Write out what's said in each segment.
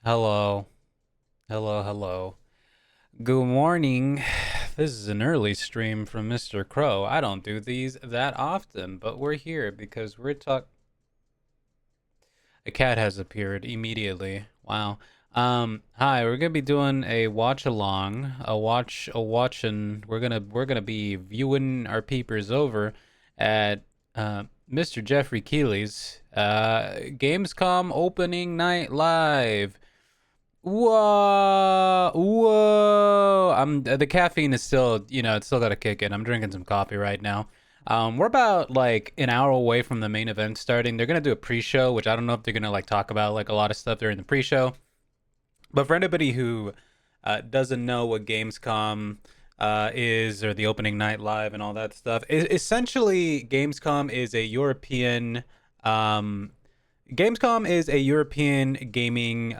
Hello. Hello, hello. Good morning. This is an early stream from Mr. Crow. I don't do these that often, but we're here because we're a cat has appeared immediately. Wow. Hi, we're gonna be doing a watch along, and we're gonna be viewing our peepers over at Mr. Jeffrey Keeley's Gamescom opening night live. Whoa, whoa! The caffeine is still, it's still got to kick in. I'm drinking some coffee right now. We're about like an hour away from the main event starting. They're gonna do a pre-show, which I don't know if they're gonna like talk about like a lot of stuff during the pre-show. But for anybody who doesn't know what Gamescom is, or the opening night live and all that stuff, essentially Gamescom is a European um, Gamescom is a European gaming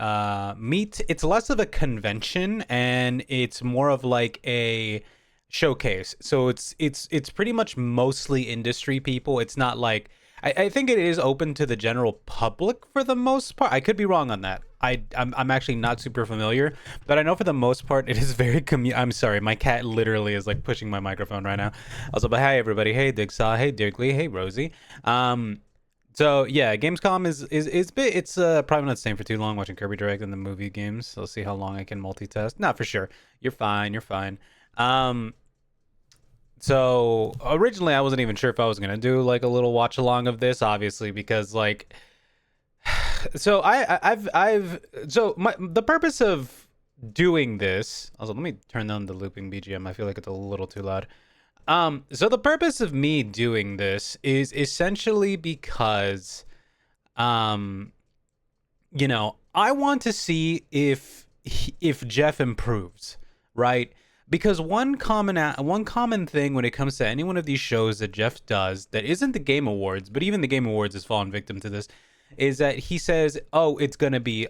meet. It's less of a convention and it's more of like a showcase. So it's pretty much mostly industry people. It's not like I think it is open to the general public for the most part. I could be wrong on that. I'm actually not super familiar, but I know for the most part it is very I'm sorry, my cat literally is like pushing my microphone right now. Also, but hey everybody, hey Digsaw, hey Digley, hey Rosie. So yeah, Gamescom it's probably not staying for too long watching Kirby Direct and the movie games. So let's see how long I can multitask. Not for sure. You're fine. You're fine. Um, so originally I wasn't even sure if I was gonna do like a little watch along of this, obviously because like, so I've so the purpose of doing this. Also, let me turn down the looping BGM. I feel like it's a little too loud. So the purpose of me doing this is essentially because, um, I want to see if Jeff improves, right? Because one common thing when it comes to any one of these shows that Jeff does that isn't the Game Awards, but even the Game Awards has fallen victim to this, is that he says, "Oh, it's gonna be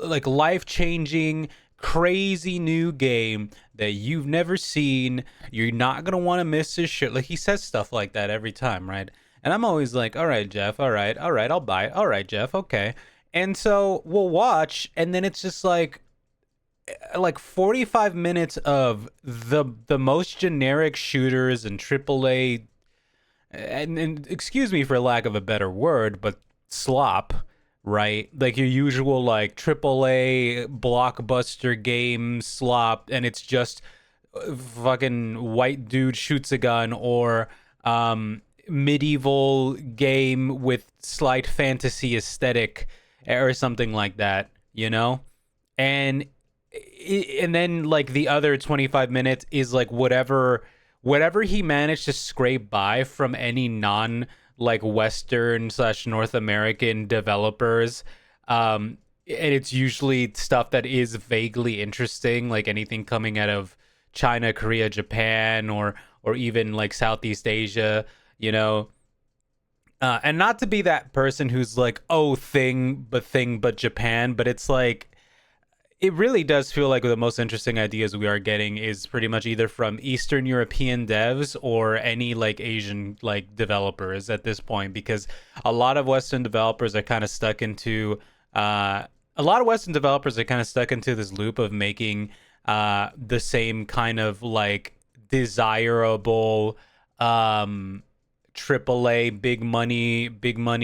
like life changing." Crazy new game that you've never seen. You're not gonna want to miss this shit. Like he says stuff like that every time, right? And I'm always like, all right, Jeff, all right, I'll buy it. All right, Jeff, okay. And so we'll watch, and then it's just like 45 minutes of the most generic shooters and AAA, and excuse me for lack of a better word, but slop, right? Like your usual like AAA blockbuster game slop, and it's just fucking white dude shoots a gun, or medieval game with slight fantasy aesthetic or something like that, and and then like the other 25 minutes is like whatever he managed to scrape by from any non like Western slash North American developers. And it's usually stuff that is vaguely interesting, like anything coming out of China, Korea, Japan, or even like Southeast Asia, you know. And not to be that person who's like, oh, thing but Japan, but it's like it really does feel like the most interesting ideas we are getting is pretty much either from Eastern European devs or any like Asian like developers at this point, because a lot of Western developers are kind of stuck into this loop of making the same kind of like desirable AAA big money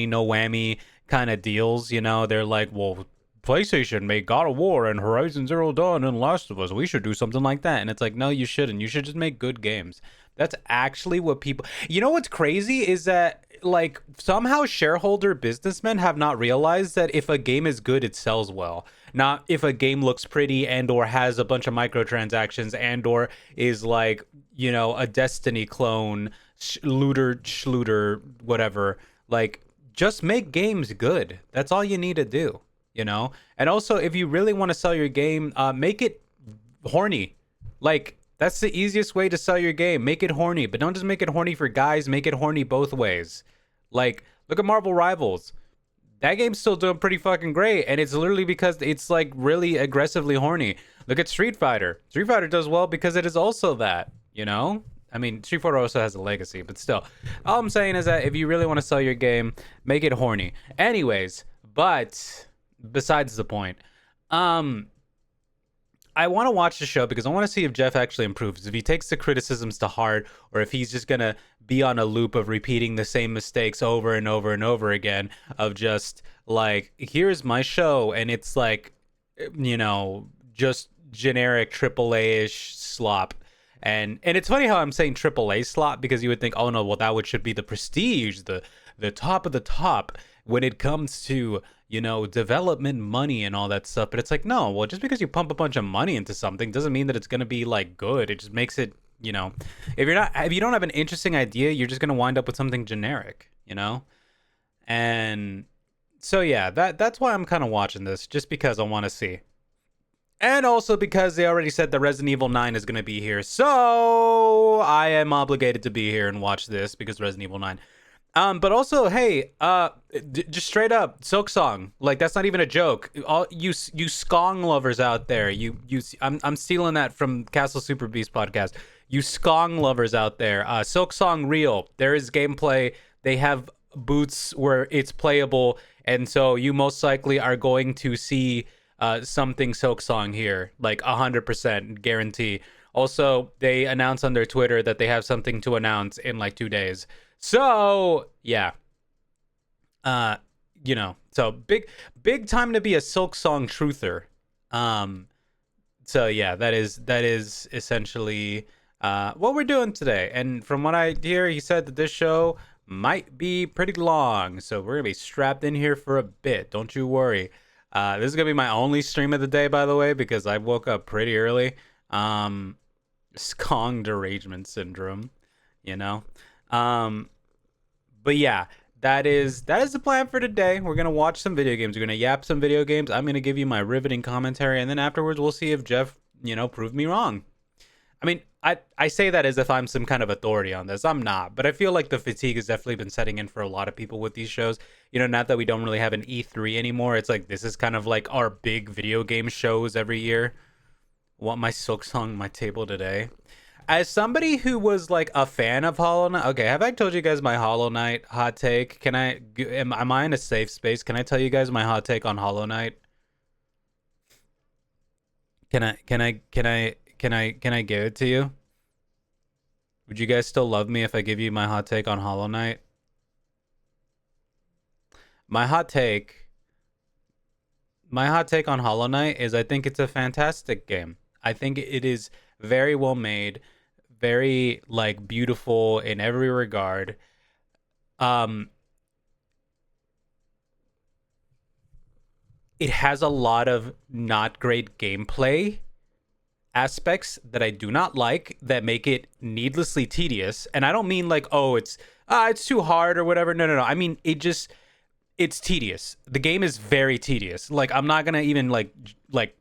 no whammy kind of deals. They're like, well, PlayStation made God of War and Horizon Zero Dawn and Last of Us. We should do something like that. And it's like, no, you shouldn't. You should just make good games. That's actually what people. You know what's crazy is that like somehow shareholder businessmen have not realized that if a game is good, it sells well. Not if a game looks pretty and or has a bunch of microtransactions and or is like, a Destiny clone, looter, schluter, whatever. Like, just make games good. That's all you need to do. And also, if you really want to sell your game, make it horny. Like, that's the easiest way to sell your game. Make it horny, but don't just make it horny for guys. Make it horny both ways. Like, look at Marvel Rivals. That game's still doing pretty fucking great, and it's literally because it's like really aggressively horny. Look at Street Fighter. Street Fighter does well because it is also that. I mean, Street Fighter also has a legacy, but still. All I'm saying is that if you really want to sell your game, make it horny. Anyways, but besides the point, Um, I want to watch the show because I want to see if Jeff actually improves. If he takes the criticisms to heart, or if he's just gonna be on a loop of repeating the same mistakes over and over and over again. Of just like, here's my show, and it's like, just generic AAA ish slop. And it's funny how I'm saying AAA slop because you would think, oh no, well that should be the prestige, the top of the top when it comes to development money and all that stuff. But it's like, no, well, just because you pump a bunch of money into something doesn't mean that it's going to be like good. It just makes it, if you don't have an interesting idea, you're just going to wind up with something generic. And so yeah, that's why I'm kind of watching this, just because I want to see. And also because they already said that Resident Evil 9 is going to be here. So I am obligated to be here and watch this because Resident Evil 9. But also, hey, just straight up, Silksong, like that's not even a joke. All you Skong lovers out there, I'm stealing that from Castle Super Beast podcast. You Skong lovers out there, Silksong real. There is gameplay. They have boots where it's playable, and so you most likely are going to see something Silksong here, like 100% guarantee. Also, they announced on their Twitter that they have something to announce in like 2 days. So yeah, so big time to be a Silksong truther. So yeah, that is essentially what we're doing today. And from what I hear, he said that this show might be pretty long, so we're gonna be strapped in here for a bit. Don't you worry. This is gonna be my only stream of the day, by the way, because I woke up pretty early. Skong derangement syndrome, But yeah, that is the plan for today. We're gonna watch some video games. We're gonna yap some video games. I'm gonna give you my riveting commentary, and then afterwards we'll see if Jeff, proved me wrong. I mean, I say that as if I'm some kind of authority on this. I'm not, but I feel like the fatigue has definitely been setting in for a lot of people with these shows. Not that we don't really have an E3 anymore. It's like this is kind of like our big video game shows every year. Want my Silksong on my table today. As somebody who was like a fan of Hollow Knight, okay, have I told you guys my Hollow Knight hot take? Am I in a safe space? Can I tell you guys my hot take on Hollow Knight? Can I give it to you? Would you guys still love me if I give you my hot take on Hollow Knight? My hot take on Hollow Knight is I think it's a fantastic game. I think it is very well made, very like beautiful in every regard. It has a lot of not great gameplay aspects that I do not like that make it needlessly tedious. And I don't mean like, oh, it's too hard or whatever. No. I mean, it's tedious. The game is very tedious. Like, I'm not gonna even like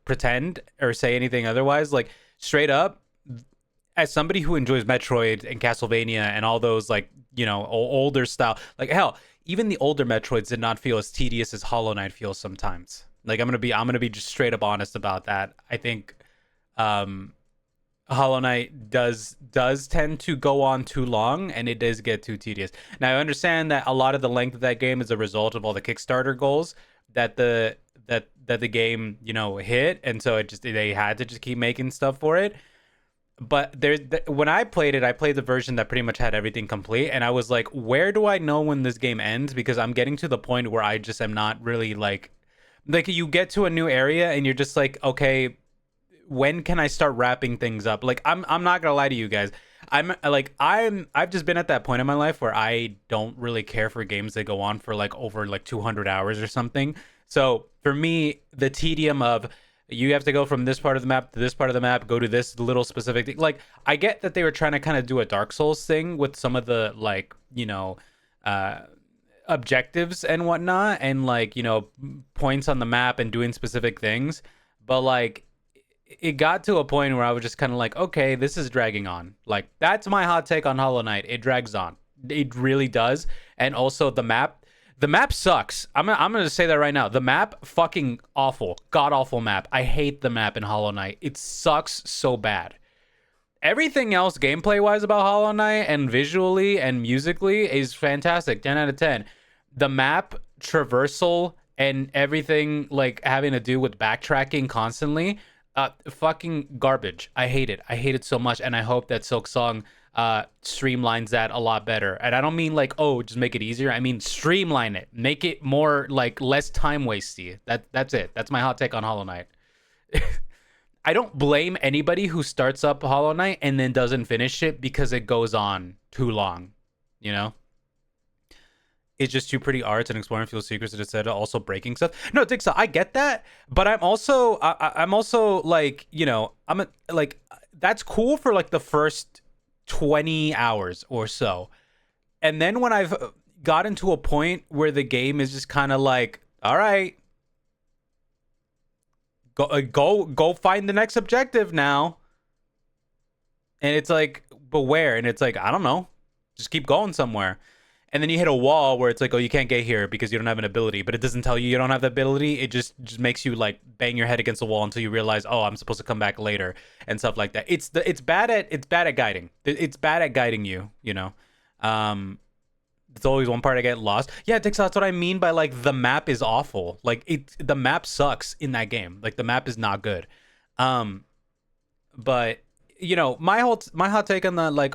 pretend or say anything otherwise. Like, straight up, as somebody who enjoys Metroid and Castlevania and all those like older style, like hell, even the older Metroids did not feel as tedious as Hollow Knight feels sometimes. Like, I'm gonna be just straight up honest about that. I think Hollow Knight does tend to go on too long, and it does get too tedious. Now, I understand that a lot of the length of that game is a result of all the Kickstarter goals that the game hit, and so they had to just keep making stuff for it. But when I played the version that pretty much had everything complete, and I was like, where do I know when this game ends? Because I'm getting to the point where I just am not really like you get to a new area and you're just like, okay, when can I start wrapping things up? Like, I'm not gonna lie to you guys. I've just been at that point in my life where I don't really care for games that go on for like over like 200 hours or something. So for me, the tedium of you have to go from this part of the map to this part of the map, go to this little specific thing. Like, I get that they were trying to kind of do a Dark Souls thing with some of the like, objectives and whatnot, and like, points on the map and doing specific things. But like, it got to a point where I was just kind of like, okay, this is dragging on. Like, that's my hot take on Hollow Knight. It drags on. It really does. And also the map sucks. I'm gonna say that right now. The map, fucking awful. God awful map. I hate the map in Hollow Knight. It sucks so bad. Everything else gameplay wise about Hollow Knight and visually and musically is fantastic. 10 out of 10. The map traversal and everything like having to do with backtracking constantly, fucking garbage. I hate it. I hate it so much, and I hope that Silk Song streamlines that a lot better. And I don't mean like, oh, just make it easier. I mean streamline it, make it more like less time wasty. That's it. That's my hot take on Hollow Knight. I don't blame anybody who starts up Hollow Knight and then doesn't finish it because it goes on too long. You know, it's just too pretty arts and exploring field secrets instead of also breaking stuff. No, Dixon, I get that, but I'm also like, you know, like that's cool for like the first 20 hours or so. And then when I've gotten to a point where the game is just kind of like, all right, go find the next objective now. And it's like, but where? And it's like, I don't know. Just keep going somewhere. And then you hit a wall where it's like, oh, you can't get here because you don't have an ability, but it doesn't tell you don't have the ability. It just makes you like bang your head against the wall until you realize, oh, I'm supposed to come back later and stuff like that. It's bad at guiding. It's bad at guiding you, you know. It's always one part I get lost. Yeah, Dix, that's what I mean by like the map is awful. Like the map sucks in that game. Like the map is not good. But you know, my hot take on the like,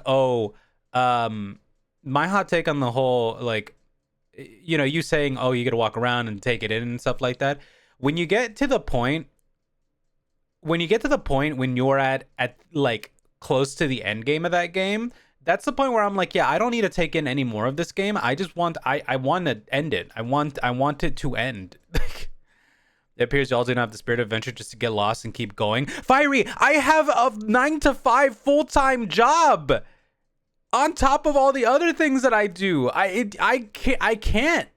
my hot take on the whole like, you know, you saying, oh, you gotta walk around and take it in and stuff like that. When you get to the point when you're at like close to the end game of that game, that's the point where I'm like, yeah, I don't need to take in any more of this game. I just want I want to end it. I want it to end. It appears y'all didn't have the spirit of adventure just to get lost and keep going. Fiery, I have a 9 to 5 full-time job on top of all the other things that I do. I can't.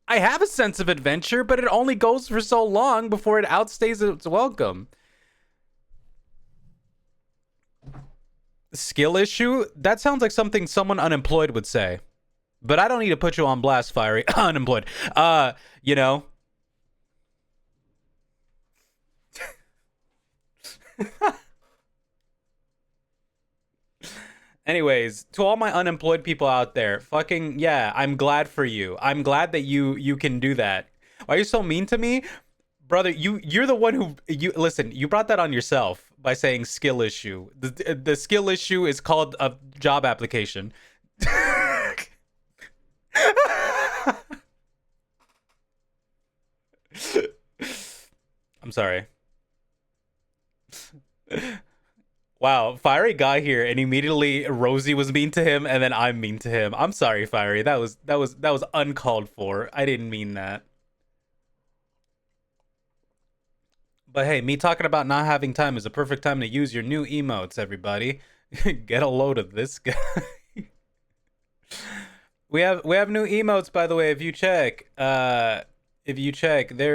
I have a sense of adventure, but it only goes for so long before it outstays its welcome. Skill issue? That sounds like something someone unemployed would say. But I don't need to put you on blast, Fiery. Unemployed. You know. Anyways, to all my unemployed people out there, fucking yeah, I'm glad for you. I'm glad that you can do that. Why are you so mean to me? Brother, you're the one who you listen, you brought that on yourself by saying skill issue. The skill issue is called a job application. I'm sorry. Wow, Fiery got here and immediately Rosie was mean to him and then I'm mean to him. I'm sorry, Fiery. That was uncalled for. I didn't mean that. But hey, me talking about not having time is a perfect time to use your new emotes, everybody. Get a load of this guy. we have new emotes, by the way. If you check, there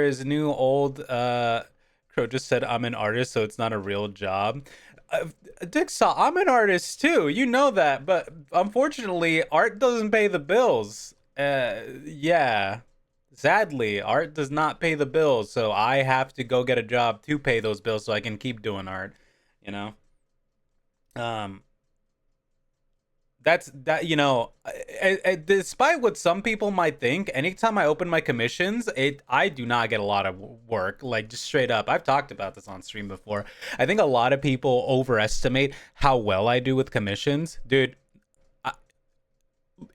is new old. Crow just said I'm an artist, so it's not a real job. Dixaw, I'm an artist too. You know that, but unfortunately, art doesn't pay the bills. Yeah. Sadly, art does not pay the bills, so I have to go get a job to pay those bills so I can keep doing art, you know? Um, that's that, you know, despite what some people might think, anytime I open my commissions, I do not get a lot of work, like just straight up. I've talked about this on stream before. I think a lot of people overestimate how well I do with commissions. Dude,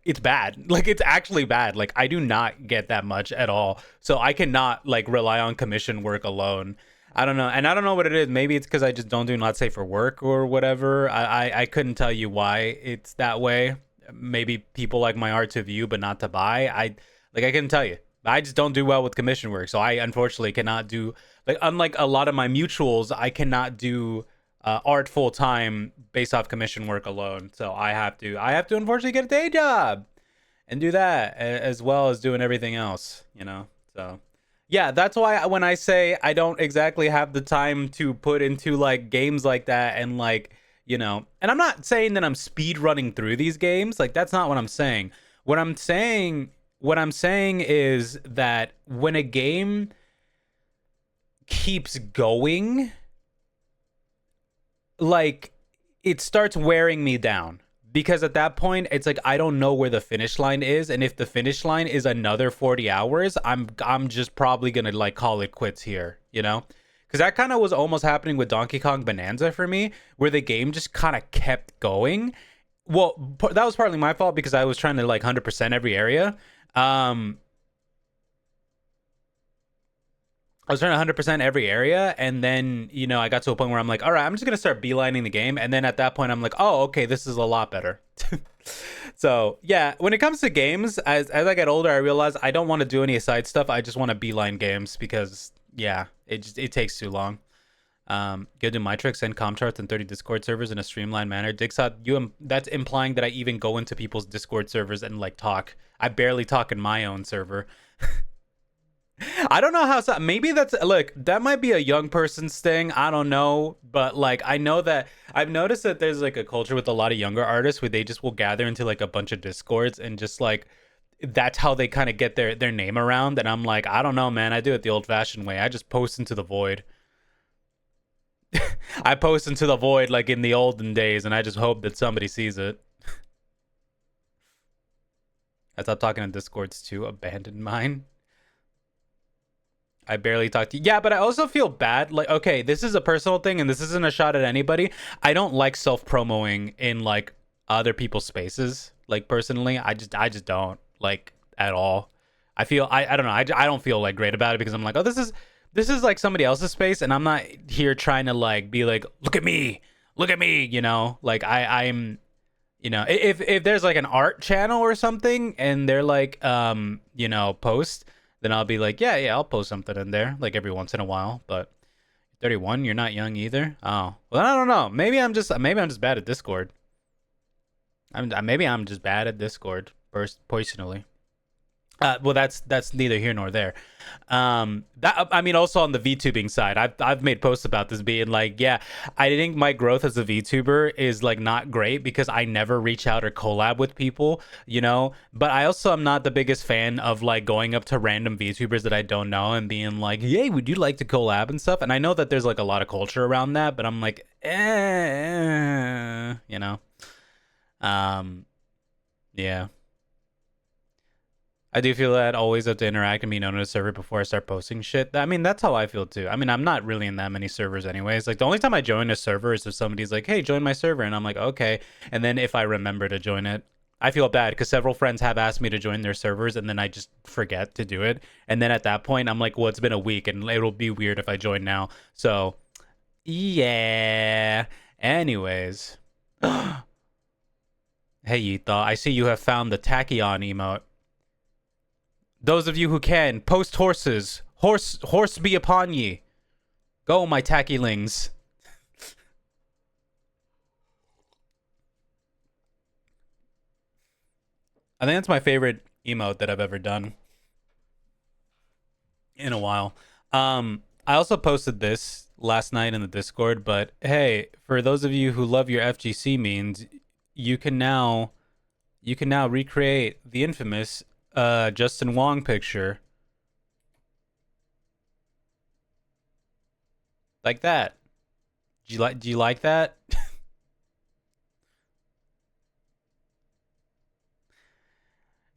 it's bad. Like it's actually bad. Like I do not get that much at all. So I cannot like rely on commission work alone. I don't know. And I don't know what it is. Maybe it's because I just don't do not safe for work or whatever. I couldn't tell you why it's that way. Maybe people like my art to view but not to buy. I couldn't tell you. I just don't do well with commission work. So I unfortunately cannot do like unlike a lot of my mutuals, I cannot do art full time based off commission work alone. So I have to unfortunately get a day job and do that as well as doing everything else, you know? So yeah, that's why when I say I don't exactly have the time to put into like games like that and like, you know, and I'm not saying that I'm speed running through these games. Like that's not what I'm saying. What I'm saying is that when a game keeps going, like it starts wearing me down because at that point it's like I don't know where the finish line is, and if the finish line is another 40 hours, I'm just probably gonna like call it quits here, you know? Because that kind of was almost happening with Donkey Kong Bonanza for me, where the game just kind of kept going. Well, that was partly my fault because I was trying to like 100% every area. I was trying to 100% every area, and then, you know, I got to a point where I'm like, all right, I'm just going to start beelining the game. And then at that point, I'm like, oh, okay, this is a lot better. So, yeah, when it comes to games, as I get older, I realize I don't want to do any side stuff. I just want to beeline games because, yeah, it takes too long. Go to Mytrix and Comcharts and 30 Discord servers in a streamlined manner. Dixot, that's implying that I even go into people's Discord servers and, like, talk. I barely talk in my own server. I don't know how. Maybe that's look. That might be a young person's thing. I don't know, but like I know that I've noticed that there's like a culture with a lot of younger artists where they just will gather into like a bunch of discords and just like that's how they kind of get their name around. And I'm like, I don't know, man. I do it the old-fashioned way. I just post into the void. I post into the void like in the olden days, and I just hope that somebody sees it. I stopped talking to discords too. Abandoned mine. I barely talk to you. Yeah, but I also feel bad. Like, okay, this is a personal thing and this isn't a shot at anybody. I don't like self-promoing in like other people's spaces. Like personally, I just don't like at all. I feel I don't know. I don't feel like great about it because I'm like, oh, this is like somebody else's space and I'm not here trying to like be like, look at me, you know? Like I'm you know, if there's like an art channel or something and they're like you know, post, then I'll be like, yeah, I'll post something in there like every once in a while. But 31, you're not young either. Oh, well, I don't know. Maybe I'm just bad at Discord. Maybe I'm just bad at Discord personally. Well, that's neither here nor there. That I mean, also on the VTubing side, I've made posts about this being like, yeah, I think my growth as a VTuber is like not great because I never reach out or collab with people, you know. But I also am not the biggest fan of like going up to random VTubers that I don't know and being like, "Yay, would you like to collab and stuff?" And I know that there's like a lot of culture around that, but I'm like, you know, yeah. I do feel that I always have to interact and be known on a server before I start posting shit. I mean, that's how I feel too. I mean, I'm not really in that many servers anyways. Like the only time I join a server is if somebody's like, hey, join my server. And I'm like, okay. And then if I remember to join it, I feel bad because several friends have asked me to join their servers and then I just forget to do it. And then at that point, I'm like, well, it's been a week and it'll be weird if I join now. So, yeah. Anyways. Hey, Yita, I see you have found the Tachyon emote. Those of you who can, post horses. Horse be upon ye. Go, my tackylings. I think that's my favorite emote that I've ever done in a while. I also posted this last night in the Discord, but hey, for those of you who love your FGC memes, you can now recreate the infamous Justin Wong picture like that. Do you like that?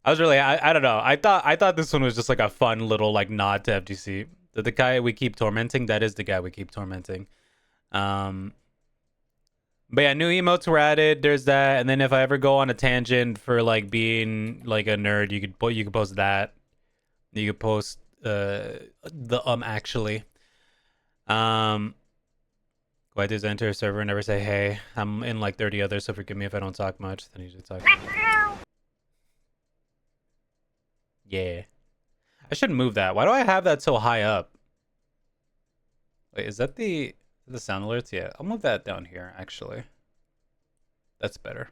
I don't know. I thought this one was just like a fun little like nod to FGC. The guy we keep tormenting, that is the guy we keep tormenting. But yeah, new emotes were added. There's that, and then if I ever go on a tangent for like being like a nerd, you could post that. You could post the actually. Go ahead to enter a server and never say hey. I'm in like 30 others, so forgive me if I don't talk much. Then you should talk. Yeah. I should move that. Why do I have that so high up? Wait, is that the sound alerts? Yeah, I'll move that down here actually. That's better.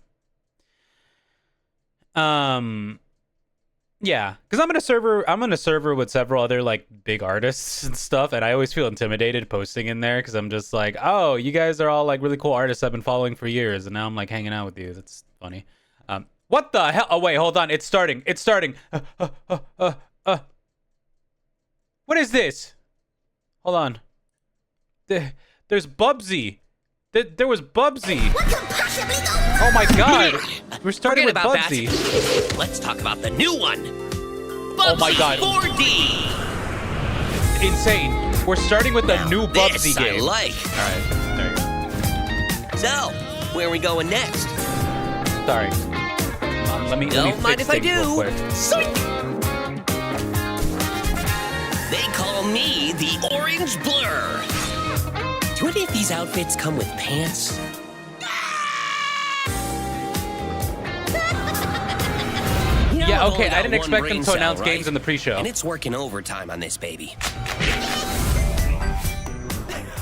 Yeah, because I'm in a server with several other like big artists and stuff, and I always feel intimidated posting in there because I'm just like, oh, you guys are all like really cool artists I've been following for years, and now I'm like hanging out with you. That's funny. What the hell? Oh wait, hold on. It's starting. What is this? Hold on. There's Bubsy. There was Bubsy. Oh my god. We're starting with Bubsy. That. Let's talk about the new one. Bubsy Oh my god. 4D. Insane. We're starting with a new Bubsy This game. I like. Alright, there you go. So, where are we going next? Sorry. Let me Don't mind fix if I things real do. quick. Psych. They call me the Orange Blur. Do any of these outfits come with pants? Yeah, okay, I didn't expect them to announce games in the pre-show. And it's working overtime on this baby.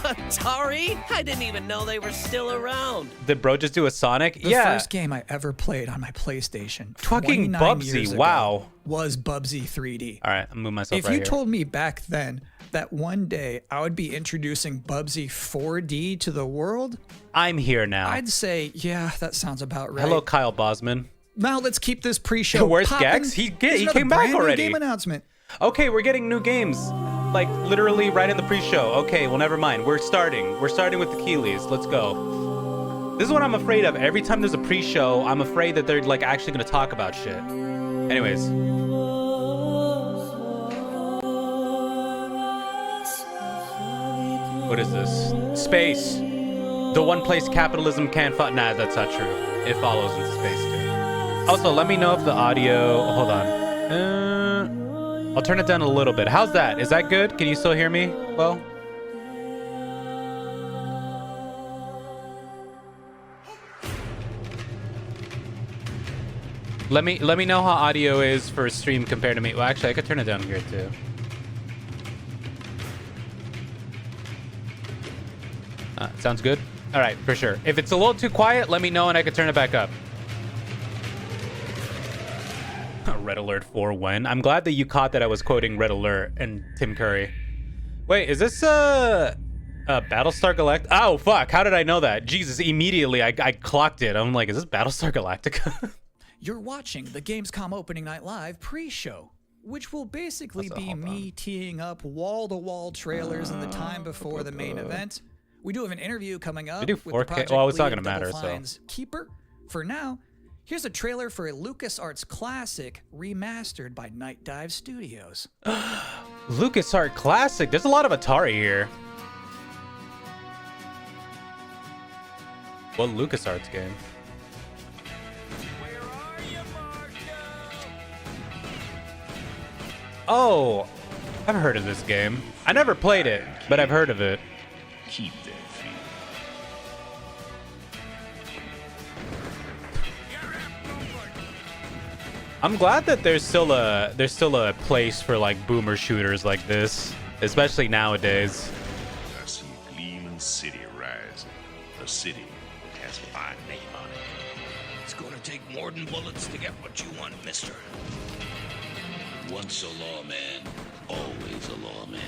Atari? I didn't even know they were still around. Did bro just do a Sonic? The first game I ever played on my PlayStation, Fucking 29 years Bubsy, ago, wow. was Bubsy 3D. All right, I'm moving myself If right you here. told me back then that one day I would be introducing Bubsy 4D to the world, I'm here now. I'd say, yeah, that sounds about right. Hello, Kyle Bosman. Now let's keep this pre-show Where's popping. Gex? He There's another came back brand new already. game announcement. Okay, we're getting new games. Like, literally right in the pre-show. Okay, well, never mind. We're starting. We're starting with the Keeleys. Let's go. This is what I'm afraid of. Every time there's a pre-show, I'm afraid that they're, like, actually going to talk about shit. Anyways. What is this? Space. The one place capitalism can't find. Nah, that's not true. It follows into space, too. Also, let me know if the audio... Hold on. I'll turn it down a little bit. How's that? Is that good? Can you still hear me? Well... Let me know how audio is for a stream compared to me. Well, actually, I could turn it down here, too. Sounds good? All right, for sure. If it's a little too quiet, let me know and I can turn it back up. Red Alert 4 when? I'm glad that you caught that I was quoting Red Alert and Tim Curry. Wait, is this Battlestar Galactica? Oh, fuck. How did I know that? Jesus, immediately I clocked it. I'm like, is this Battlestar Galactica? You're watching the Gamescom Opening Night Live pre-show, which will basically be me teeing up wall-to-wall trailers in the time before the main event. We do have an interview coming up with the project well, it's not gonna lead matter, Double Fine's Keeper. For now, here's a trailer for a LucasArts classic remastered by Night Dive Studios. LucasArts classic. There's a lot of Atari here. What LucasArts game? Oh, I've heard of this game. I never played it, but I've heard of it. Keep that feeling. I'm glad that there's still a place for like boomer shooters like this, especially nowadays. I see a gleaming city rising. A city that has a fine name on it. It's gonna take more than bullets to get what you want, mister. Once a lawman, always a lawman.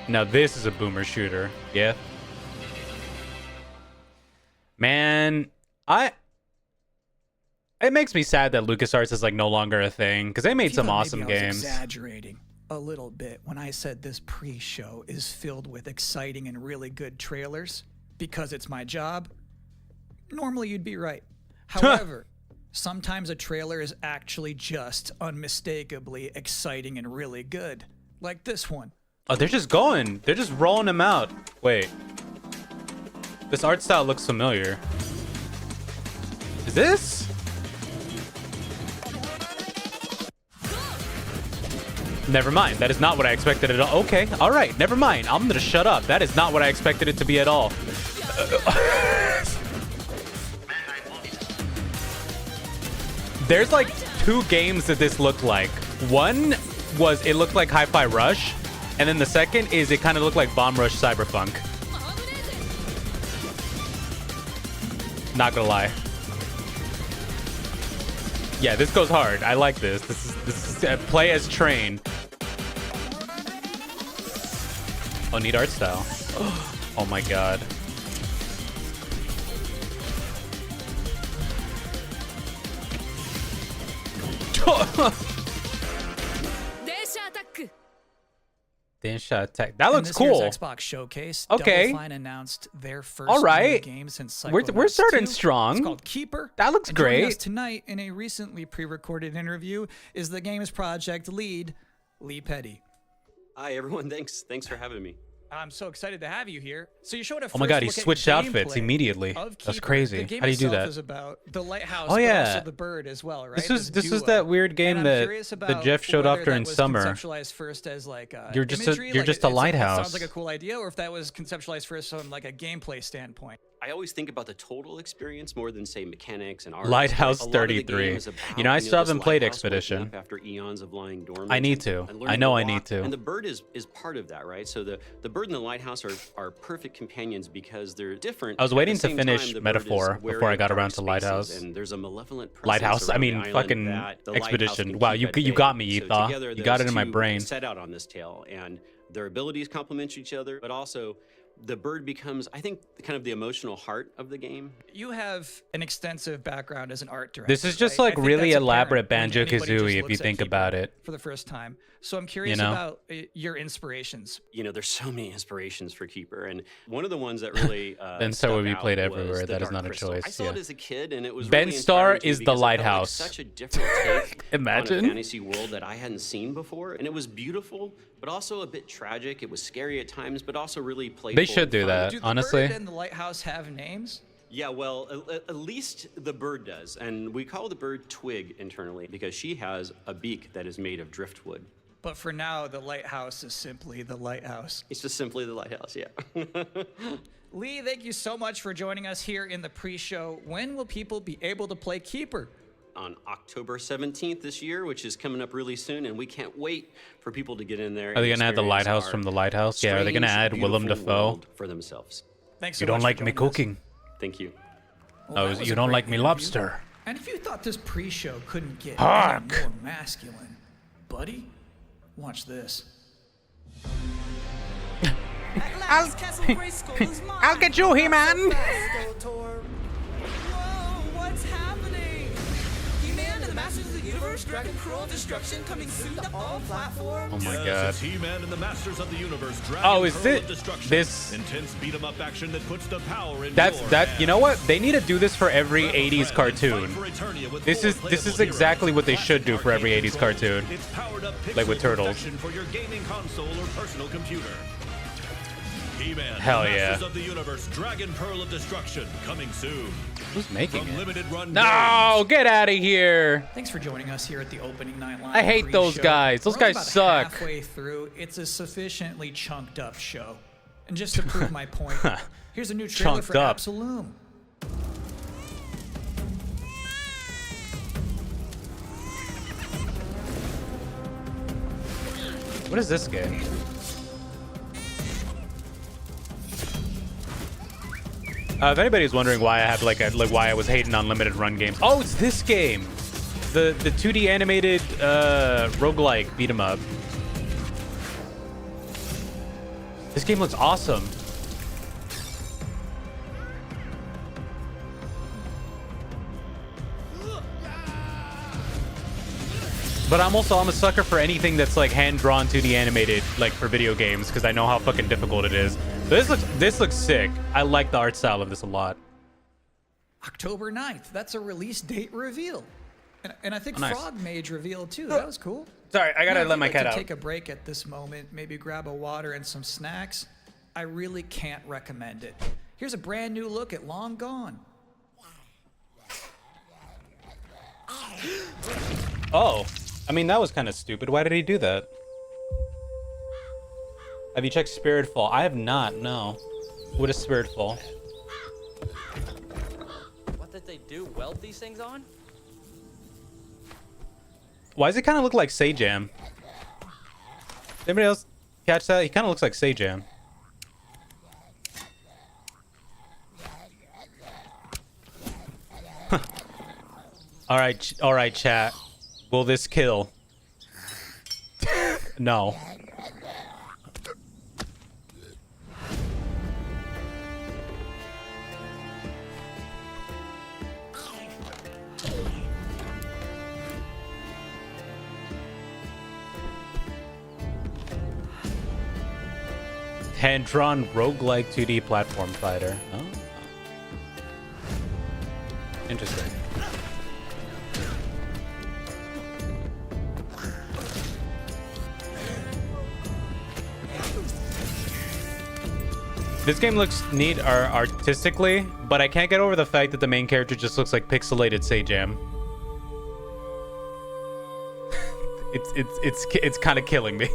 Now this is a boomer shooter, yeah. Man, it makes me sad that LucasArts is like no longer a thing because they made some awesome maybe I was games. Exaggerating a little bit when I said this pre-show is filled with exciting and really good trailers because it's my job. Normally you'd be right. However, sometimes a trailer is actually just unmistakably exciting and really good, like this one. Oh, they're just going. They're just rolling them out. Wait. This art style looks familiar. Is this? Never mind. That is not what I expected at all. Okay. All right. Never mind. I'm going to shut up. That is not what I expected it to be at all. There's like two games that this looked like. One was it looked like Hi-Fi Rush. And then the second is it kind of looked like Bomb Rush Cyberpunk. Not gonna lie. Yeah, this goes hard. I like this. This is play as train. Oh, neat art style. Oh my god. Shot Tech. That In looks this cool. year's Xbox showcase, Okay. Double Fine announced their first All right. new game since We're Psychonauts starting 2. strong. It's called Keeper. That looks And joining great. us tonight in a recently pre-recorded interview is the game's project lead, Lee Petty. Hi everyone, thanks for having me. I'm so excited to have you here. So you showed a Oh my God, he first look at switched outfits gameplay immediately. of That's Keeper. crazy. The game How do you do itself that? is about the lighthouse, Oh, but yeah. also the bird as well, right? This was duo. that weird game And I'm that curious Jeff showed off whether during that was summer. Conceptualized first as like You're just imagery, you're like just a it lighthouse. sounds like a cool idea, or if that was conceptualized first from like a gameplay standpoint. I always think about the total experience more than say mechanics and art. Lighthouse A lot of the 33. game is about, You know, I still this haven't played lighthouse waking Expedition. up after eons of lying dormant. I need to. and learning I know I walk. need to. And the bird is part of that, right? So the bird and the lighthouse are perfect companions because they're different. I was At waiting the to same finish time, the bird Metaphor is wary before I of got dark around to spaces, Lighthouse. And there's a malevolent presence Lighthouse. I around mean, the island fucking that the lighthouse Expedition. can Wow, keep you at you bay. got me, So Etha. together, You got those it in my two brain. set out on this tale, and their abilities complement each other, but also the bird becomes, I think, kind of the emotional heart of the game. You have an extensive background as an art director. This is just right? like I think really that's elaborate apparent when anybody just Banjo-Kazooie if you looks at think Keeper about it. for the first time. So I'm curious know? about your inspirations. You know, there's so many inspirations for Keeper, and one of the ones that really Ben Star stuck will be out played was everywhere. the That is Dark not a Crystal. choice, I saw yeah. it as a kid, and it was Ben really Star inspiring to me is the because it felt like lighthouse. such a different take Imagine. on a fantasy world that I hadn't seen before, and it was beautiful, but also a bit tragic. It was scary at times, but also really playful. They should and do fun. that. Do the honestly. bird and the lighthouse have names? Yeah, well, at least the bird does, and we call the bird Twig internally because she has a beak that is made of driftwood. But for now, the lighthouse is simply the lighthouse. It's just simply the lighthouse, yeah. Lee, thank you so much for joining us here in the pre-show. When will people be able to play Keeper? On October 17th this year, which is coming up really soon, and we can't wait for people to get in there. Are they gonna add the lighthouse from the lighthouse? Yeah. Are they gonna add Willem Dafoe? For themselves? Thanks so You don't much for like me joining us. cooking. Thank you. Well, that was You a don't great like me interview. lobster. And if you thought this pre-show couldn't get Hark! any more masculine, buddy, watch this. I'll get you, He-Man. What's happening? He-Man and the Masters of the Universe, Dragon Pearl Destruction coming soon to all platforms. Oh my Yes, God. it's He-Man and the Masters of the Universe. Dragon Oh, is Pearl it- of Destruction. this- Intense beat 'em up action that puts the power in That's your that. hands. You know what? They need to do this for every Rebel 80s Friends, cartoon. fight for Eternia with This four is playable exactly heroes, what they should do for every classic 80s arcade cartoon. controls. It's powered up Like with pixel Turtles. perfection for your gaming console or personal computer. He-Man, Hell the yeah. Masters of the Universe, Dragon Pearl of Destruction, coming soon. Who's making From it? Limited Run No, Games. get out of here. Thanks for joining us here at the opening night line. I hate those pre-show. guys. Those We're only guys about suck. Halfway through, it's a sufficiently chunked up show. And just to prove my point, here's a new trailer Chunked for up. Absolum. What is this game? If anybody's wondering why I have like why I was hating on limited run games, oh, it's this game, the 2D animated roguelike beat 'em up. This game looks awesome. But I'm a sucker for anything that's like hand-drawn 2D animated, like for video games, because I know how fucking difficult it is. But this looks sick. I like the art style of this a lot. October 9th. That's a release date reveal. And I think Oh, nice. Frog Mage revealed too. That was cool. Sorry, I gotta Now, if let you'd my like cat to out. Take a break at this moment, maybe grab a water and some snacks. I really can't recommend it. Here's a brand new look at Long Gone. Oh, I mean, that was kind of stupid. Why did he do that? Have you checked Spiritfall? I have not, no. What is Spiritfall? What did they do? Weld these things on? Why does it kind of look like Sajam? Anybody else catch that? He kind of looks like Sajam. All right, chat. Will this kill? No. Hand-drawn roguelike 2D platform fighter. Oh. Interesting. This game looks neat artistically, but I can't get over the fact that the main character just looks like pixelated Sajam. it's kind of killing me.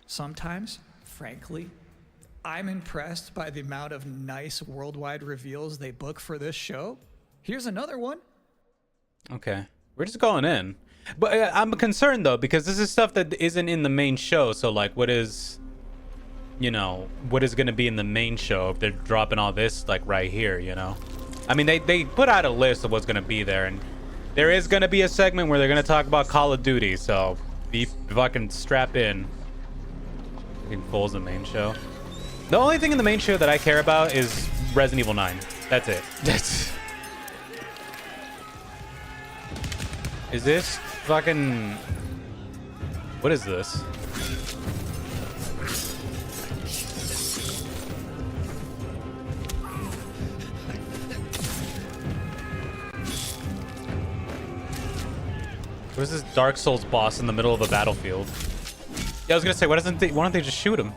Sometimes, frankly, I'm impressed by the amount of nice worldwide reveals they book for this show. Here's another one. Okay. We're just going in. But I'm concerned, though, because this is stuff that isn't in the main show. So, like, what is, you know, what is going to be in the main show if they're dropping all this, like, right here, you know? I mean, they put out a list of what's going to be there. And there is going to be a segment where they're going to talk about Call of Duty. So, be fucking strap in. Fucking Fool's the main show. The only thing in the main show that I care about is Resident Evil 9. That's it. That's... Is this fucking... What is this? What is this Dark Souls boss in the middle of a battlefield? Yeah, I was gonna say, why don't they just shoot him?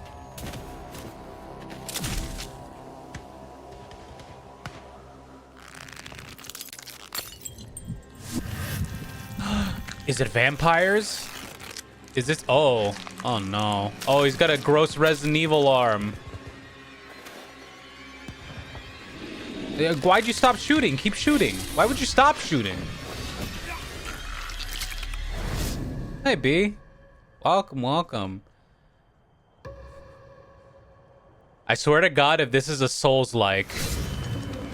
Is it vampires? Is this... Oh no. Oh, he's got a gross Resident Evil arm. Why'd you stop shooting? Keep shooting. Why would you stop shooting? Hey, B. Welcome. I swear to God, if this is a Souls-like...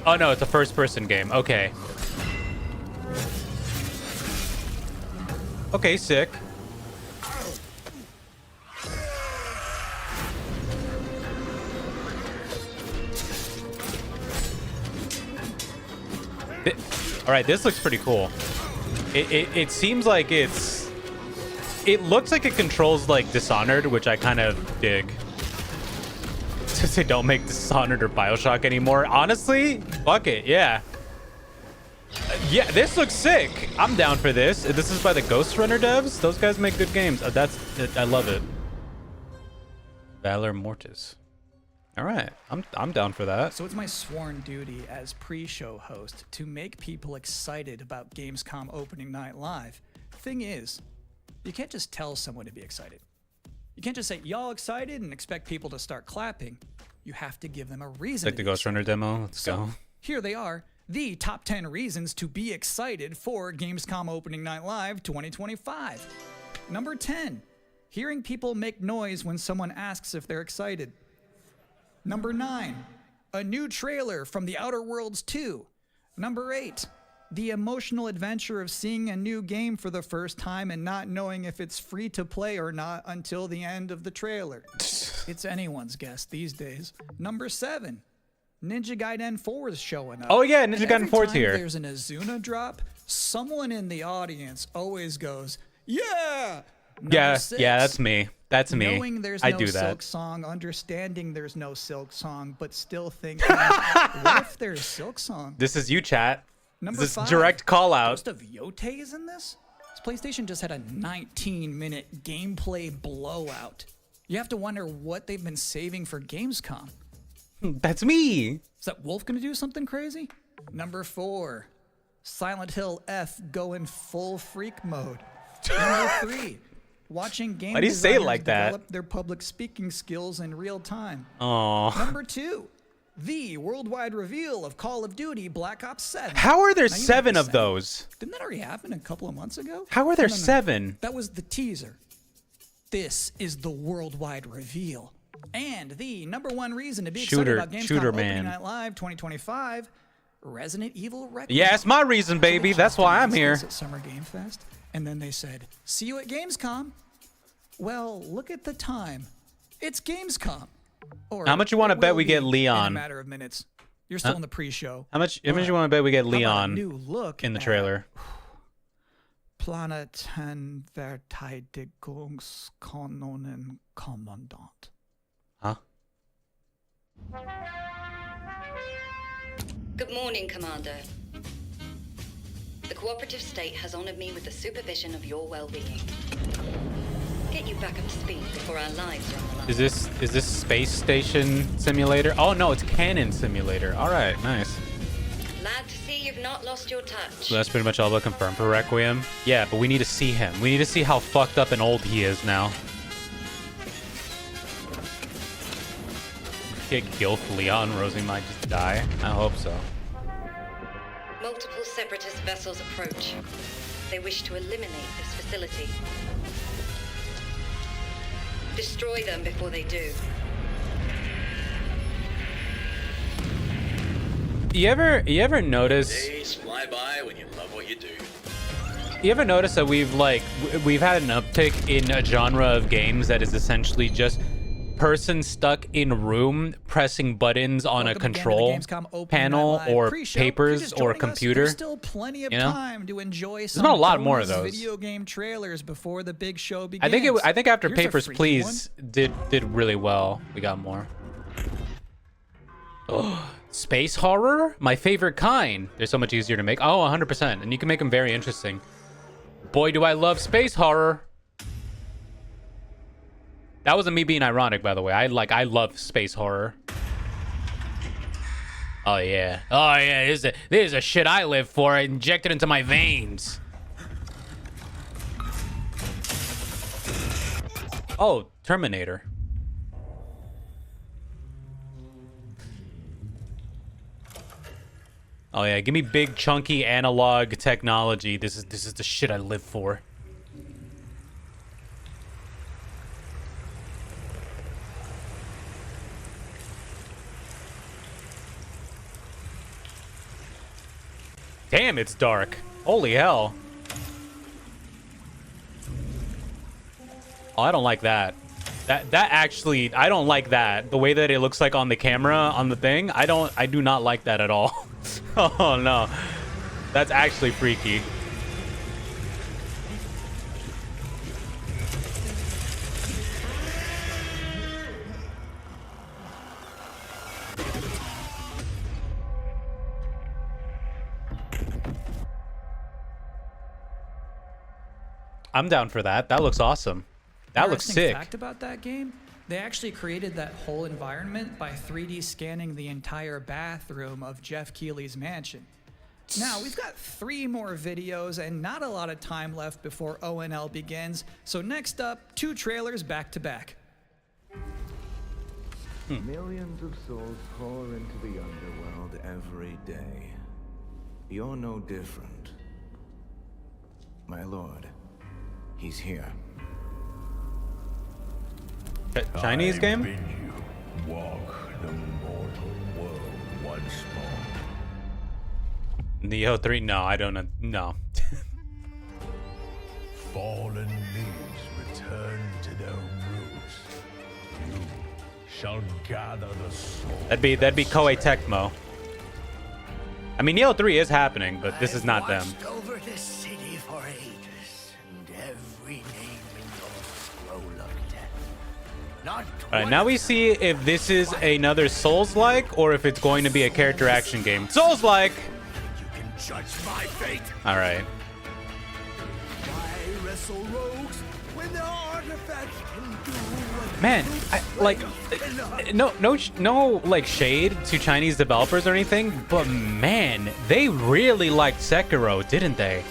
Oh, no, it's a first-person game. Okay. Okay, sick. All right, this looks pretty cool. It seems like it's... It looks like it controls like Dishonored, which I kind of dig. Since they don't make Dishonored or BioShock anymore. Honestly, fuck it, yeah. Yeah, this looks sick. I'm down for this. This is by the Ghost Runner devs. Those guys make good games. I love it. Valor Mortis. All right, I'm down for that. So it's my sworn duty as pre-show host to make people excited about Gamescom opening night live. Thing is, you can't just tell someone to be excited. You can't just say, y'all excited, and expect people to start clapping. You have to give them a reason. Like the Ghost Runner demo. Let's go. Here they are. The top 10 reasons to be excited for Gamescom Opening Night Live 2025. Number 10, hearing people make noise when someone asks if they're excited. Number 9, a new trailer from The Outer Worlds 2. Number 8, the emotional adventure of seeing a new game for the first time and not knowing if it's free to play or not until the end of the trailer. It's anyone's guess these days. Number 7, Ninja Gaiden 4 is showing up. Oh yeah, Ninja Gaiden 4 is here. Every time there's an Azuna drop, someone in the audience always goes, yeah! Number 6, yeah, that's me. That's me. Knowing there's I no do that. Silk Song, understanding there's no Silk Song, but still thinking, what if there's Silk Song? This is you, chat. Number This is 5, direct call out. Ghost of Yote is in this? This PlayStation just had a 19-minute gameplay blowout. You have to wonder what they've been saving for Gamescom. That's me. Is that Wolf gonna do something crazy? Number 4, Silent Hill F going full freak mode. Number 3, watching game Why do you say it designers like that? develop their public speaking skills in real time. Aww. Number 2, the worldwide reveal of Call of Duty Black Ops 7. How are there Now, you know 7 what of I'm saying? those? Didn't that already happen a couple of months ago? How are there No. 7? That was the teaser. This is the worldwide reveal. And the number 1 reason to be excited about Gamescom Opening Night Live 2025, Resident Evil Requiem. Yeah, it's my reason, baby. That's why I'm here. At Summer Game Fest, and then they said, "See you at Gamescom." Well, look at the time. It's Gamescom. Or How much you want to it bet will we get be in a Leon? matter of minutes. You're still in the pre-show. How much you want to bet we get How about a Leon new look in the at trailer? Planetverteidigungskanonen Kommandant. Huh? Good morning, Commander. The cooperative state has honored me with the supervision of your well-being. Get you back up to speed before our lives are on the line. Is this space station simulator? Oh no, it's cannon simulator. All right, nice. Glad to see you've not lost your touch. So that's pretty much all but confirmed for Requiem. Yeah, but we need to see him. We need to see how fucked up and old he is now. Get Gilf Leon Rosie might just die. I hope so. Multiple separatist vessels approach. They wish to eliminate this facility. Destroy them before they do. You ever notice? Days fly by when you love what you do. You ever notice that we've had an uptick in a genre of games that is essentially just person stuck in room pressing buttons on a control panel or papers or computer? There's still plenty of time to enjoy some been a lot more of those video game trailers before the big show begins. I think after Here's a Papers, freaky Please did really well. We got more. Oh, space horror, my favorite kind. They're so much easier to make. Oh, 100%, and you can make them very interesting. Boy, do I love space horror. That wasn't me being ironic, by the way. I love space horror. Oh yeah. Oh yeah. This is a shit I live for. I inject it into my veins. Oh, Terminator. Oh yeah. Give me big chunky analog technology. This is the shit I live for. Damn, it's dark. Holy hell. Oh, I don't like that. That actually, I don't like that. The way that it looks like on the camera, on the thing, I do not like that at all. Oh no. That's actually freaky. I'm down for that. That looks awesome. That looks sick. Fact about that game, they actually created that whole environment by 3D scanning the entire bathroom of Jeff Keighley's mansion. Now, we've got 3 more videos and not a lot of time left before ONL begins. So next up, 2 trailers back to back. Millions of souls pour into the underworld every day. You're no different. My lord, he's here. Chinese game? I bid you walk the mortal world once more. Neo 3? No, I don't know. No. Fallen leaves return to their roots. You shall gather the soul. That'd be Koei Tecmo. I mean, Neo 3 is happening, but this is not them. I've watched over this city for ages, and every name in your scroll of death. Not All right, now we see if this is another Souls-like or if it's going to be a character action game. Souls-like. You can judge my fate. All right. Why wrestle rogues when their artifacts can do what Man, no like shade to Chinese developers or anything, but man, they really liked Sekiro, didn't they?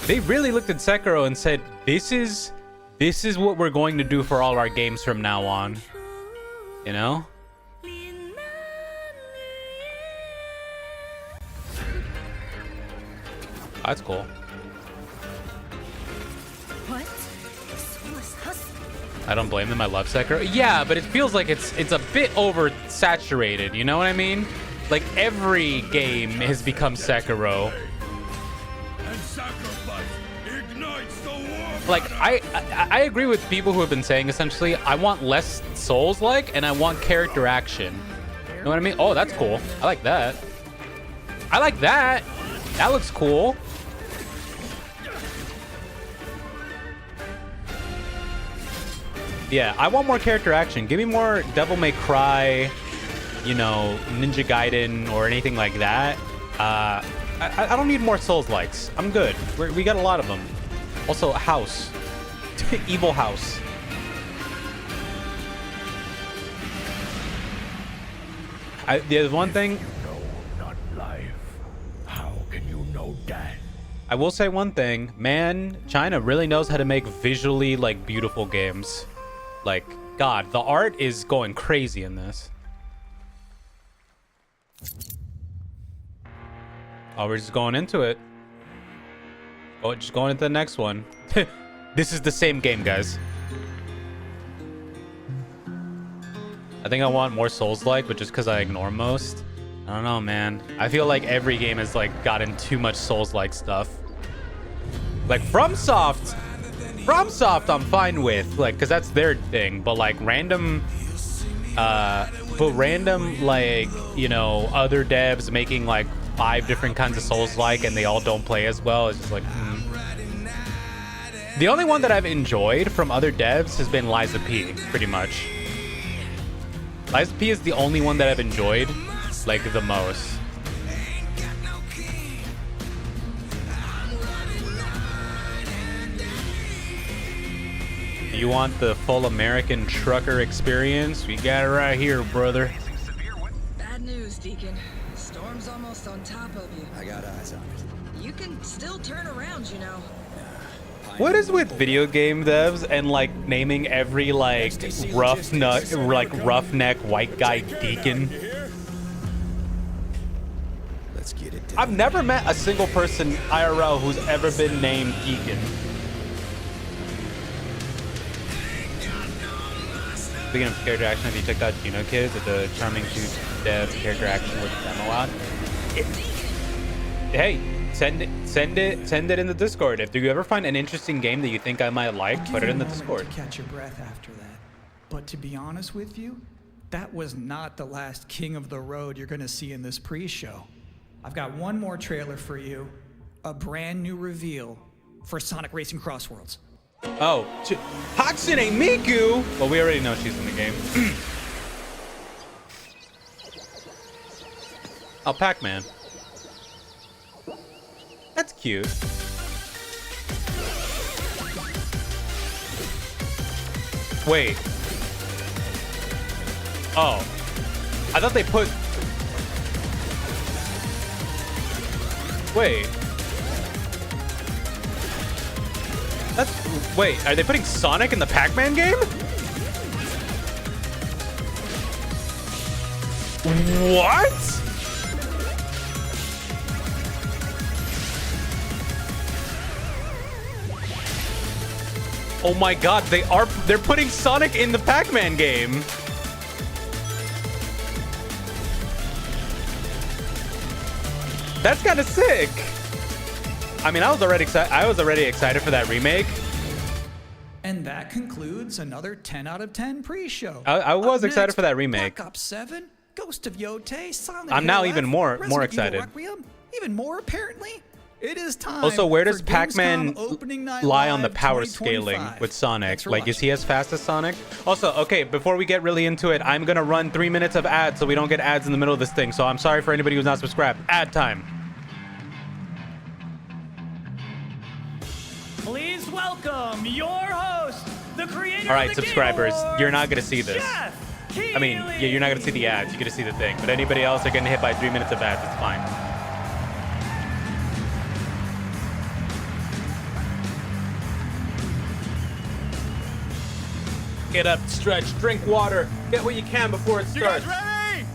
They really looked at Sekiro and said, this is what we're going to do for all our games from now on. You know? That's cool. What? I don't blame them. I love Sekiro. Yeah, but it feels like it's a bit oversaturated. You know what I mean? Like every game has become Sekiro. and sacrifice ignites the war. Like I agree with people who have been saying essentially, I want less Souls-like and I want character action. You know what I mean? Oh, that's cool. I like that. I like that. That looks cool. Yeah, I want more character action. Give me more Devil May Cry, you know, Ninja Gaiden or anything like that. I don't need more Souls-likes. I'm good. We got a lot of them. Also, House. Evil House. There's one thing. You know not life. How can you know death? I will say one thing. Man, China really knows how to make visually, like, beautiful games. Like, God, the art is going crazy in this. Oh, we're just going into it. Oh, just going into the next one. This is the same game, guys. I think I want more Souls-like, but just because I ignore most. I don't know, man. I feel like every game has, like, gotten too much Souls-like stuff. Like, FromSoft I'm fine with, like, because that's their thing. But, like, random, like, you know, other devs making, like, 5 different kinds of Souls-like and they all don't play as well. It's just like, The only one that I've enjoyed from other devs has been Liza P, pretty much. Liza P is the only one that I've enjoyed, like, the most. You want the full American trucker experience? We got it right here, brother. Bad news, Deacon. Storm's almost on top of you. I got eyes on it. You can still turn around, you know. What is with video game devs and, like, naming every, like, roughneck white guy Deacon? Let's get it done. I've never met a single person IRL who's ever been named Deacon. Speaking of character action, have you checked out Juno Kids at the charming dev character action with the demo out? Hey, send it in the Discord. If you ever find an interesting game that you think I might like, put it in the Discord. To catch your breath after that. But to be honest with you, that was not the last king of the road you're going to see in this pre-show. I've got one more trailer for you, a brand new reveal for Sonic Racing Cross Worlds. Oh, Hatsune Miku! Well, we already know she's in the game. Oh, Pac-Man. That's cute. Wait. Oh. I thought they put... Wait. Wait, are they putting Sonic in the Pac-Man game? What? Oh my god, they're putting Sonic in the Pac-Man game. That's kind of sick. I mean, I was already excited for that remake. And that concludes another 10 out of 10 pre-show. I was excited for that remake. Black Ops 7, Ghost of Yotei, Silent I'm now Hill even F, more Resident excited. Evil Requiem, even more apparently. It is time. Also, where does for Pac-Man Gamescom Opening Night lie on the Live power 2025. scaling with Sonic? Thanks for Like, is watching. he as fast as Sonic? Also, okay, before we get really into it, I'm gonna run 3 minutes of ads so we don't get ads in the middle of this thing. So I'm sorry for anybody who's not subscribed. Ad time. Please welcome your host, the creator All right, of the subscribers, Game Awards, you're not gonna see this. Jeff I mean, yeah, you're not gonna see the ads. You're gonna see the thing. But anybody else are getting hit by 3 minutes of ads. It's fine. Get up, stretch, drink water, get what you can before it starts. You guys ready?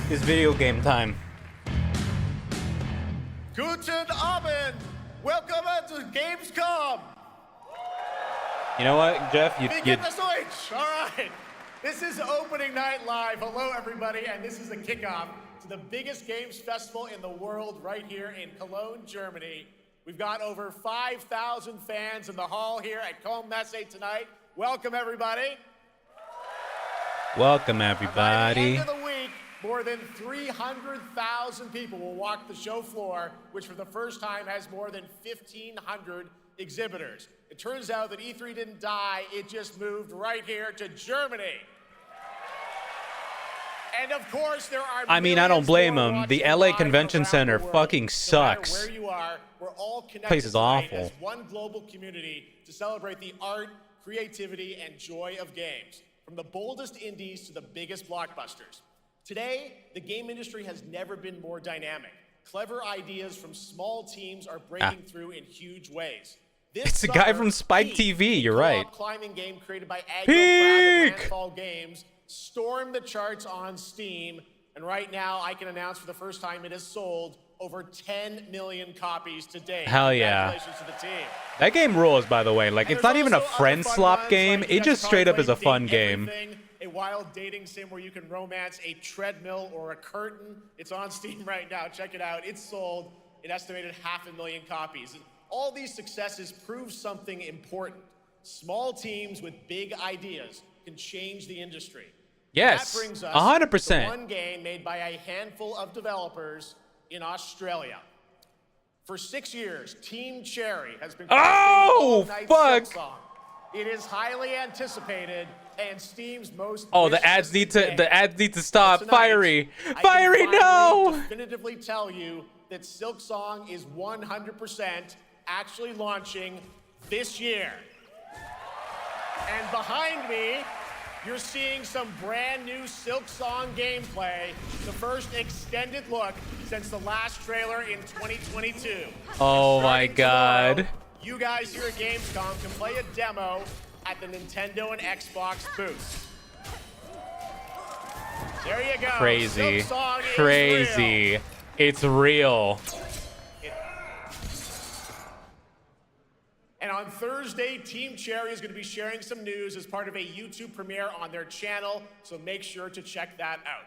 It's video game time. Guten Abend. Welcome to Gamescom. You know what, Jeff? You Get the switch. All right. This is Opening Night Live. Hello, everybody, and this is the kickoff to the biggest games festival in the world right here in Cologne, Germany. We've got over 5,000 fans in the hall here at Cologne Messe tonight. Welcome, everybody. Welcome, By the everybody. end of the week, More than 300,000 people will walk the show floor, which for the first time has more than 1,500 exhibitors. It turns out that E3 didn't die, it just moved right here to Germany. And of course, there are I mean, I don't blame millions him. more The watching LA live Convention around Center the world. fucking No matter sucks. where you are, we're all connected Place is tonight awful. as one global community to celebrate the art, creativity, and joy of games, from the boldest indies to the biggest blockbusters. Today, the game industry has never been more dynamic. Clever ideas from small teams are breaking through in huge ways. This It's the guy summer, from Spike Peak, TV, a you're co-op right. climbing game created by Aggro and Peak! Landfall Games, stormed the charts on Steam, and right now I can announce for the first time it has sold over 10 million copies to date. Hell yeah. Congratulations to the team. That game rules, by the way. Like, And it's there's not even a also other friend fun slop ones, game. like It you just guys probably straight up is a played fun Date game. Everything, a wild dating sim where you can romance a treadmill or a curtain. It's on Steam right now. Check it out. It's sold an estimated 500,000 copies. And all these successes prove something important. Small teams with big ideas can change the industry. Yes, That brings us 100%. to one game made by a handful of developers in Australia. For 6 years, Team Cherry has been Oh, crafting fuck. Silksong. It is highly anticipated and Steam's most Oh, the wished ads need to game. stop. Tonight, Fiery. I can Fiery, finally no. definitively tell you that Silksong is 100% actually launching this year. And behind me, you're seeing some brand new Silksong gameplay, the first extended look since the last trailer in 2022. Oh my Starting tomorrow, god. you guys here at Gamescom can play a demo at the Nintendo and Xbox booths. There you go. Crazy. Silksong is Crazy. real. It's real. And on Thursday, Team Cherry is going to be sharing some news as part of a YouTube premiere on their channel, so make sure to check that out.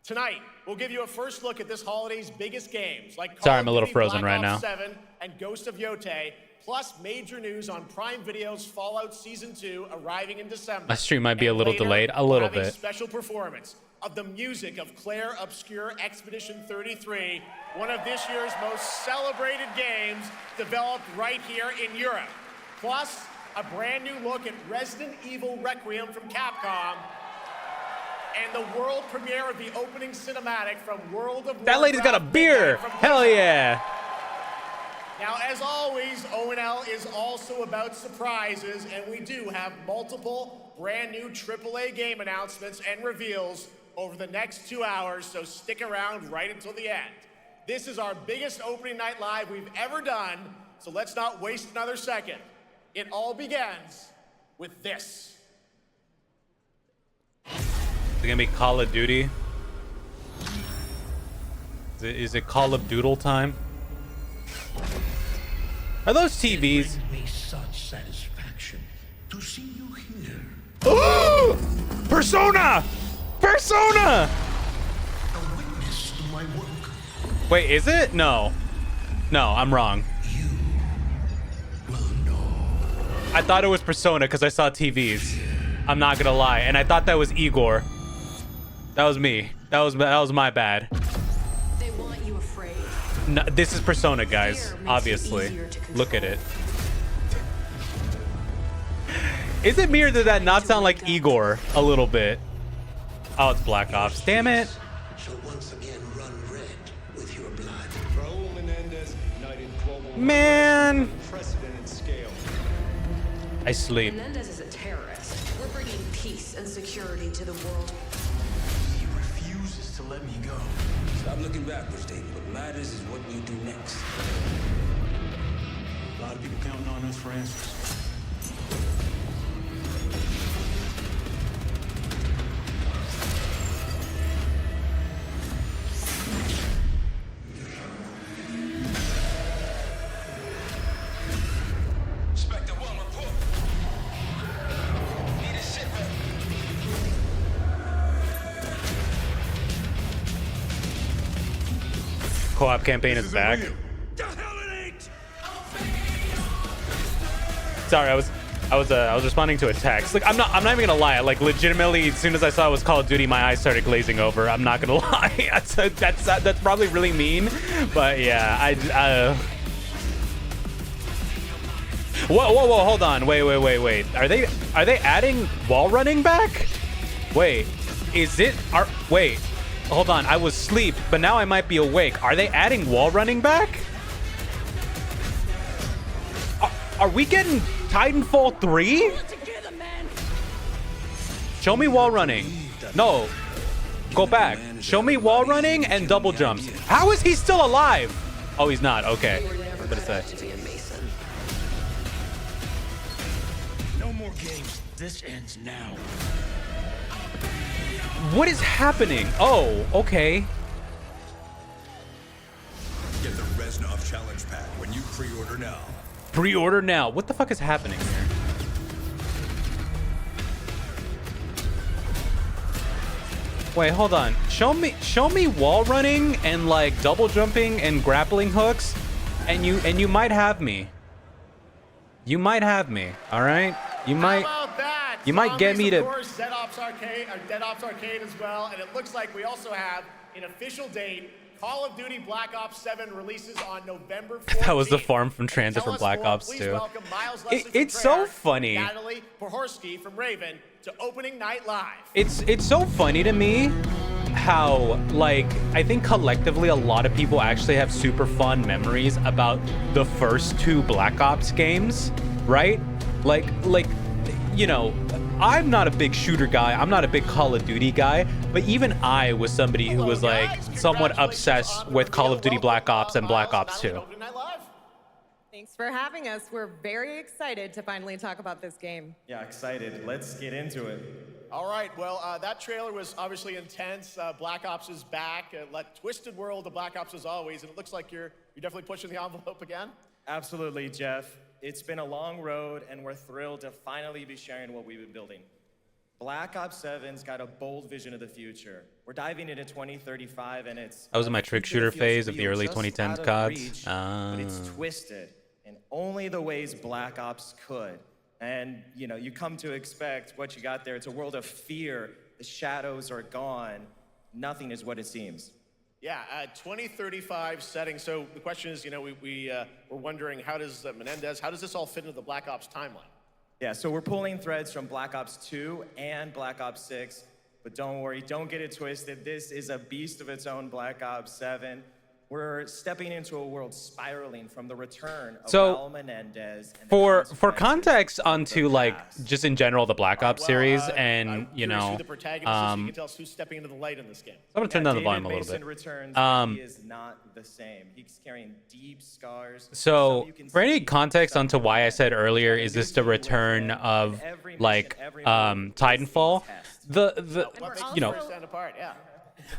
Tonight, we'll give you a first look at this holiday's biggest games, like Call Sorry, of I'm a little Duty frozen Black right Ops now. 7 and Ghost of Yote, plus major news on Prime Video's Fallout Season 2 arriving in December. My stream might be a And little later, delayed, a we'll little have a bit. special performance of the music of Claire Obscure Expedition 33, one of this year's most celebrated games developed right here in Europe. Plus, a brand new look at Resident Evil Requiem from Capcom, and the world premiere of the opening cinematic from World of That lady's got a Warcraft beer. Midnight from Hell Blizzard. yeah. Now, as always, ONL is also about surprises, and we do have multiple brand new AAA game announcements and reveals over the next 2 hours, so stick around right until the end. This is our biggest opening night live we've ever done, so let's not waste another second. It all begins with this. Is it gonna be Call of Duty? Is it Call of Doodle time? Are those TVs? It brings me such satisfaction to see you here. Ooh! Persona! Persona! A witness to my work. Wait, is it? No. No, I'm wrong. I thought it was Persona because I saw TVs. I'm not gonna lie, and I thought that was Igor. That was me. That was my bad. They want you afraid. No, this is Persona, guys. Fear makes it Obviously. easier to Look at control. it. Is it me or did that not sound like Igor a little bit? Oh, it's Black Ops. Damn it. Shall once again run red with your blood. Raul Menendez, knighted global Man. unprecedented scale. I sleep. Menendez is a terrorist. We're bringing peace and security to the world. He refuses to let me go. Stop looking backwards, David. What matters is what we do next. A lot of people counting on us for answers. Spectre 1, report. Need a ship. Co-op campaign is back. The hell it ain't! Sorry, I was responding to a text. Like I'm not even gonna lie. Like legitimately, as soon as I saw it was Call of Duty, my eyes started glazing over. I'm not gonna lie. That's probably really mean, but yeah, Whoa, hold on. Wait. Are they adding wall running back? Wait, wait, hold on. I was asleep, but now I might be awake. Are they adding wall running back? Are we getting Titanfall 3? Show me wall running. No, go back. Show me wall running and double jumps. How is he still alive? Oh, he's not. Okay. I was gonna say. No more games. This ends now. What is happening? Oh, okay. Get the Reznov Challenge Pack when you pre-order now. Pre-order now. What the fuck is happening here? Wait, hold on. Show me wall running and like double jumping and grappling hooks, and you might have me. You might have me. All right. You might. How about that? You might get me to. Of course, Dead Ops Arcade as well, and it looks like we also have an official date. Call of Duty Black Ops 7 releases on November 14th. That was the farm from Transit from Black Ops 2. It's so funny. Natalie Pohorsky from Raven to opening night live. It's so funny to me how, like, I think collectively a lot of people actually have super fun memories about the first 2 Black Ops games, right? Like you know, I'm not a big shooter guy. I'm not a big Call of Duty guy, but even I was somebody who was like somewhat obsessed with Call of Duty Black Ops and Black Ops 2. Thanks for having us. We're very excited to finally talk about this game. Yeah, excited. Let's get into it. All right, well, that trailer was obviously intense. Black Ops is back. Twisted world of Black Ops as always, and it looks like you're definitely pushing the envelope again. Absolutely, Jeff. It's been a long road, and we're thrilled to finally be sharing what we've been building. Black Ops 7's got a bold vision of the future. We're diving into 2035, and it's... That was in my trick shooter phase of the early 2010s CODs. But it's twisted in only the ways Black Ops could. And, you know, you come to expect what you got there. It's a world of fear. The shadows are gone. Nothing is what it seems. Yeah, 2035 setting. So the question is, you know, we're wondering, how does Menendez, how does this all fit into the Black Ops timeline? Yeah, so we're pulling threads from Black Ops 2 and Black Ops 6, but don't worry, don't get it twisted. This is a beast of its own, Black Ops 7. We're stepping into a world spiraling from the return of Raul Menendez. And for context onto like just in general the Black Ops series, and you know, the protagonist is, you can tell us who's stepping into the light in this game. I'm gonna turn down the volume a little bit. Returns, he is not the same. He's carrying deep scars. So for any context onto why I said earlier, is this the return of like Titanfall? You know.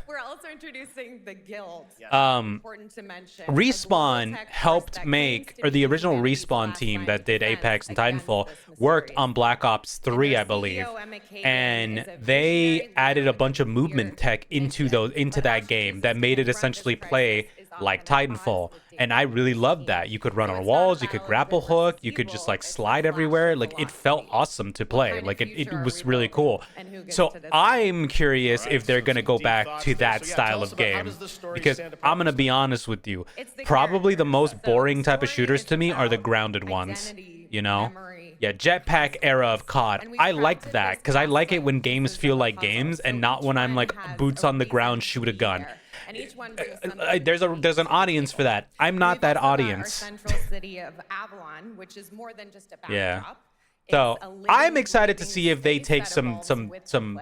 We're also introducing the guild. Important to mention. Respawn helped make, or the original Respawn team that did Apex and Titanfall worked on Black Ops 3, I believe, and they added a bunch of movement tech into that game that made it essentially play like Titanfall. And I really loved that. You could run on walls, you could grapple hook, you could just like slide everywhere. Like it felt awesome to play. Like it was really cool. So I'm curious if they're gonna go back to that style of game, because I'm gonna be honest with you, probably the most boring type of shooters to me are the grounded ones. You know? Yeah, jetpack era of COD. I liked that because I like it when games feel like games and not when I'm like boots on the ground, shoot a gun. There's an audience for that. I'm not that audience. Our central city of Avalon, which is more than just a backdrop. Yeah. So I'm excited to see if they take some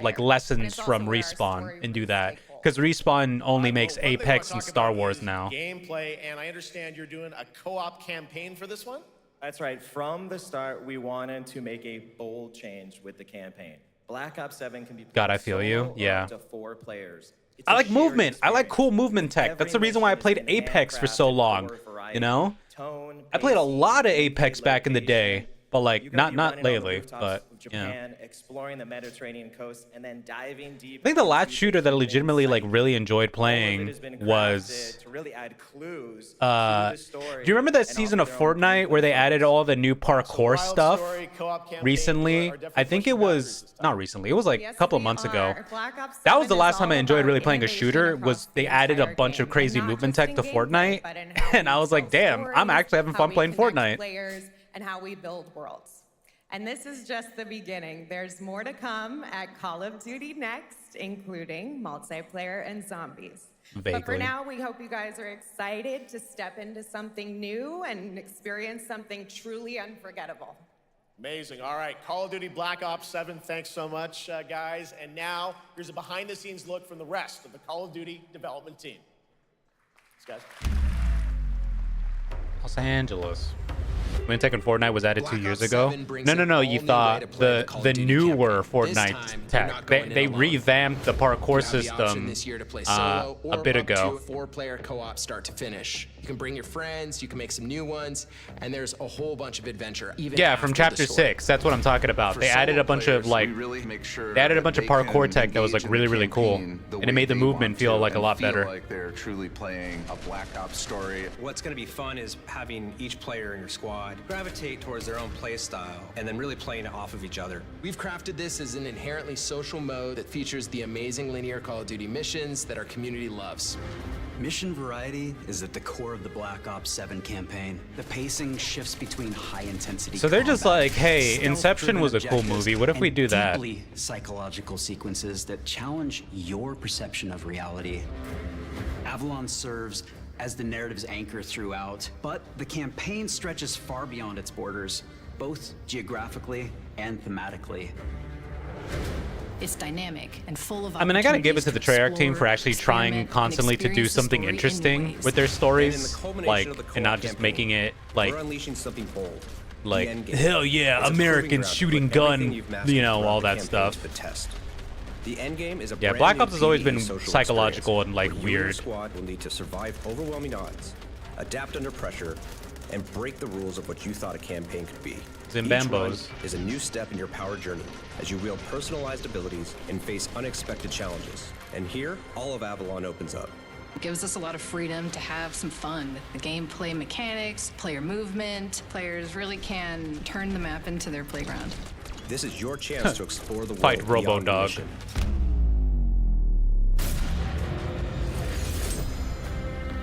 like lessons from Respawn and do that, because Respawn only makes Apex and Star Wars now. Gameplay, and I understand you're doing a co-op campaign for this one? That's right. From the start, we wanted to make a bold change with the campaign. Black Ops 7 can be played God, I feel you. Yeah. up to 4 players. I like movement. I like cool movement tech. That's the reason why I played Apex for so long. You know? I played a lot of Apex back in the day. but like You could be not running on the lately. rooftops But of you know. Japan, exploring the Mediterranean coast, and then diving deep. I think the last into shooter that I human legitimately like psyche. really enjoyed All of it playing has been was crafted to really add clues to do the story you remember that and season offer of their own Fortnite where they added all the new parkour Wild stuff Story co-op campaign recently? are definitely I think it pushing boundaries was this time. not recently. It was like a couple of months ago. Black Ops That was 7 the is last time I all enjoyed really about playing a innovation shooter. across Was they the added a entire bunch of game, crazy and not movement just tech to in Fortnite, gameplay, but in how and I we was like, tell damn, I'm stories, actually having how fun we playing connect Fortnite. Players and how we build worlds. And this is just the beginning. There's more to come at Call of Duty next, including multiplayer and zombies. But for Vaguely. now, we hope you guys are excited to step into something new and experience something truly unforgettable. Amazing. All right, Call of Duty Black Ops 7, thanks so much, guys. And now, here's a behind-the-scenes look from the rest of the Call of Duty development team. Thanks, guys. Los Angeles. When Tekken Fortnite was added 2 years ago. 7 brings No, an you all-new thought way to play the Call of the Duty newer campaign. This Fortnite time, you're tech. not going They in alone. revamped the parkour You have the option system this year to play solo a or bit up to ago. a 4-player co-op start to finish. You can bring your friends, you can make some new ones, and there's a whole bunch of adventure. Even Yeah, from after the chapter story. 6. That's what I'm talking about. For They added solo a bunch of players, like we really make sure they added a that bunch of they parkour can tech that was like engage in the really cool, campaign the and way it made the they movement want feel to like a and lot feel better. like they're truly playing a Black Ops story. What's going to be fun is having each player in your squad gravitate towards their own play style and then really playing it off of each other. We've crafted this as an inherently social mode that features the amazing linear Call of Duty missions that our community loves. Mission variety is at the core of the Black Ops 7 campaign. The pacing shifts between high-intensity So they're just combat, like, hey, Inception was a cool stealth-driven movie. What if we and do that? deeply psychological sequences that challenge your perception of reality. Avalon serves as the narrative's anchor throughout, but the campaign stretches far beyond its borders, both geographically and thematically. It's dynamic and full of I mean, I gotta give it to the Treyarch team for explore, actually trying experiment, constantly and to do experience the something story in interesting new ways. with their And in the stories, culmination like, of the and not co-op just campaign, making it like, we're unleashing something bold. The like end game. hell yeah, It's a proving Americans ground to shooting put everything gun, you've mastered you know, throughout all the that campaign stuff. to the test. The end game is a Yeah, brand Black new Ops has always been PvE social psychological experience and like where you and your weird. squad will need to survive overwhelming odds, adapt under pressure, and break the rules of what you thought a campaign could be. Zimbambos. Each run is a new step in your power journey as you wield personalized abilities and face unexpected challenges. And here, all of Avalon opens up. It gives us a lot of freedom to have some fun with the gameplay mechanics, player movement. Players really can turn the map into their playground. This is your chance to explore the world Fight beyond your Robo-Dog. mission.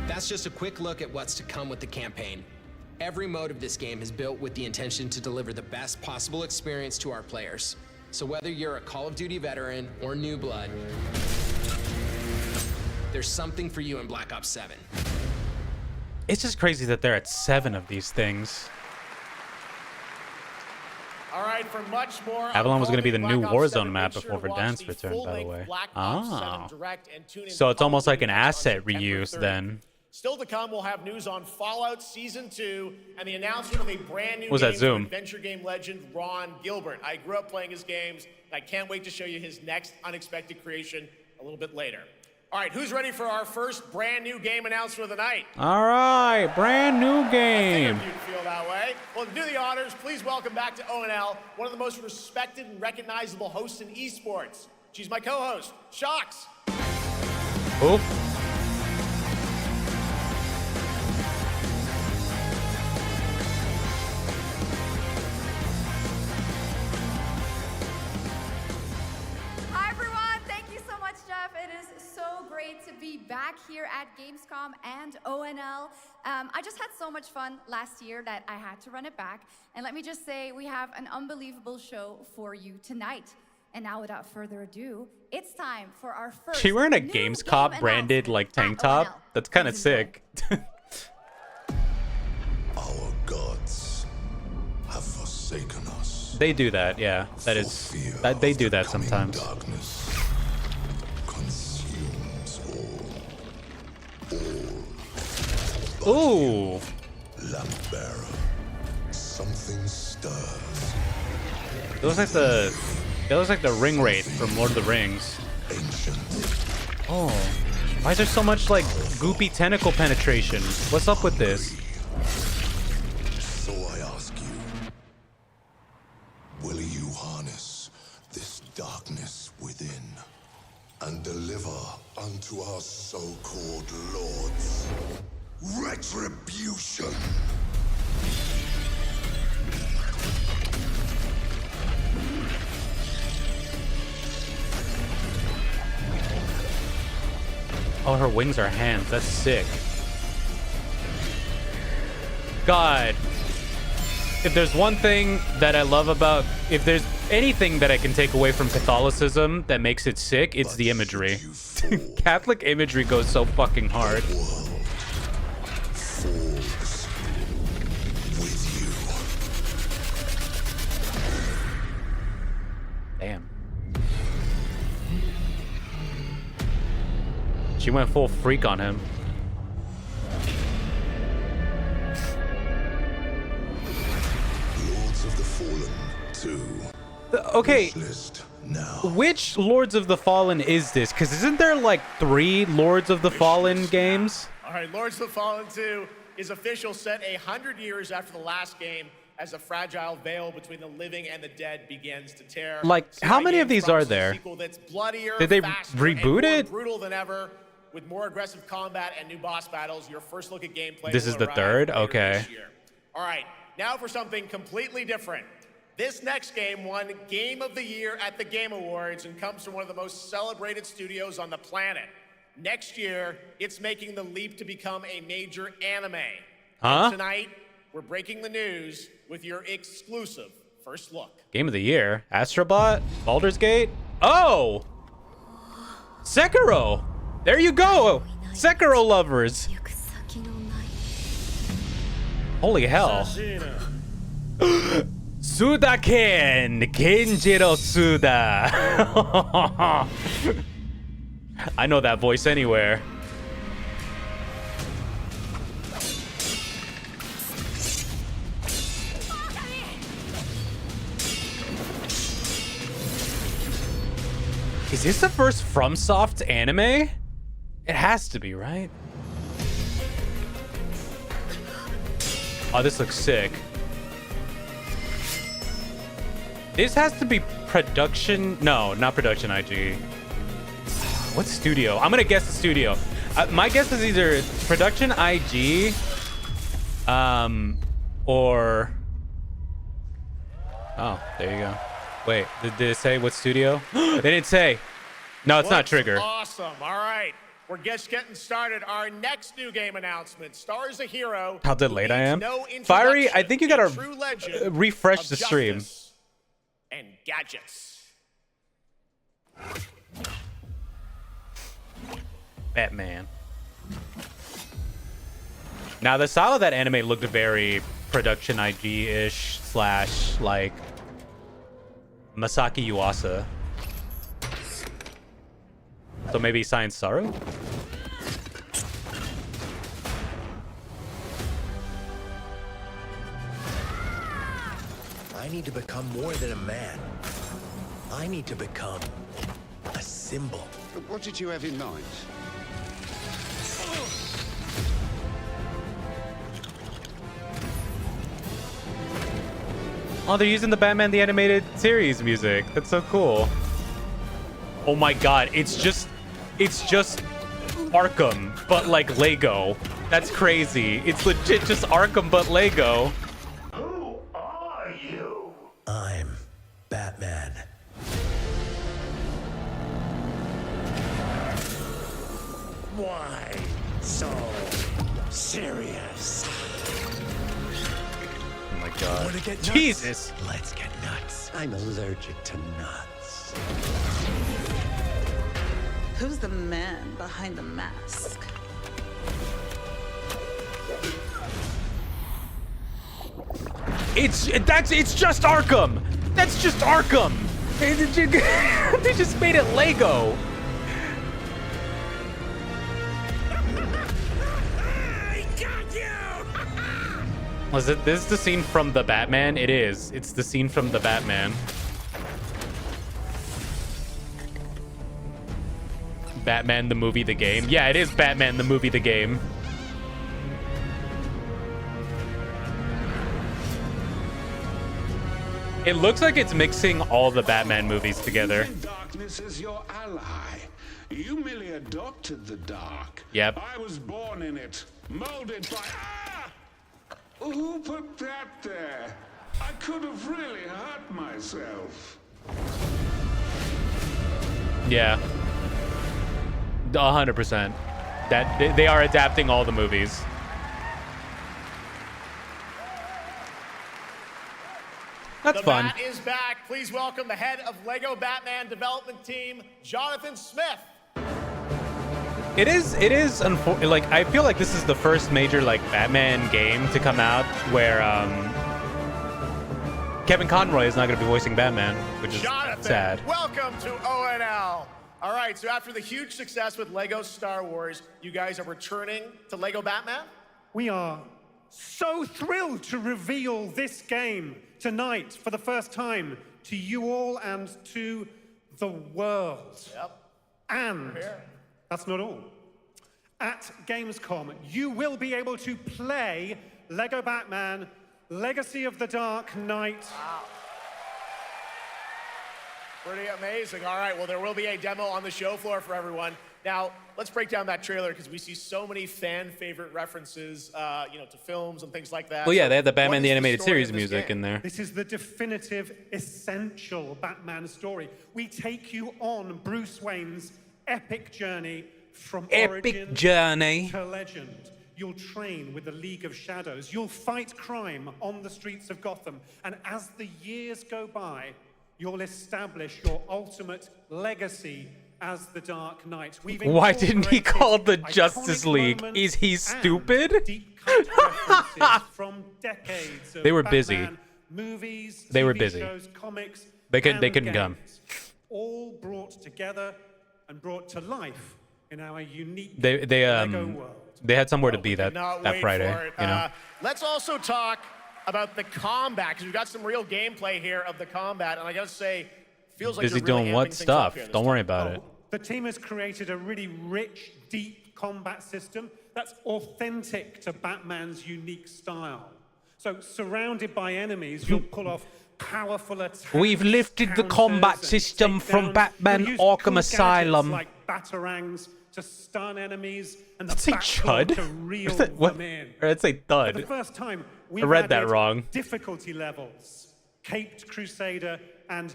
That's just a quick look at what's to come with the campaign. Every mode of this game is built with the intention to deliver the best possible experience to our players. So whether you're a Call of Duty veteran or new blood, there's something for you in Black Ops 7. It's just crazy that they're at 7 of these things. All right, for much more. Avalon was going to be the new Black Ops 7, Warzone map make sure before to watch Verdansk the returned, by the full-length way. Black Ops 7 Oh. Direct and tune in So to it's Call almost of like Duty an on asset September reuse 30th. then. Still to come, we'll have news on Fallout Season 2 and the announcement of a brand new What was game that, Zoom? from adventure game legend Ron Gilbert. I grew up playing his games, and I can't wait to show you his next unexpected creation a little bit later. All right, who's ready for our first brand new game announcement of the night? All right, brand new game. You'd feel that way. Well, to do the honors, please welcome back to ONL one of the most respected and recognizable hosts in esports. She's my co-host, Shox. Who? Hi everyone, thank you so much, Jeff. It is so great to be back here at Gamescom and ONL. I just had so much fun last year that I had to run it back. And let me just say, we have an unbelievable show for you tonight. And now, without further ado, it's time for our first. She wearing a new Gamescom game branded like tank at top? ONL. That's kind of Please enjoy. sick. Our gods have forsaken us. They do that, yeah. That is that they do that sometimes. Darkness consumes all. Ooh. Lamp bearer, something stirs. It looks like the ring wraith from Lord of the Rings. Oh. Why is there so much like goopy tentacle penetration? What's up with this? So I ask you, deliver unto our so-called lords retribution. Oh, her wings are hands. That's sick. God. If there's one thing that I love about... If there's anything that I can take away from Catholicism that makes it sick, it's the imagery. Catholic imagery goes so fucking hard. Damn. She went full freak on him. Lords of the Fallen 2. Okay, which Lords of the Fallen is this? Because isn't there like 3 Lords of the Fallen games? All right, Lords of the Fallen 2 is official, set 100 years after the last game, as a fragile veil between the living and the dead begins to tear. Like, how many of these are there? That's bloodier, Did they faster, reboot and more it? brutal than ever, with more aggressive combat and new boss battles. Your first look at gameplay. This is the third? Okay. All right, now for something completely different. This next game won Game of the Year at the Game Awards and comes from one of the most celebrated studios on the planet. Next year, it's making the leap to become a major anime. Huh? And tonight, we're breaking the news with your exclusive first look. Game of the Year? Astrobot? Baldur's Gate? Oh! Sekiro! There you go! Sekiro lovers! Holy hell. Suda-ken! Kenjiro Suda! I know that voice anywhere. Is this the first FromSoft anime? It has to be, right? Oh, this looks sick. This has to be production. No, not production IG. What studio? I'm gonna guess the studio. My guess is either production IG, or. Oh, there you go. Wait, did it say what studio? They didn't say. No, it's not Trigger. Awesome. All right. We're just getting started. Our next new game announcement stars a hero. How delayed I am. No Fiery, I think you gotta true legend refresh of the stream. justice and gadgets. Batman. Now, the style of that anime looked very production IG-ish / like Masaki Yuasa. So maybe Science Saru? I need to become more than a man. I need to become a symbol. What did you have in mind? Oh, they're using the Batman the Animated Series music. That's so cool. Oh my god, it's just Arkham, but like Lego. That's crazy. It's legit just Arkham, but Lego. Who are you? I'm Batman. Why so serious? Oh my god. Wanna get nuts? Jesus. Let's get nuts. I'm allergic to nuts. Who's the man behind the mask? It's just Arkham. That's just Arkham. They just made it Lego. Was it this the scene from the Batman? It is. It's the scene from the Batman. Batman the movie, the game. Yeah, it is Batman the movie, the game. It looks like it's mixing all the Batman movies together. Darkness is your ally. You merely adopted the dark. Yep. I was born in it, molded by... Ah! Who put that there? I could have really hurt myself. Yeah. 100%. That they are adapting all the movies. That's the fun. Bat is back. Please welcome the head of Lego Batman development team, Jonathan Smith. It is like I feel like this is the first major like Batman game to come out where Kevin Conroy is not going to be voicing Batman, which is Jonathan, sad. welcome to ONL. All right, so after the huge success with Lego Star Wars, you guys are returning to Lego Batman? We are so thrilled to reveal this game tonight for the first time to you all and to the world. Yep. And that's not all. At Gamescom, you will be able to play Lego Batman Legacy of the Dark Knight. Wow. Pretty amazing. All right, well, there will be a demo on the show floor for everyone. Now, let's break down that trailer because we see so many fan favorite references, to films and things like that. Well, yeah, So they had the Batman what the is Animated story Series of this music game? in there. This is the definitive, essential Batman story. We take you on Bruce Wayne's epic journey from origin journey to legend. You'll train with the League of Shadows. You'll fight crime on the streets of Gotham. And as the years go by, you'll establish your ultimate legacy as the Dark Knight. Why didn't he call the Justice League? Is he stupid? From decades of They were busy. Batman movies, They were TV busy. shows, comics, They and couldn't come. games, all brought together and brought to life in our unique They Lego world. they had somewhere to be that Cannot that wait Friday. for it. You know. Let's also talk about the combat because we've got some real gameplay here of the combat, and I gotta say, feels like Busy you're really doing amping what things stuff? up here this Don't worry time. about it. The team has created a really rich, deep combat system that's authentic to Batman's unique style. So, surrounded by enemies, you'll pull off powerful attacks. We've lifted the combat and system from takedowns. Batman You'll use Arkham cool gadgets Asylum. like batarangs to stun enemies and the Let's say Batclaw chud. to reel Is that- what? them in. Or let's say For the thud. first time, I we've read that added wrong. difficulty levels, Caped Crusader and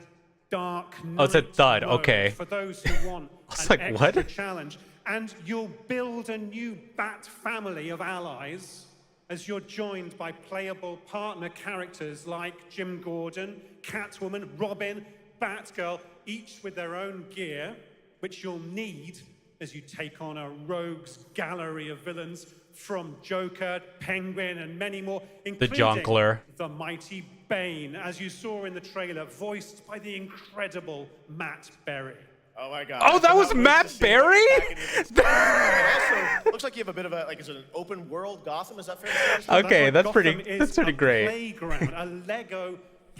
Dark Knight Oh, it said thud. mode Okay. for those who want I was an like, extra what? challenge. And you'll build a new Bat family of allies as you're joined by playable partner characters like Jim Gordon, Catwoman, Robin, Batgirl, each with their own gear, which you'll need as you take on a rogues gallery of villains from Joker, Penguin, and many more, including Jonkler. the mighty Bane, as you saw in the trailer, voiced by the incredible Matt Berry. Oh my God! Oh, that was Matt Berry? Also, looks like you have a bit of is it an open world Gotham? Is that fair to say? Okay, that's Gotham pretty is a great. Playground, a Lego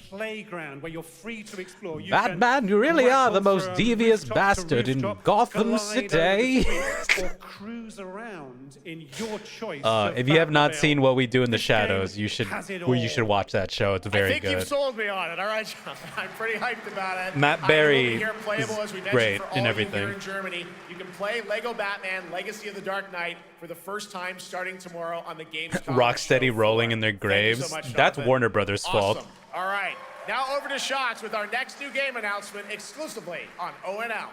playground where you're free to explore. You Batman, can you really are the grapple most from devious rooftop to bastard in rooftop, Gotham glide over City. the streets, or cruise around in your choice. of If you have not Batmobile. seen What We Do in the This game Shadows, you should has it you all. should watch that show. It's I very think you've good. sold me on it. All right, John. I'm pretty hyped about it. Matt It will Berry be here playable, is as we mentioned, great for all in you everything. here in Germany. You can play Lego Batman: Legacy of the Dark Knight for the first time starting tomorrow on the Gamescom. Rocksteady show rolling floor. in their Thank you graves. so much, That's Jonathan. Warner Brothers' fault. Awesome. All right, now over to Shots with our next new game announcement exclusively on ONL.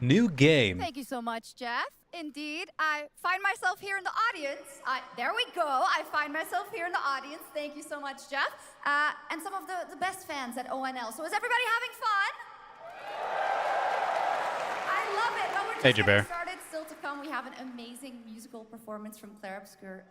New game. Thank you so much, Jeff. Indeed, I find myself here in the audience. There we go. I find myself here in the audience. Thank you so much, Jeff. And some of the best fans at ONL. So is everybody having fun? I love it. But we're just Hey, getting Jabir. started. Still to come, we have an amazing musical performance from Claire Obscure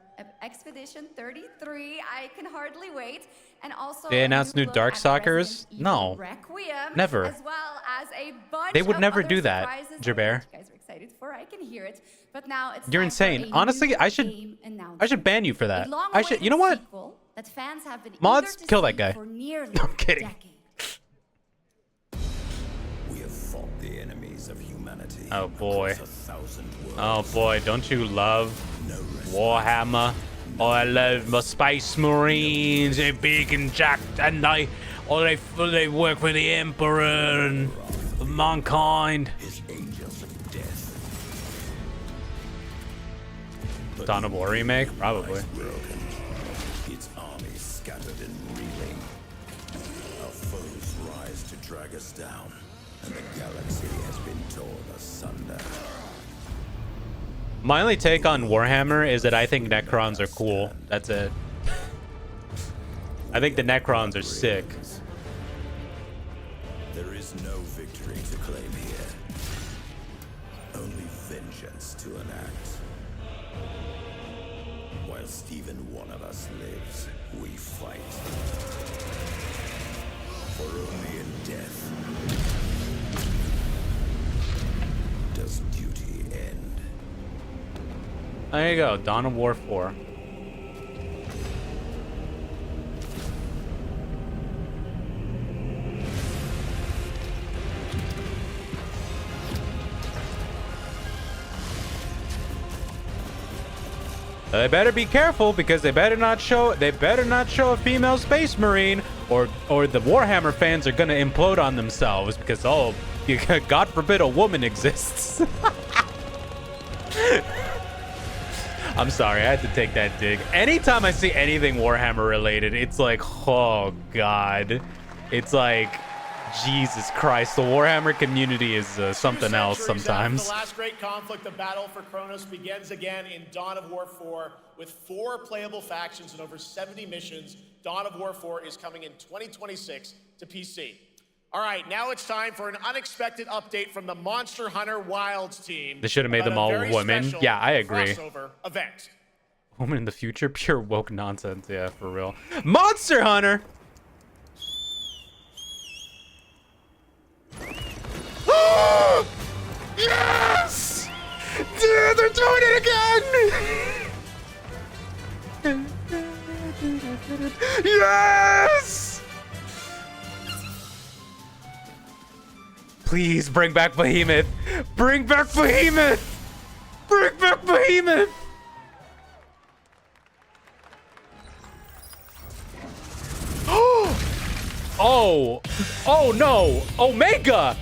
Expedition 33. I can hardly wait. And also They a announced new look Dark at Stalkers? Resident Evil No. Requiem, Never. as well as a bunch They would of never other do that, surprises Jabir. that you guys are excited for. I can hear it. But now it's You're time for insane. a Honestly, new I should game I should ban you for a that. long-awaited You know what? sequel that fans have been Mods, eager to kill see that guy. for nearly I'm kidding. a decade. We have fought the enemies of humanity. Oh boy. across 1,000 worlds. Oh boy, don't you love Warhammer? Oh, I love my Space Marines. They're big and jacked, and they work for the Emperor and mankind. His angels of death Dawn of War remake? Probably. Broken. Its army scattered and reeling. Our foes rise to drag us down, and the galaxy has been torn asunder. My only take on Warhammer is that I think Necrons are cool. That's it. I think the Necrons are sick. There is no victory to claim here. Only vengeance to enact. Whilst even one of us lives, we fight. For only in death does duty end. There you go, Dawn of War 4. They better be careful because they better not show a female space marine or the Warhammer fans are gonna implode on themselves because God forbid a woman exists. I'm sorry, I had to take that dig. Anytime I see anything Warhammer related, it's like, oh God. It's like, Jesus Christ, the Warhammer community is something else sometimes. The last great conflict, the battle for Kronos, begins again in Dawn of War 4 with 4 playable factions and over 70 missions. Dawn of War 4 is coming in 2026 to PC. All right, now it's time for an unexpected update from the Monster Hunter Wilds team. They should have made them all women. Yeah, I agree. Crossover event. Woman in the future? Pure woke nonsense. Yeah, for real. Monster Hunter! Yes! Dude, they're doing it again! Yes! Please bring back Behemoth! Bring back Behemoth! Bring back Behemoth! Oh no! Omega!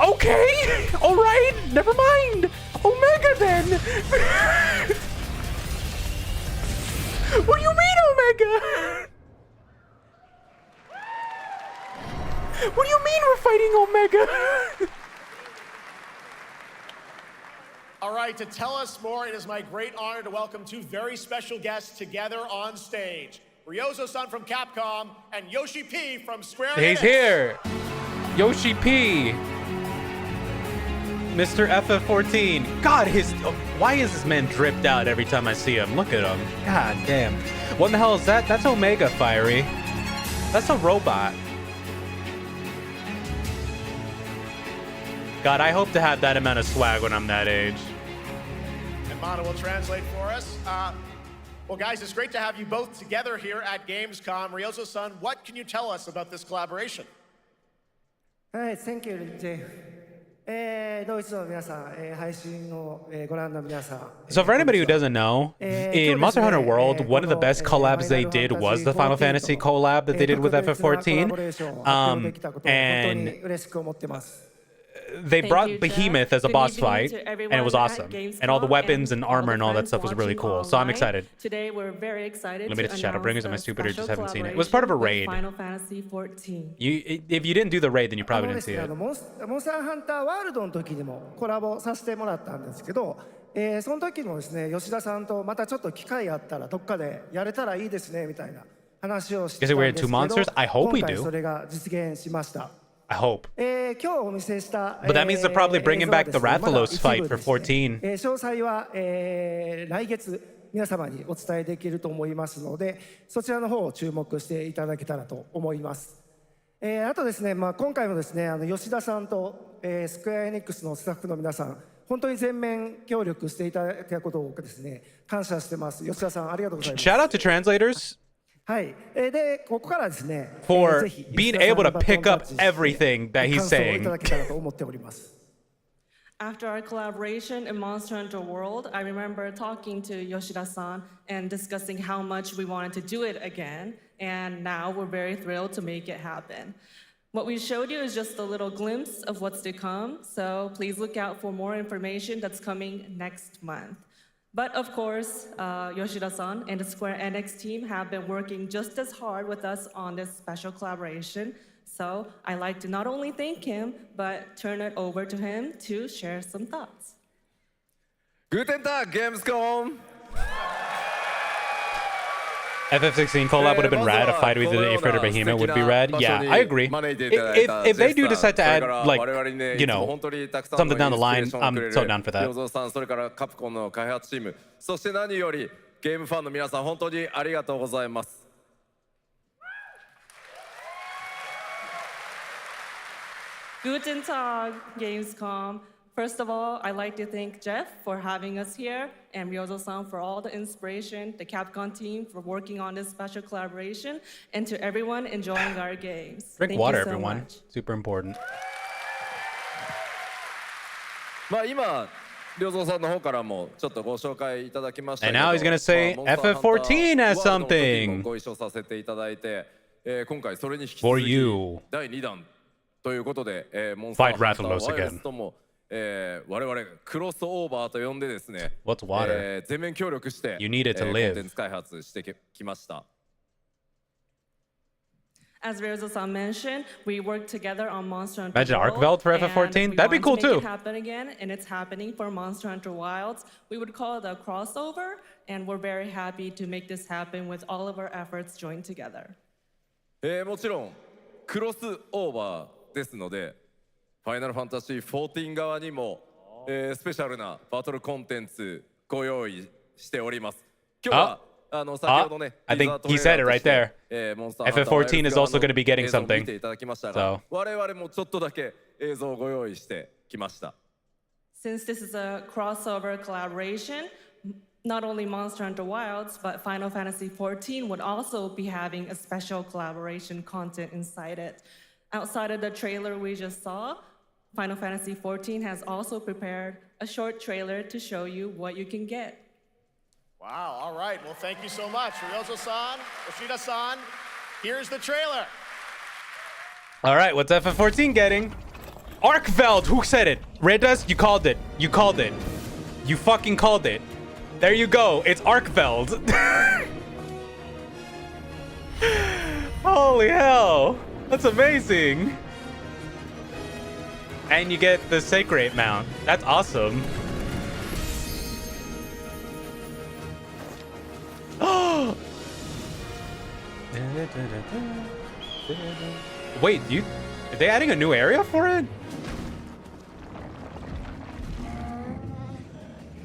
Okay! Alright! Never mind! Omega then! What do you mean, Omega? What do you mean we're fighting Omega? All right, to tell us more, it is my great honor to welcome 2 very special guests together on stage. Ryozo-san from Capcom and Yoshi P from Square Enix. He's here! Yoshi P! Mr. FF14. God, why is this man dripped out every time I see him? Look at him. God damn. What the hell is that? That's Omega, Fiery. That's a robot. God, I hope to have that amount of swag when I'm that age. And Mana will translate for us. Well, guys, it's great to have you both together here at Gamescom. Ryozo-san, what can you tell us about this collaboration? Hi, thank you, Jay. So for anybody who doesn't know, in Monster Hunter World, one of the best collabs they did was the Final Fantasy collab that they did with FF14. And they brought Behemoth as a boss fight, and it was awesome. And all the weapons and armor and all that stuff was really cool. So I'm excited. Today we're very excited. Limited to Shadowbringers. Am I stupid or just haven't seen it? It was part of a raid. Final Fantasy 14. If you didn't do the raid, then you probably didn't see it. モンスターハンターワールドの時にもコラボさせてもらったんですけど、その時もですね、吉田さんとまたちょっと機会あったらどっかでやれたらいいですねみたいな話をしてたんですけど、今回それが実現しました。I hope. But that means they're probably bringing back the Rathalos fight for 14. 詳細は来月皆様にお伝えできると思いますので、そちらの方を注目していただけたらと思います。あとですね、今回もですね、吉田さんとスクエアエニックスのスタッフの皆さん、本当に全面協力していただいたことをですね、感謝してます。吉田さん、ありがとうございます。Shout out to translators. はい。で、ここからですね、 for being able to pick up everything that he's saying. After our collaboration in Monster Hunter World, I remember talking to Yoshida-san and discussing how much we wanted to do it again, and now we're very thrilled to make it happen. What we showed you is just a little glimpse of what's to come, so please look out for more information that's coming next month. But of course, Yoshida-san and the Square Enix team have been working just as hard with us on this special collaboration. So I'd like to not only thank him, but turn it over to him to share some thoughts. Guten Tag, Gamescom! FF16 collab would have been rad. A fight with the Ifrit or Behemoth would be rad. Yeah, I agree. If they do decide to add, like, you know, something down the line, I'm so down for that. それからカプコンの開発チーム、そして何よりゲームファンの皆さん、本当にありがとうございます。Guten Tag, Gamescom. First of all, I'd like to thank Jeff for having us here and Ryozo-san for all the inspiration, the Capcom team for working on this special collaboration, and to everyone enjoying our games. Drink Thank water, you so everyone. much. Super important. まあ今、良三さんの方からもちょっとご紹介いただきましたけど、 And now he's gonna say FF14 has something ご一緒させていただいて、今回それに引き for 続き you. 第2弾ということで、モンスター Fight ハンター Rathalos ワイル again. ズとも、我々クロスオーバーと呼んでですね、What's water? 全面協力して You need it to コン live. テンツ開発してきました。As Ryozo-san mentioned, we worked together on Monster Hunter Imagine World, Arc Veld for and FF14. we That'd be wanted cool to make too. it happen again, and it's happening for Monster Hunter Wilds. We would call it a crossover, and we're very happy to make this happen with all of our efforts joined together. もちろんクロスオーバーですので、ファイナルファンタジー14側にも、スペシャルなバトルコンテンツご用意しております。今日は先ほどね、 I think he said it right there. FF14 is also going to be getting something. 見ていただきましたが、 So 我々もちょっとだけ映像をご用意してきました。 Since this is a crossover collaboration, not only Monster Hunter Wilds, but Final Fantasy XIV would also be having a special collaboration content inside it. Outside of the trailer we just saw, Final Fantasy XIV has also prepared a short trailer to show you what you can get. Wow, all right. Well, thank you so much. Ryozo-san, Yoshida-san, here's the trailer. All right, what's FF14 getting? Arc Veld, who said it? Red Dust, you called it. You called it. You fucking called it. There you go. It's Arc Veld. Holy hell. That's amazing. And you get the Sacred mount. That's awesome. Wait, are they adding a new area for it?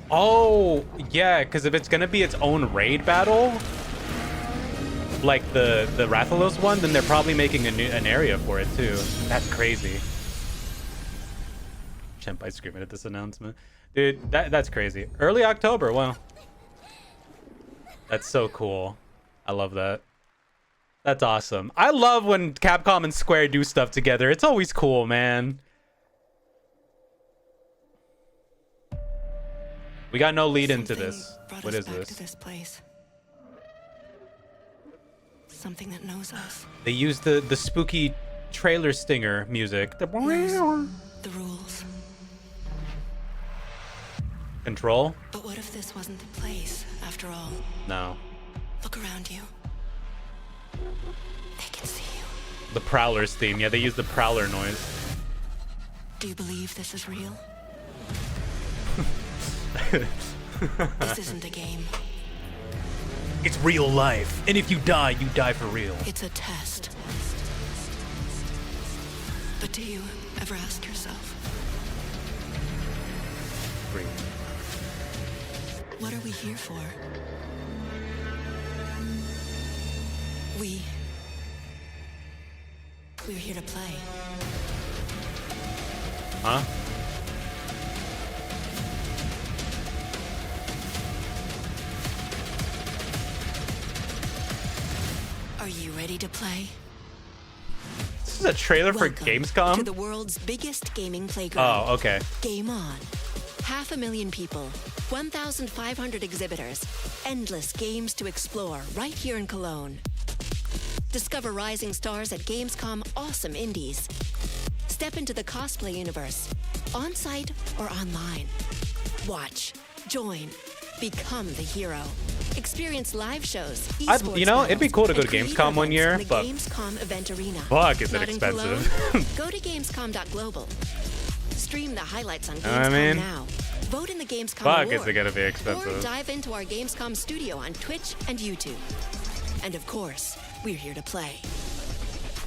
Oh, yeah, because if it's gonna be its own raid battle, like the Rathalos one, then they're probably making an area for it too. That's crazy. Chenpai screaming at this announcement. Dude, that's crazy. Early October, wow. That's so cool. I love that. That's awesome. I love when Capcom and Square do stuff together. It's always cool, man. We got no lead into this. What is this? This place. Something that knows us. They used the spooky trailer stinger music. The rules. Control? But what if this wasn't the place, after all? No. Look around you. They can see you. The Prowler's theme. Yeah, they use the Prowler noise. Do you believe this is real? This isn't a game. It's real life. And if you die for real. It's a test. But do you ever ask yourself, what are we here for? We're here to play. Huh? Are you ready to play? This is a trailer for Gamescom? To the world's biggest gaming playground. Oh, okay. Game on. 500,000 people, 1,500 exhibitors, endless games to explore right here in Cologne. Discover rising stars at Gamescom Awesome Indies. Step into the cosplay universe, on-site or online. Watch, join, Become the hero. Experience live shows, You know, it'd be cool to go to and create Gamescom one events year, in the but Gamescom event arena. fuck, is it Not in expensive? Cologne? Go to Gamescom.global. Stream the highlights on Know what I Gamescom mean? now. Vote in the Gamescom Fuck, award, is it gonna be or expensive? dive into our Gamescom studio on Twitch and YouTube. And of course, we're here to play.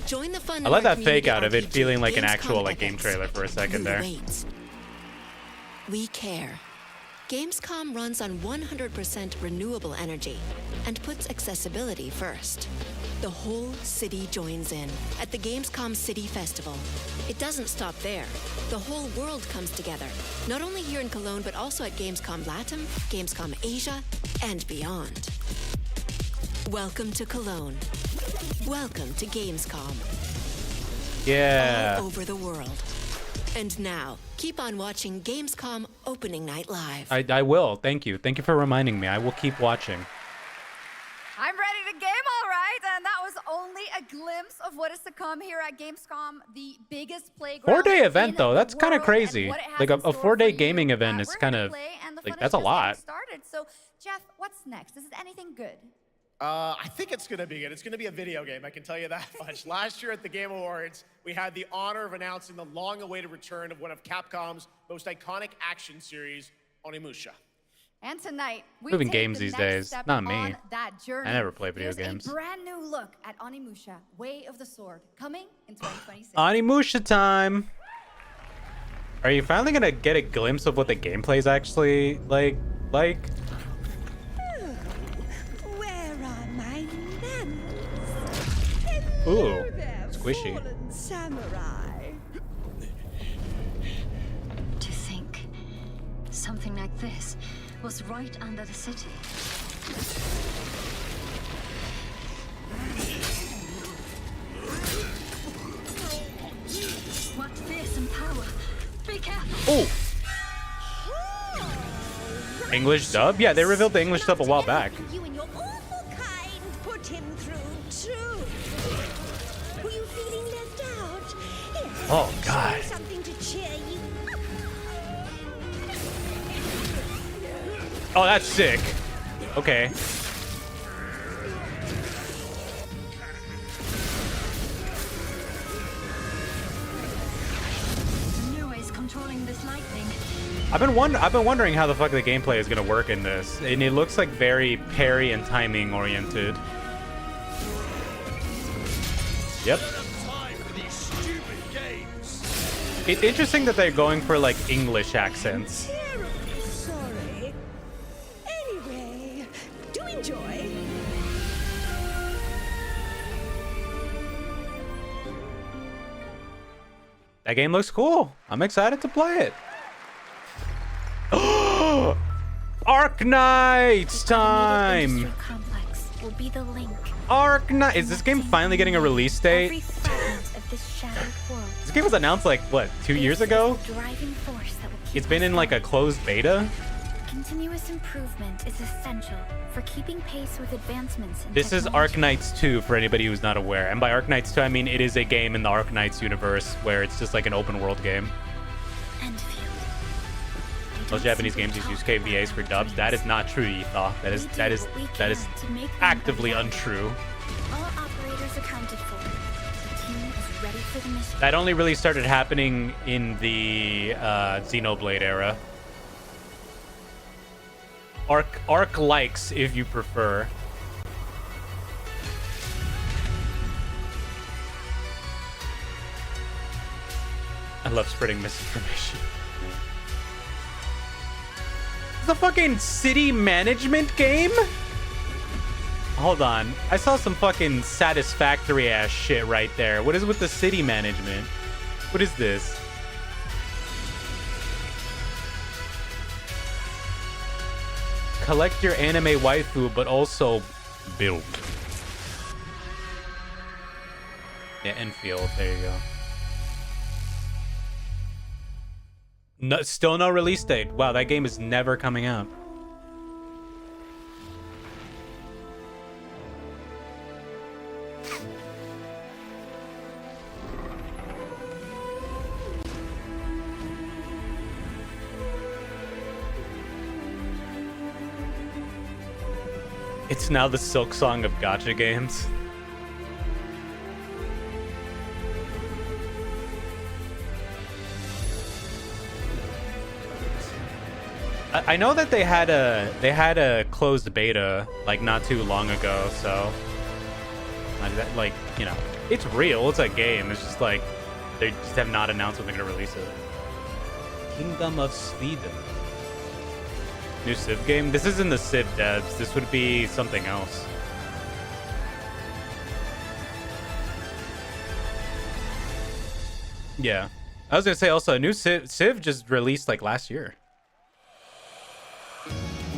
Join the fun. I in like our that fake community out of it RPG feeling like an Gamescom actual like game Epics. trailer for a second Who there. waits? We care. Gamescom runs on 100% renewable energy and puts accessibility first. The whole city joins in at the Gamescom City Festival. It doesn't stop there. The whole world comes together, not only here in Cologne, but also at Gamescom Latam, Gamescom Asia, and beyond. Welcome to Cologne. Welcome to Gamescom. Yeah. All over the world. And now, keep on watching Gamescom Opening Night Live. I will. Thank you. Thank you for reminding me. I will keep watching. I'm ready to game, all right. And that was only a glimpse of what is to come here at Gamescom, the biggest playground. 4-day event in though, that's the kind of world, crazy. and what it has Like in a store 4-day for gaming you. event is We're kind gonna of play, and the like fun that's is a just getting lot. started. So, Jeff, what's next? Is it anything good? I think it's going to be good. It's going to be a video game, I can tell you that much. Last year at the Game Awards, we had the honor of announcing the long-awaited return of one of Capcom's most iconic action series, Onimusha. And tonight, we Moving take games the these next days. step Not me. on that journey. I never play video Here's games. a brand new look at Onimusha, Way of the Sword, coming in 2026. Onimusha time. Are you finally gonna get a glimpse of what the gameplay is actually like? Where are my manners? Ooh, There, squishy. fallen samurai. To think something like this was right under the city. What fearsome power! Be careful! Oh. English dub? Yeah, they revealed the English dub a while back. You and your awful kind put him through too. Were you feeling left out? Here, Oh God. show something to cheer you up. Oh, that's sick. Okay. New ways controlling this lightning. I've been wondering how the fuck the gameplay is gonna work in this, and it looks like very parry and timing oriented. Yep. It's interesting that they're going for like English accents. Sorry. Anyway, do enjoy. That game looks cool. I'm excited to play it. Arc Knights time! Complex will be the link. Arc Knight. Is this game finally getting a release Every date? fragment of this shattered world. This game was announced like what, 2 years ago? The driving force that will keep It's been us in like a going. closed beta. Continuous improvement is essential for keeping pace with advancements in This is technology. Arc Knights 2 for anybody who's not aware. And by Arc Knights 2, I mean it is a game in the Arc Knights universe where it's just like an open world game. Most Japanese games use KVAs for dubs. That is not true, Etha. That is actively untrue. All operators accounted for. The team is ready for the mission. That only really started happening in the Xenoblade era. Arc likes, if you prefer. I love spreading misinformation. It's a fucking city management game? Hold on. I saw some fucking satisfactory ass shit right there. What is with the city management? What is this? Collect your anime waifu, but also build. Yeah, Enfield. There you go. No, still no release date. Wow, that game is never coming out. It's now the Silk Song of gacha games. I know that they had a closed beta like not too long ago, so like you know, it's real. It's a game. It's just like they just have not announced when they're gonna release it. Kingdom of Sweden. New Civ game? This isn't the Civ devs. This would be something else. Yeah. I was gonna say also, a new Civ just released like last year.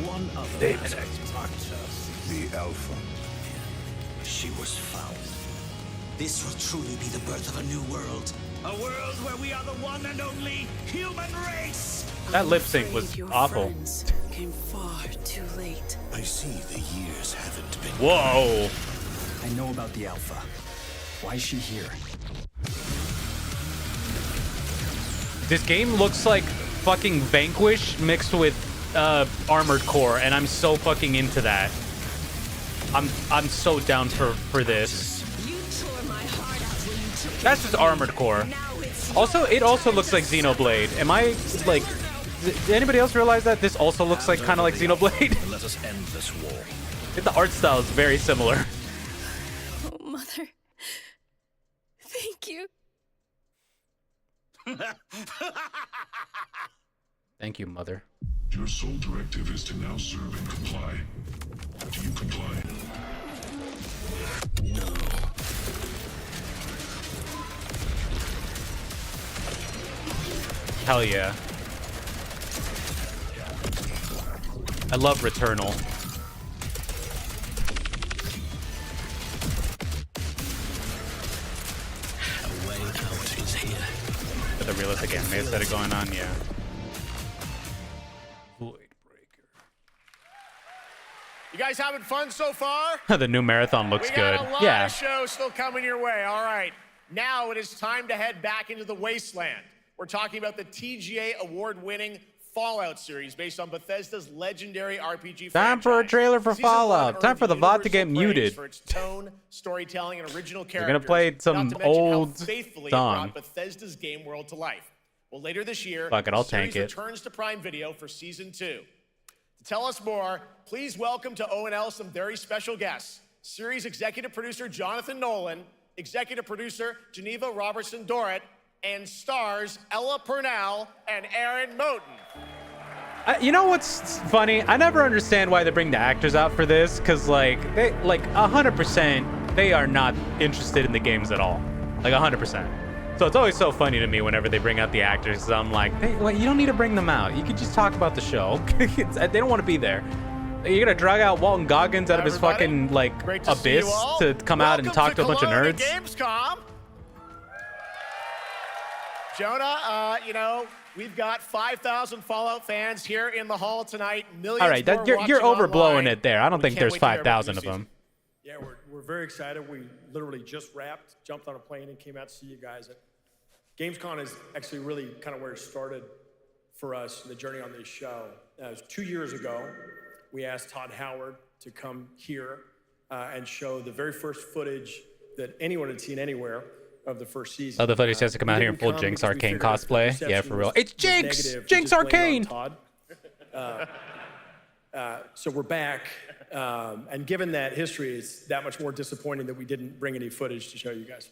One of them attacked us. The Alpha. She was found. This will truly be the birth of a new world. A world where we are the one and only human race. That lip sync was awful. Came far too late. I see the years haven't been. Whoa. I know about the Alpha. Why is she here? This game looks like fucking Vanquish mixed with Armored Core, and I'm so fucking into that. I'm so down for this. That's just Armored Core. Also, it also looks like Xenoblade. Am I like? Did anybody else realize that this also looks like kind of like Xenoblade? Let us end this war. The art style is very similar. Oh, Mother. Thank you. Thank you, Mother. Your sole directive is to now serve and comply. Do you comply? No. Hell yeah. I love Returnal. A way out is here. With the realistic anime aesthetic going on, yeah. You guys having fun so far? The new marathon looks We good. got a lot Yeah. of shows still coming your way. All right. Now it is time to head back into the wasteland. We're talking about the TGA award-winning Fallout series based on Bethesda's legendary RPG Time for a trailer for Season one Fallout. Time earned for the VOD to get universal praise muted. for its tone, storytelling, and original We're characters. gonna play some not to mention how old faithfully it song. brought Bethesda's game world to life. Well, later this year, Fuck it, I'll the series tank it. returns to Prime Video for Season 2. To tell us more, please welcome to ONL some very special guests. Series executive producer Jonathan Nolan, executive producer Geneva Robertson-Dorrit, and stars Ella Purnell and Aaron Moten. You know what's funny? I never understand why they bring the actors out for this, because like they 100% they are not interested in the games at all, like 100%. So it's always so funny to me whenever they bring out the actors, because I'm like, hey, well, you don't need to bring them out. You could just talk about the show. They don't want to be there. You're gonna drag out Walton Goggins out of his fucking like abyss to come out and talk to a bunch of nerds. Gamescom. Jonah, you know, we've got 5,000 Fallout fans here in the hall tonight. Millions All right, more you're watching overblowing online. it there. I don't We think can't there's wait to hear about the 5,000 new of them. Yeah, we're very excited. We literally just wrapped, jumped on a plane, and came out to see you guys. Gamescom is actually really kind of where it started for us, the journey on this show. It was 2 years ago. We asked Todd Howard to come here and show the very first footage that anyone had seen anywhere of the first season. Oh, the footage has to come out here in full Jinx Arcane cosplay. Yeah, for real. It's Jinx! Jinx Arcane! So we're back, and given that history, it's that much more disappointing that we didn't bring any footage to show you guys.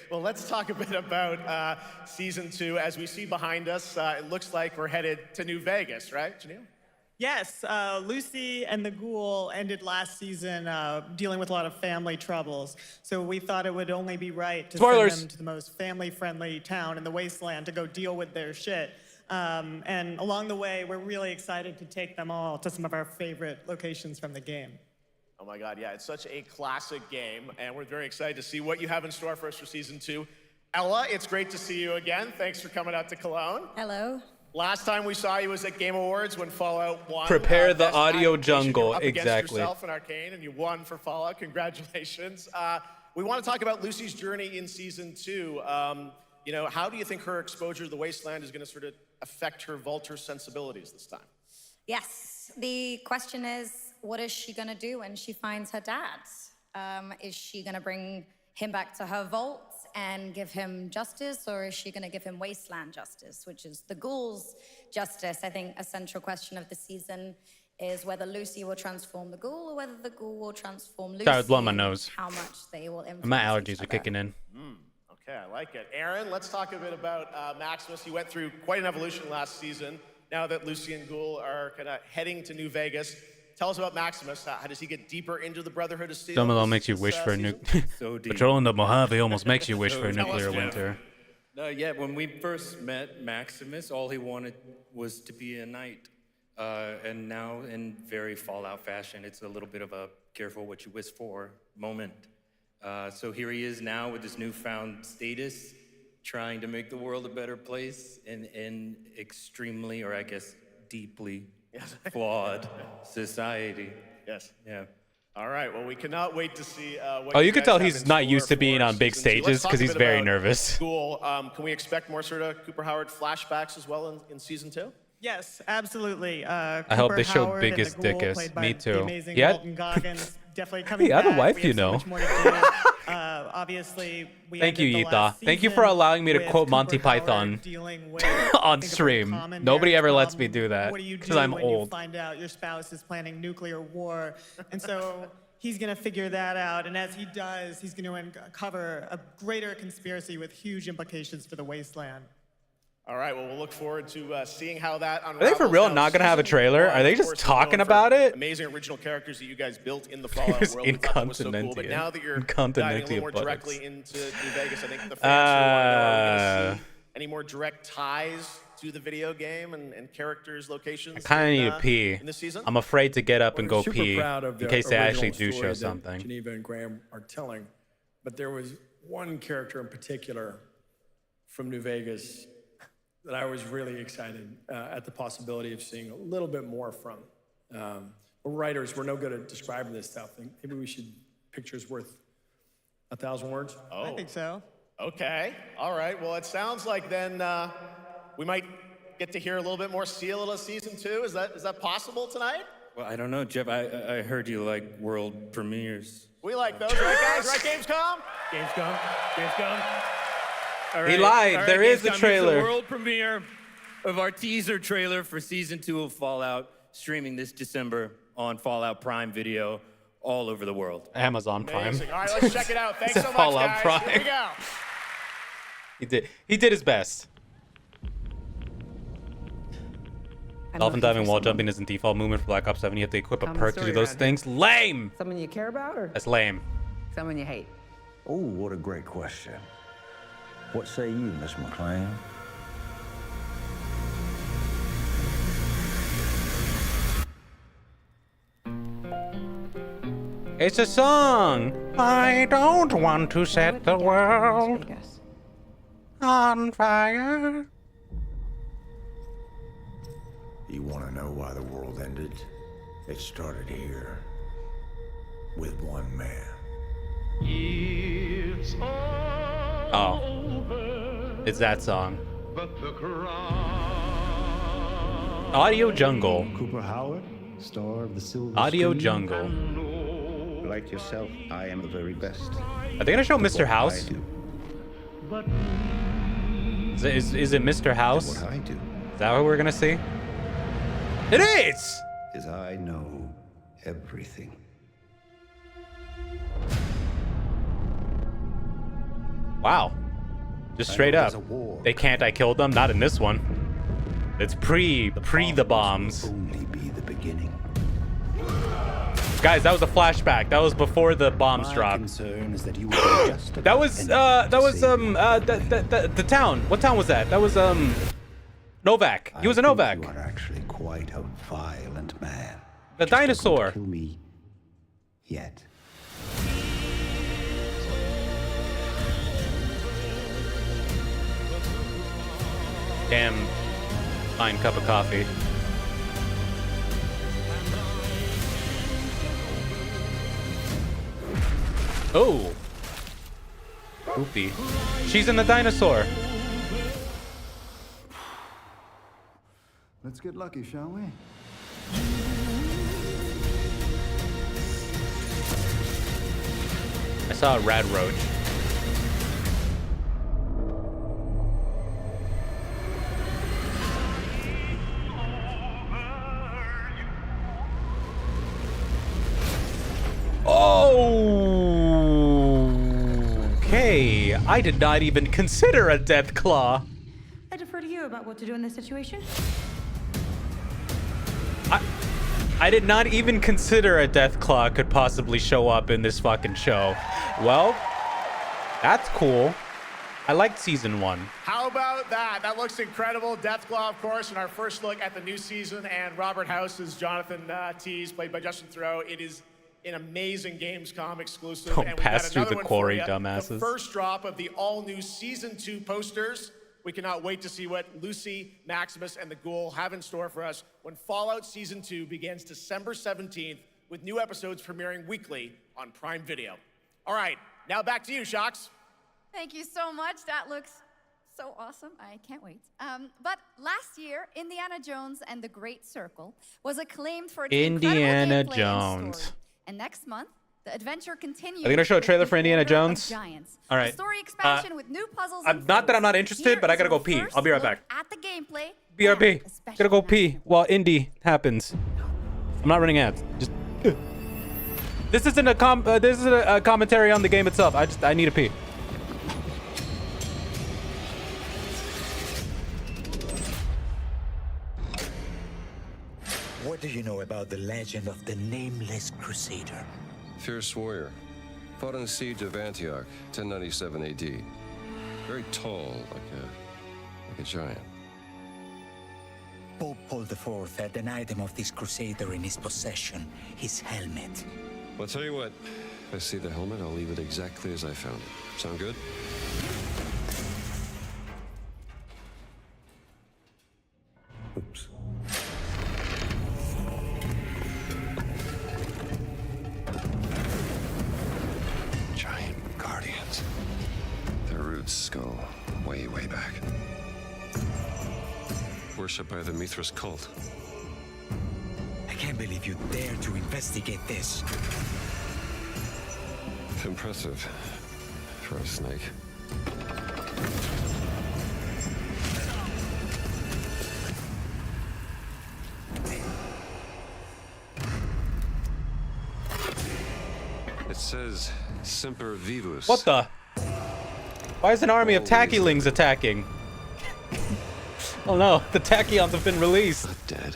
Well, let's talk a bit about Season 2. As we see behind us, it looks like we're headed to New Vegas, right, Janelle? Yes, Lucy and the Ghoul ended last season dealing with a lot of family troubles. So we thought it would only be right to Spoilers. send them to the most family-friendly town in the wasteland to go deal with their shit. And along the way, we're really excited to take them all to some of our favorite locations from the game. Oh my God, yeah, it's such a classic game, and we're very excited to see what you have in store for us for Season 2. Ella, it's great to see you again. Thanks for coming out to Cologne. Hello. Last time we saw you was at Game Awards when Fallout won. Prepare the Best audio Application. jungle, You're up against exactly. yourself in Arcane, and you won for Fallout. Congratulations. We want to talk about Lucy's journey in Season 2. You know, how do you think her exposure to the Wasteland is going to sort of affect her Vulture sensibilities this time? Yes, the question is, what is she gonna do when she finds her dad? Is she gonna bring him back to her vault and give him justice, or is she gonna give him wasteland justice, which is the ghouls' justice? I think a central question of the season is whether Lucy will transform the ghoul or whether the ghoul will transform Lucy. Sorry, I was blowing my and nose. How much they will influence My each allergies are other. kicking in. Okay, I like it. Aaron, let's talk a bit about Maximus. He went through quite an evolution last season. Now that Lucy and Ghoul are kind of heading to New Vegas, tell us about Maximus. How does he get deeper into the Brotherhood of Steel? Some of them this- makes you this, wish for a season? nuke. Patrolling the Mojave almost makes you wish for a Tell us, nuclear Jeff. winter. Yeah, when we first met Maximus, all he wanted was to be a knight. And now, in very Fallout fashion, it's a little bit of a careful what you wish for moment. So here he is now with this newfound status, trying to make the world a better place in extremely, or I guess deeply, flawed society. Yes. Yeah. All right, well, we cannot wait to see what Oh, you guys can tell have he's in not store used to being for on big season two. Let's stages talk because a he's bit very about nervous. Ghoul. Can we expect more sort of Cooper Howard flashbacks as well in season 2? Yes, absolutely. I hope they show Howard and the biggest Ghoul, dickus. played by Me the too. amazing Yeah. Walton Goggins, definitely coming He had a back. wife, We you have so know. much more to do. Obviously, we Thank you, ended the Yita. last Thank you for season allowing me to with quote Monty Cooper Howard Python dealing with, on think of a stream. common Nobody marriage ever lets me problem. do that What do you because do I'm when you old. find out your spouse is planning nuclear war? And so he's going to figure that out. And as he does, he's going to uncover a greater conspiracy with huge implications for the wasteland. All right, well, we'll look forward to seeing how that unravels. Are they for real Now, not gonna have a season trailer? one, Are they of just course, is talking known for about it? Amazing original characters that you guys built in the Fallout Here's world. We thought that was so cool. But incontinentia. now that you're diving a Incontinentia little more buttocks. directly into New Vegas, I think the fans want to know, are we going to see any more direct ties to the video game and characters, locations? I kind of need to pee. in this season? I'm afraid to get up and We're go super pee proud of in the case they original actually do story show that something. Geneva and Graham are telling, but there was one character in particular from New Vegas that I was really excited at the possibility of seeing a little bit more from. We're writers, we're no good at describing this stuff. And maybe we should, pictures worth 1,000 words? Oh. I think so. Okay. All right. Well, it sounds like then we might get to hear a little bit more Seal of season 2. Is that possible tonight? Well, I don't know, Jeff. I heard you like world premieres. We like those, right, guys? Right, Gamescom? Gamescom. All He lied. There is a Gamescom, here's trailer. the world premiere of our teaser trailer for season 2 of Fallout, streaming this December on Fallout Prime Video all over the world. Amazon Prime. Amazing. All right, let's check it out. Thanks It's so much, Fallout guys. Prime. Here we go. He did his best. Dolphin diving, wall jumping isn't default movement for Black Ops 7. You have to equip a Common perk to do story those around things. Lame! Someone you care about or That's lame. someone you hate? Oh, what a great question. What say you, Miss McLean? It's a song. I don't want to set the world on fire. You want to know why the world ended? It started here with one man. Oh. It's that song. Audio Jungle. Cooper Howard, star of the Silver Audio Screen. Jungle. Like yourself, I am the very best. Are they gonna show Mr. House? Is it Mr. House? What I do Is that what we're gonna see? It is! is I know everything. Wow. Just straight up. They can't I killed them? Not in this one. It's pre the bombs. Only be the beginning. Guys, that was a flashback. That was before the bombs My dropped. concern is that you will do just That was the town. What town was that? That was Novak. He was a Novak. You are actually quite a violent man. The dinosaur. Kill me yet. Damn fine cup of coffee. Oh. Oopie. She's in the dinosaur. Let's get lucky, shall we? I saw a rad roach. Okay, I did not even consider a death claw. I defer to you about what to do in this situation. I did not even consider a death claw could possibly show up in this fucking show. Well, that's cool. I liked season 1. How about that? That looks incredible. Deathclaw, of course, and our first look at the new season. And Robert House is Jonathan Tease, played by Justin Theroux. It is an amazing Gamescom exclusive. Don't and pass we've through got the another one quarry, for you. dumbasses. The first drop of the all-new Season 2 posters. We cannot wait to see what Lucy, Maximus, and the Ghoul have in store for us when Fallout Season 2 begins December 17th, with new episodes premiering weekly on Prime Video. All right, now back to you, Shox. Thank you so much. That looks so awesome. I can't wait. But last year, Indiana Jones and the Great Circle was acclaimed for its Indiana incredible gameplay and Jones. story. And next month, the adventure continues. Are they gonna show a with trailer the for Indiana Order of Jones? Giants. All right. A story expansion with new puzzles. I'm not that I'm not interested, but I gotta go pee. I'll be right back. At the gameplay. BRB. Gotta go pee while Indy happens. I'm not running ads. Just. This isn't a commentary on the game itself. I need to pee. What do you know about the legend of the Nameless Crusader? Fierce warrior. Fought in the siege of Antioch, 1097 AD. Very tall, like a giant. Pope Paul IV had an item of this crusader in his possession, his helmet. Well, I'll tell you what. If I see the helmet, I'll leave it exactly as I found it. Sound good? Oops. Giant guardians. Their roots go way, way back. Worshipped by the Mithras cult. I can't believe you dare to investigate this. Impressive for a snake. It says Semper Vivus. What the? Why is an army of Tachylings attacking? Oh no, the Tachyons have been released. Not dead.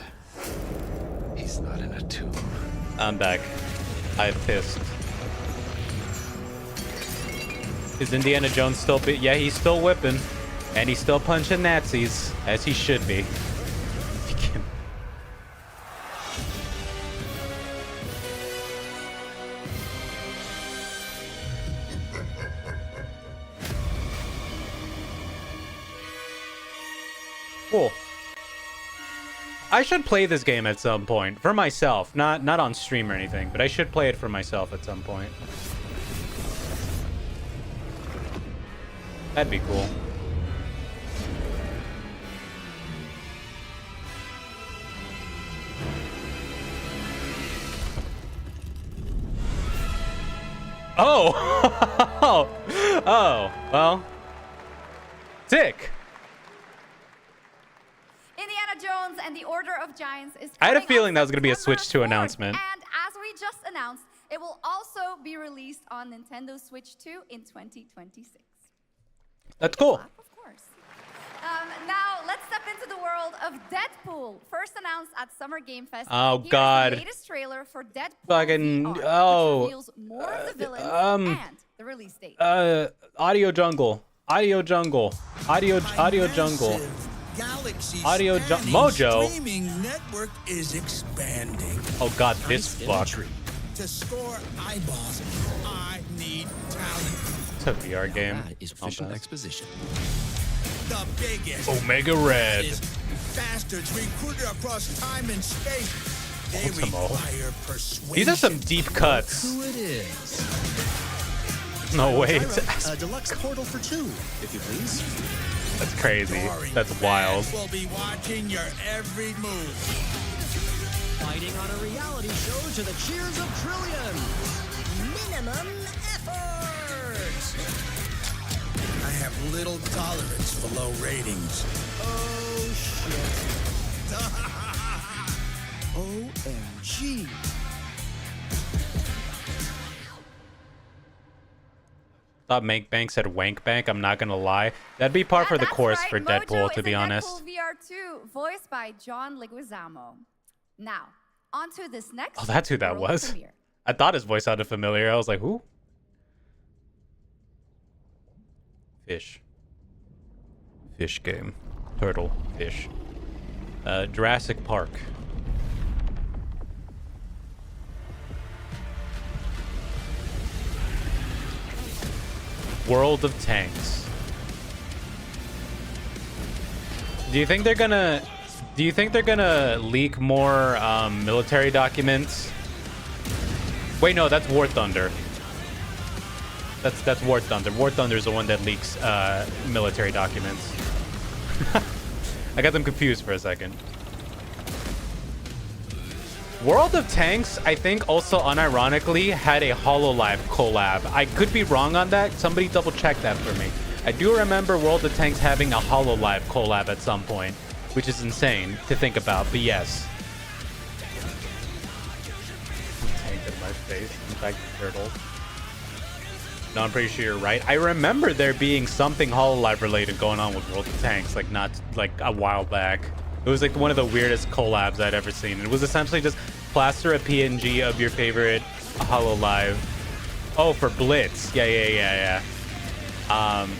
He's not in a tomb. I'm back. I'm pissed. Is Indiana Jones still yeah, he's still whipping. And he's still punching Nazis, as he should be. Cool. I should play this game at some point for myself, not on stream or anything, but I should play it for myself at some point. That'd be cool. Oh, oh, well, sick. Indiana Jones and the Order of Giants is I had a coming feeling on that was going to be a September Switch 2 4th, announcement. And as we just announced, it will also be released on Nintendo Switch 2 in 2026. That's cool. Of course. Now, let's step into the world of Deadpool. First announced at Summer Game Fest. Oh, Here's God. the latest trailer for Deadpool Fucking, VR, oh. which reveals more of the villains and the release date. Audio Jungle. Audio Jungle. Audio Jungle. Audio Mojo. Streaming network is expanding. Oh God, this fuck. To score eyeballs, I need talent. It's a VR game. Is efficient exposition. The biggest. Omega Red. Bastards recruited across time and space. They Ultimo. require persuasion. These are some deep cuts. Who it is? No way. A deluxe portal for 2, if you please. That's crazy. That's wild. We'll be watching your every move. Fighting on a reality show to the cheers of trillions. minimum effort. I have little tolerance for low ratings. Oh, shit. OMG. Thought Mank Bank said Wank Bank. I'm not gonna lie. That'd be par for the course right. for Mojo Deadpool, to is be in honest. Deadpool VR2, voiced by John Leguizamo. Now, on to this next. Oh, that's who that world was. premiere. I thought his voice sounded familiar. I was like, who? Fish. Fish game. Turtle. Fish. Jurassic Park. World of Tanks. Do you think they're gonna leak more military documents? Wait, no, that's War Thunder. That's War Thunder. War Thunder is the one that leaks military documents. I got them confused for a second. World of Tanks, I think, also unironically had a HoloLive collab. I could be wrong on that. Somebody double check that for me. I do remember World of Tanks having a HoloLive collab at some point, which is insane to think about, but yes. Tank in my face. In fact, turtle. No, I'm pretty sure you're right. I remember there being something HoloLive related going on with World of Tanks, like not like a while back. It was like one of the weirdest collabs I'd ever seen. It was essentially just plaster a PNG of your favorite HoloLive. Oh, for Blitz. Yeah.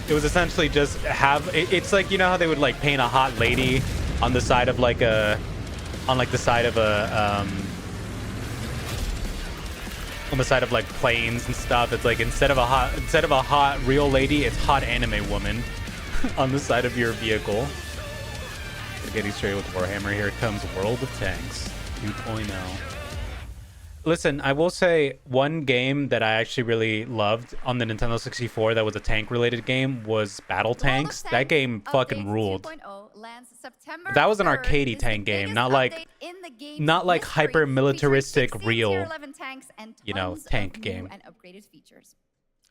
It was essentially just have it's like, you know how they would like paint a hot lady on the side of like a on the side of like planes and stuff. It's like instead of a hot real lady, it's hot anime woman on the side of your vehicle. Getting straight with Warhammer. Here comes World of Tanks 2.0. Listen, I will say one game that I actually really loved on the Nintendo 64 that was a tank-related game was Battle Tanks. That game fucking ruled. That was an arcadey tank game, not like hyper militaristic real, you know, tank game. And upgraded features.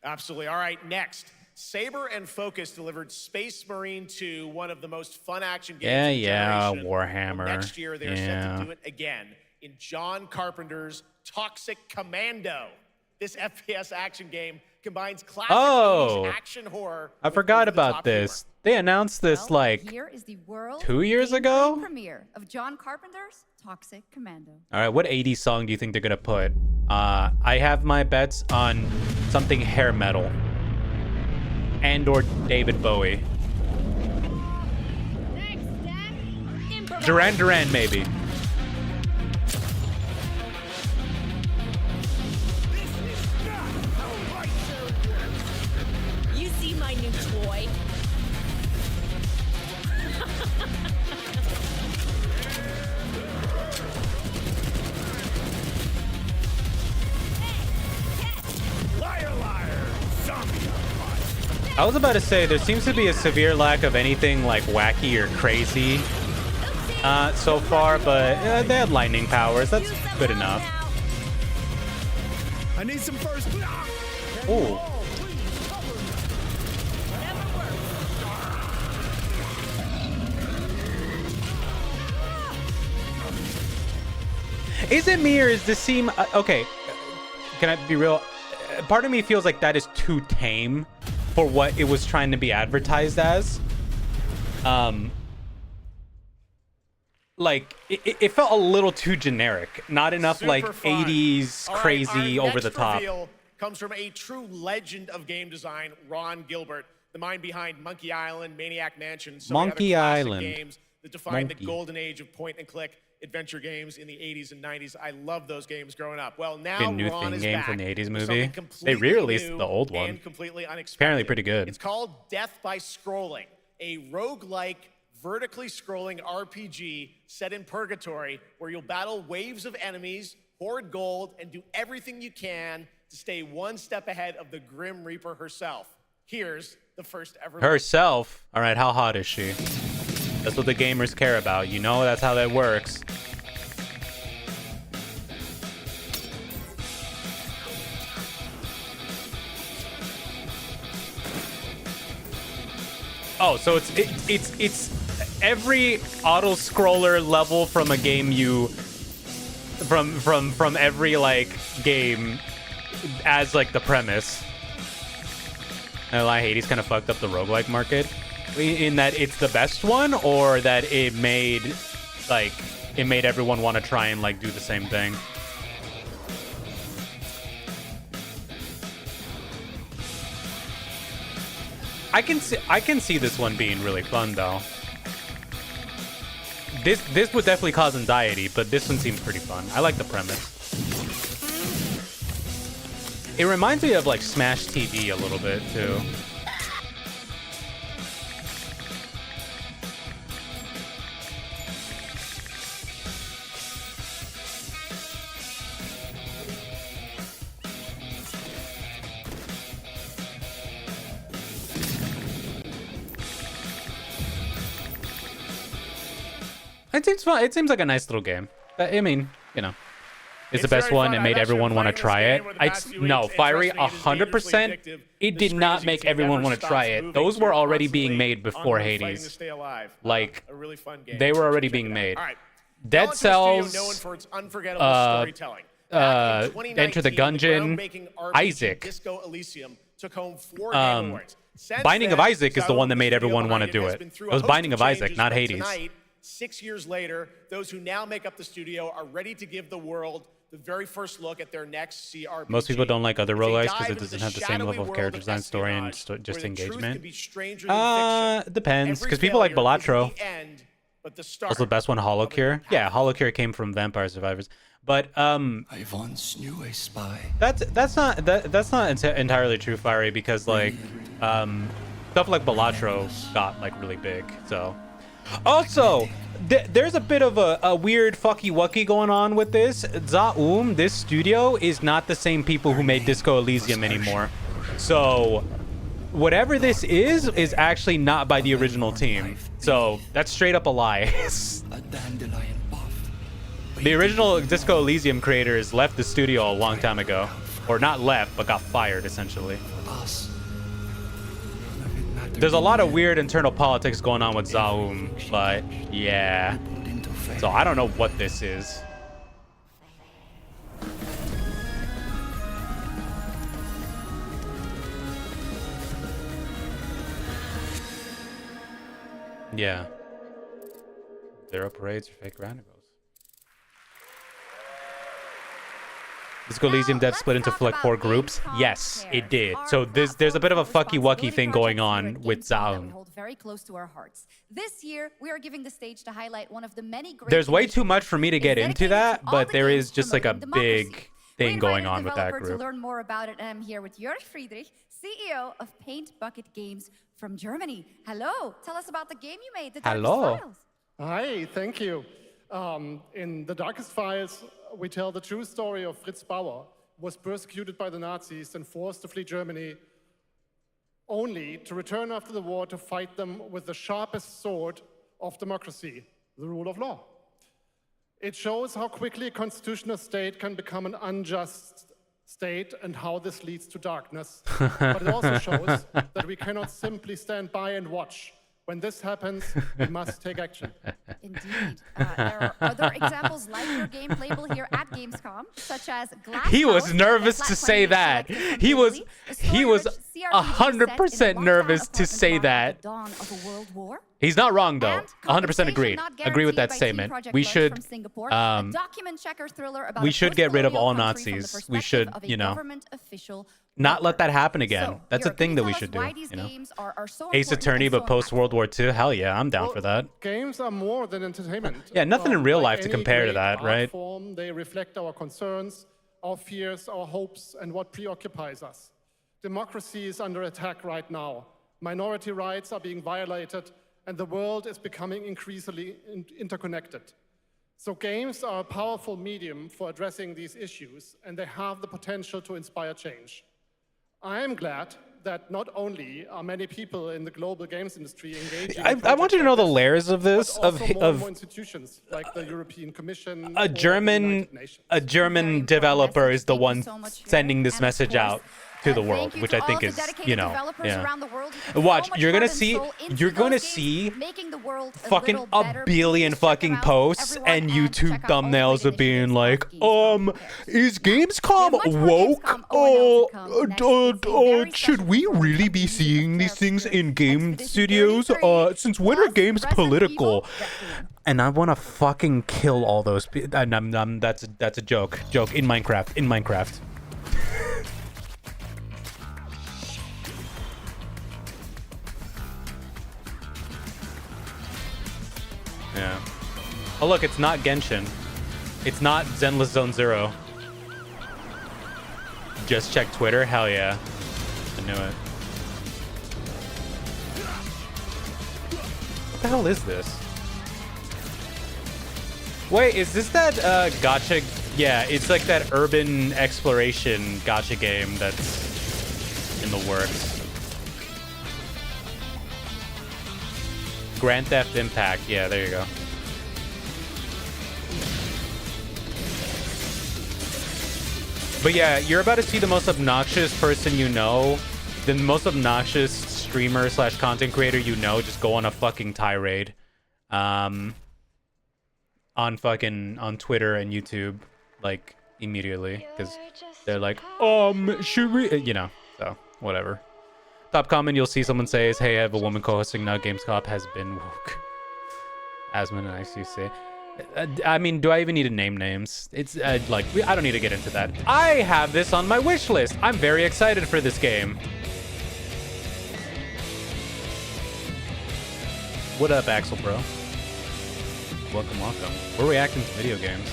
Absolutely. All right, next. Saber and Focus delivered Space Marine 2, one of the most fun action games in the generation. Warhammer. Next year, they're set to do it again in John Carpenter's Toxic Commando. This FPS action game combines classic 80s action horror. I forgot about this. Humor. They announced this like Here is the world 2 years ago? Premiere of John Carpenter's Toxic Commando. All right, what 80s song do you think they're gonna put? I have my bets on something hair metal. And or David Bowie. Duran Duran, maybe. You see my new toy? Liar, liar, zombie. I was about to say, there seems to be a severe lack of anything like wacky or crazy so far, but they have lightning powers. That's good enough. I need some first. Ooh. Is it me or is this seem... okay, can I be real? Part of me feels like that is too tame for what it was trying to be advertised as. Like it felt a little too generic, not enough Super like fun. 80s All right, crazy our over the next top. reveal comes from a true legend of game design, Ron Gilbert, the mind behind Monkey Island, Maniac Mansion, so many other Monkey classic Island. games that defined Monkey. the golden age of point-and-click adventure games in the 80s and 90s. I loved those games growing up. Well, now A new Ron thing is game back from the 80s with movie. something They completely re-released new the old one. and completely unexpected. Apparently pretty good. It's called Death by Scrolling, a roguelike vertically scrolling RPG set in purgatory where you'll battle waves of enemies, hoard gold, and do everything you can to stay one step ahead of the Grim Reaper herself. Here's the first ever. Herself? All right, how hot is she? That's what the gamers care about. You know, that's how that works. Oh, so it's every auto scroller level from a game you from every like game as like the premise. I lie, Hades kind of fucked up the roguelike market in that it's the best one, or that it made everyone want to try and like do the same thing. I can see this one being really fun though. This would definitely cause anxiety, but this one seems pretty fun. I like the premise. It reminds me of like Smash TV a little bit too. It seems fun. It seems like a nice little game. I mean, you know, it's the best one. It made everyone want to try it. No, Fiery, 100%. It did not make everyone want to try it. Those were already being made before Hades. Like, they were already being made. Dead Cells, Enter the Gungeon, Isaac. Binding of Isaac is the one that made everyone want to do it. It was Binding of Isaac, not Hades. 6 years later, those who now make up the studio are ready to give the world the very first look at their next CRPG. Most people don't like other roguelikes because it doesn't have the same level of character design, story, and just engagement. Depends, because people like Balatro. Also, the best one, Hollow Cure. Yeah, Hollow Cure came from Vampire Survivors. But I once knew a spy. That's not entirely true, Fiery, because like stuff like Balatro got like really big. So also there's a bit of a weird fucky wucky going on with this. Zaum, this studio, is not the same people who made Disco Elysium anymore. So whatever this is actually not by the original team. So that's straight up a lie. The original Disco Elysium creators left the studio a long time ago. Or not left, but got fired, essentially. There's a lot of weird internal politics going on with Zaum, but yeah. So I don't know what this is. Yeah. Zero parades or fake roundabouts. Disco Elysium devs split into like 4 groups. Yes, it did. So there's a bit of a fucky wucky thing going on with Zaum. Very close to our hearts. This year, we are giving the stage to highlight one of the many great. There's way too much for me to get into that, but there is just like a big thing going on with that group. To learn more about it, I'm here with Jörg Friedrich, CEO of Paint Bucket Games from Germany. Hello, tell us about the game you made, The Darkest Files. Hi, thank you. In The Darkest Files, we tell the true story of Fritz Bauer, who was persecuted by the Nazis and forced to flee Germany, only to return after the war to fight them with the sharpest sword of democracy, the rule of law. It shows how quickly a constitutional state can become an unjust state and how this leads to darkness. But it also shows that we cannot simply stand by and watch. When this happens, we must take action. Indeed. There are other examples like your game label here at Gamescom, such as Glass He was House, nervous to say that. He was 100% nervous to say that. Dawn of a world war. He's not wrong though. 100% agreed. Agree with that statement. We should we should get rid of all Nazis. We should, you know, not let that happen again. That's a thing that we should do, you know. Ace Attorney, but post World War II. Hell yeah, I'm down for that. Games are more than entertainment. Yeah, nothing in real life to compare to that, right? They reflect our concerns, our fears, our hopes, and what preoccupies us. Democracy is under attack right now. Minority rights are being violated, and the world is becoming increasingly interconnected. So games are a powerful medium for addressing these issues, and they have the potential to inspire change. I am glad that not only are many people in the global games industry engaging. I want you to know the layers of this, of institutions like the European Commission. A German developer is the one sending this message out. to the world, Thank you which to I all think of the is, dedicated you know, developers yeah. around the world who put Watch, so much you're gonna heart and see, soul into you're gonna those see games, making the world a fucking little a better. billion Please check fucking them out, posts everyone, and and YouTube check out all the thumbnails great of being initiatives like, of Gamescom. is Gamescom woke? Should we really be seeing these things in game studios? Since when are games political? And I want to fucking kill all those people. And that's a joke. Joke in Minecraft. In Minecraft. Yeah. Oh look, it's not Genshin. It's not Zenless Zone Zero. Just check Twitter? Hell yeah. I knew it. What the hell is this? Wait, is this that gacha? Yeah, it's like that urban exploration gacha game that's in the works. Grand Theft Impact. Yeah, there you go. But yeah, you're about to see the most obnoxious person you know, the most obnoxious streamer slash content creator you know, just go on a fucking tirade, on Twitter and YouTube, like immediately, because they're like, should we, you know, so whatever. Top comment you'll see someone say is, hey, I have a woman co-hosting now. Gamescom has been woke. Asmon and ICC. I mean, do I even need to name names? It's like, I don't need to get into that. I have this on my wish list. I'm very excited for this game. What up, Axel Bro? Welcome, welcome. We're reacting to video games.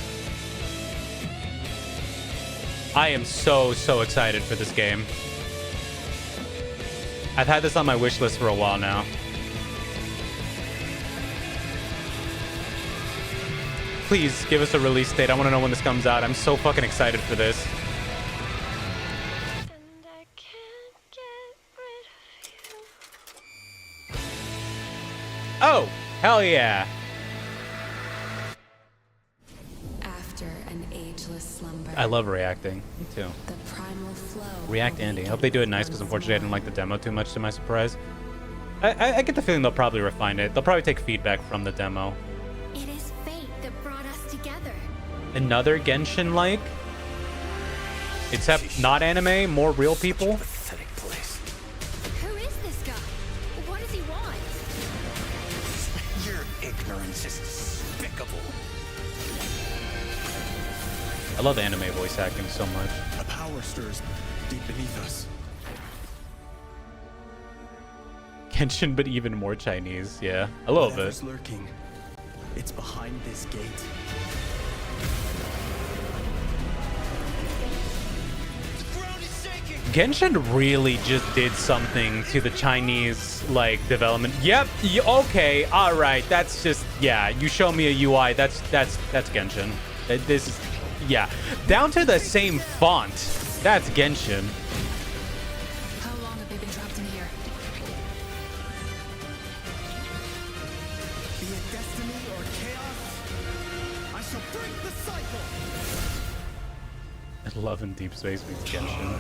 I am so excited for this game. I've had this on my wish list for a while now. Please give us a release date. I want to know when this comes out. I'm so fucking excited for this. Oh, hell yeah. After an ageless slumber, I love reacting. Me too. the primal flow React Andy. I hope they do it nice because unfortunately I didn't like the demo too much to my surprise. I get the feeling they'll probably refine it. They'll probably take feedback from the demo. It is fate that brought us together. Another Genshin-like? Except not anime, more real people? Who is this guy? What does he want? Your ignorance is despicable. I love anime voice acting so much. A power stirs deep beneath us. Genshin, but even more Chinese, yeah. A little bit. Whatever's lurking, it's behind this gate. Genshin really just did something to the Chinese, like, development. Yep, okay, alright, that's just, yeah, you show me a UI, that's Genshin. This is, yeah. Down to the same font, that's Genshin. How long have they been trapped in here? Be it destiny or chaos, I shall break the cycle. I love in Deep Space meets Genshin.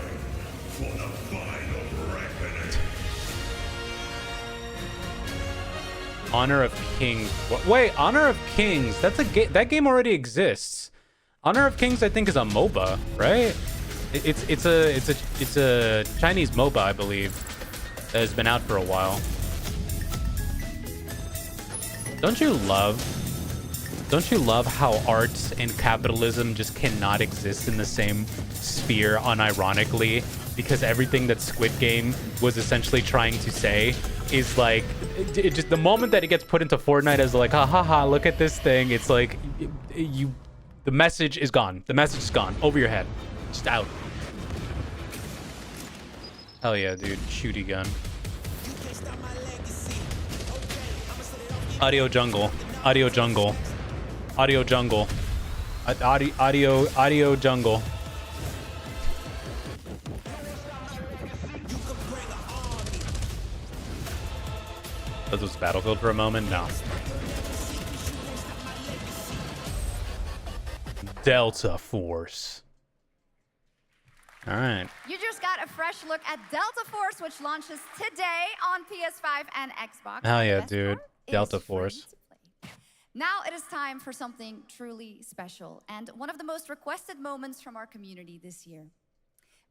Honor of Kings. Wait, Honor of Kings. That's a game. That game already exists. Honor of Kings, I think, is a MOBA, right? It's a Chinese MOBA, I believe, that has been out for a while. Don't you love how art and capitalism just cannot exist in the same sphere unironically? Because everything that Squid Game was essentially trying to say is like, it just the moment that it gets put into Fortnite as like, ha ha ha, look at this thing, it's like, the message is gone. The message is gone. Over your head. Just out. Hell yeah, dude. Shooty gun. Audio jungle. Audio jungle. Audio jungle. Audio jungle. Was this Battlefield for a moment? No. Delta Force. All right. You just got a fresh look at Delta Force, which launches today on PS5 and Xbox. Hell The yeah, best dude. part, it Delta is free Force. to play. Now it is time for something truly special and one of the most requested moments from our community this year.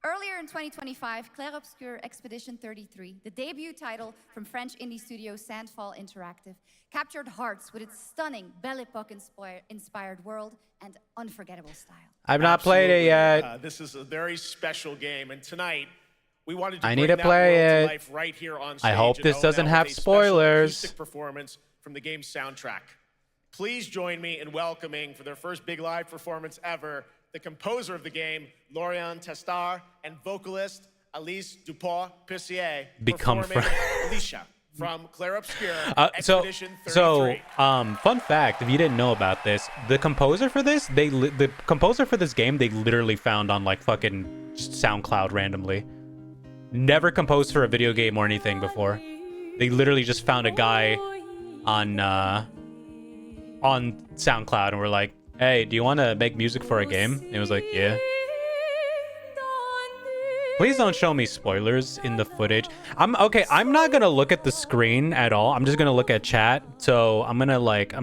Earlier in 2025, Clair Obscur Expedition 33, the debut title from French indie studio Sandfall Interactive, captured hearts with its stunning Belle Epoque-inspired world and unforgettable style. I've not played it yet. This is a very special game, and tonight we wanted to I bring need to that play world to it. life right here on stage. I hope at this ONL doesn't with have a special spoilers. acoustic performance from the game's soundtrack. Please join me in welcoming, for their first big live performance ever, the composer of the game, Laurent Testard, and vocalist Alice Dupont-Pussier, Become performing Alicia from Clair Obscur So, Expedition 33. fun fact, if you didn't know about this, the composer for this, the composer for this game, they literally found on like fucking just SoundCloud randomly. Never composed for a video game or anything before. They literally just found a guy on SoundCloud and were like, "Hey, do you want to make music for a game?" And it was like, "Yeah." Please don't show me spoilers in the footage. I'm not gonna look at the screen at all. I'm just gonna look at chat. So I'm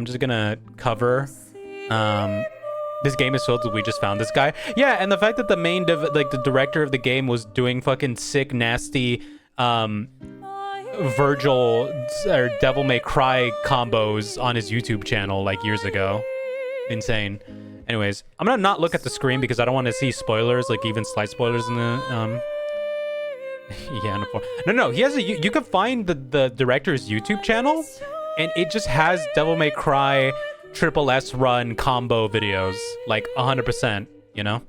just gonna cover. This game is sold. We just found this guy. Yeah, and the fact that the director of the game was doing fucking sick, nasty, Virgil or Devil May Cry combos on his YouTube channel like years ago. Insane. Anyways, I'm gonna not look at the screen because I don't want to see spoilers, like even slight spoilers in the yeah, no, he has you can find the director's YouTube channel and it just has Devil May Cry triple S run combo videos, like 100%, you know.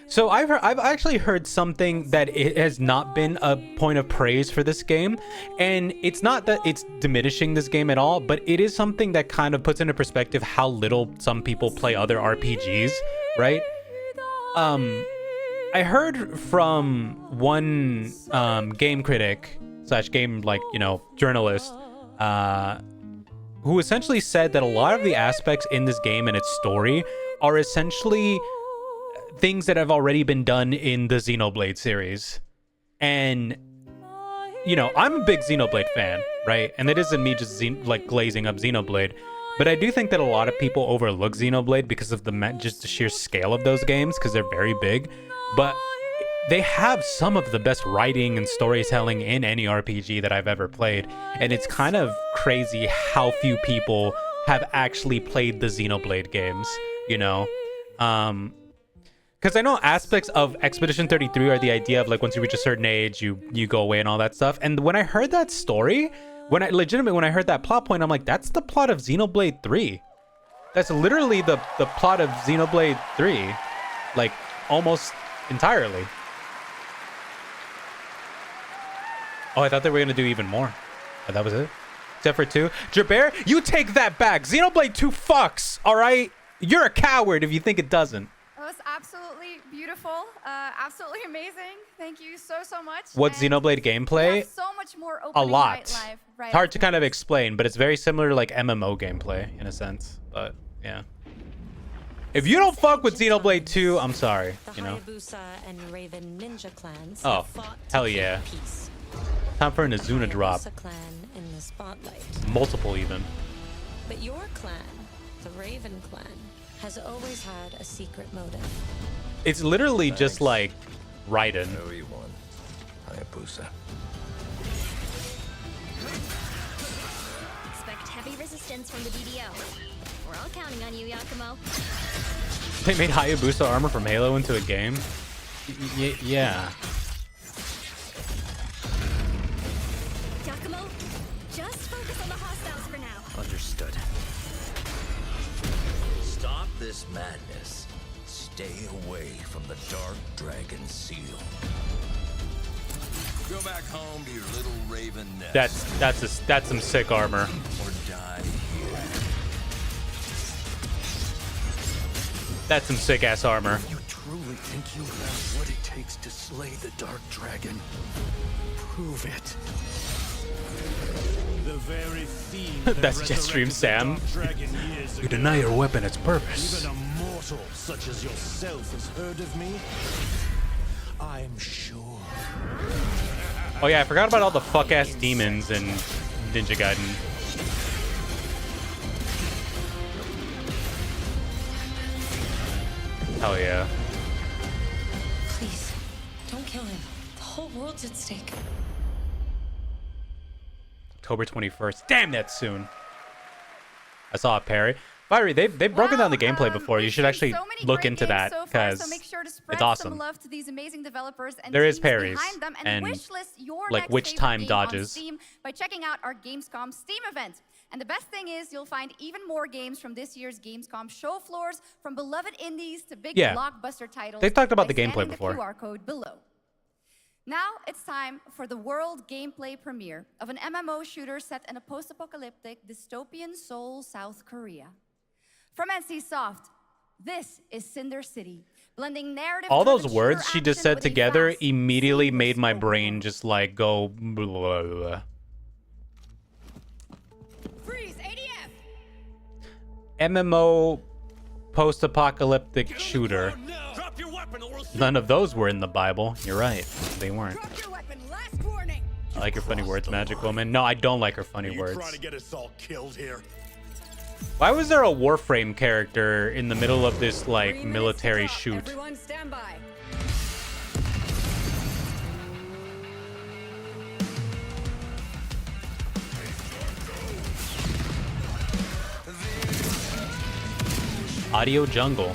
So I've actually heard something that it has not been a point of praise for this game, and it's not that it's diminishing this game at all, but it is something that kind of puts into perspective how little some people play other RPGs, right? I heard from one game critic / game journalist who essentially said that a lot of the aspects in this game and its story are essentially things that have already been done in the Xenoblade series. And I'm a big Xenoblade fan, right? And it isn't me just glazing up Xenoblade, but I do think that a lot of people overlook Xenoblade because of just the sheer scale of those games, because they're very big. But they have some of the best writing and storytelling in any RPG that I've ever played, and it's kind of crazy how few people have actually played the Xenoblade games, because I know aspects of Expedition 33 are the idea of like once you reach a certain age, you go away and all that stuff. And when I heard that story, when I heard that plot point, I'm like, that's the plot of Xenoblade 3. That's literally the plot of Xenoblade 3, like almost entirely. Oh, I thought they were gonna do even more. Oh, that was it? Except for 2. Jabber, you take that back. Xenoblade 2 fucks, all right? You're a coward if you think it doesn't. It was absolutely beautiful, absolutely amazing. Thank you so much. What Xenoblade gameplay? So much more A opening lot. night live right It's hard to after kind of this. explain, but it's very similar to like MMO gameplay in a sense. But yeah. If you don't fuck with Xenoblade 2, I'm sorry. The Hayabusa and Raven ninja clans Oh, have fought to hell keep yeah. peace. Time for an The Azuna drop. Hayabusa clan in the spotlight. Multiple even. But your clan, the Raven clan, has always had a secret motive. It's literally just like Raiden. Hayabusa. Expect heavy resistance from the BDO. We're all counting on you, Yakumo. They made Hayabusa armor from Halo into a game? Yeah. Yakumo, just focus on the hostiles for now. Understood. Stop this madness. Stay away from the Dark Dragon Seal. Go back home to your little raven nest. That's some sick armor. Or die here. That's some sick ass armor. You truly think you have what it takes to slay the Dark Dragon? Prove it. The very theme That's Jetstream Sam. Dragon years You deny your weapon its purpose. Even a mortal such as yourself has heard of me. I'm sure. Oh yeah, I forgot about all the fuck-ass demons in Ninja Gaiden. Hell yeah. Please, don't kill him. The whole world's at stake. October 21st. Damn, that's soon. I saw a parry. Fiery, they've broken down the gameplay before. You should actually look into that because it's awesome. Some love to these amazing developers and There is teams parries behind them, and wishlist your like next which favorite time game dodges. on Steam by checking out our Gamescom Steam event. And the best thing is you'll find even more games from this year's Gamescom show floors, from beloved indies to big blockbuster titles. They've talked about by the gameplay scanning before. The QR code below. Now it's time for the world gameplay premiere of an MMO shooter set in a post-apocalyptic dystopian Seoul, South Korea. From NCSoft, this is Cinder City, blending narrative. All those words she just said together immediately made my brain just like go blah, blah, blah. Freeze, ADF. MMO post-apocalyptic shooter. None of those were in the Bible. You're right. They weren't. I like your funny words, Magic Woman. No, I don't like her funny words. Trying to get us all killed here. Why was there a Warframe character in the middle of this like military shoot? Everyone stand by. Audio jungle.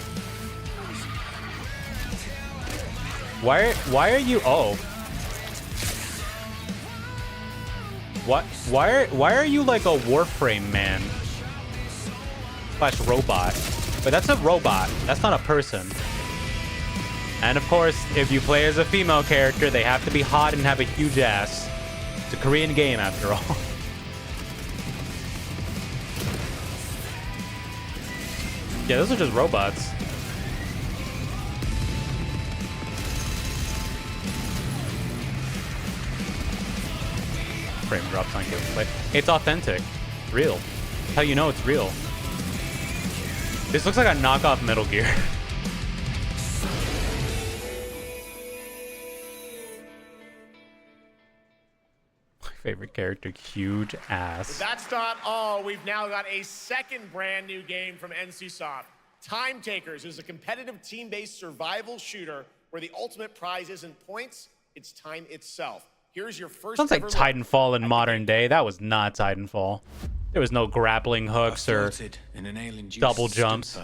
Why are you why are you like a Warframe man? / robot. But that's a robot. That's not a person. And of course, if you play as a female character, they have to be hot and have a huge ass. It's a Korean game after all. Yeah, those are just robots. Frame drops on gameplay. It's authentic. Real. That's how you know it's real. This looks like a knockoff Metal Gear. My favorite character, huge ass. But that's not all. We've now got a second brand new game from NCSoft. Time Takers is a competitive team-based survival shooter where the ultimate prize isn't points, it's time itself. Here's your first. Sounds like Titanfall in modern day. That was not Titanfall. There was no grappling hooks or double jumps.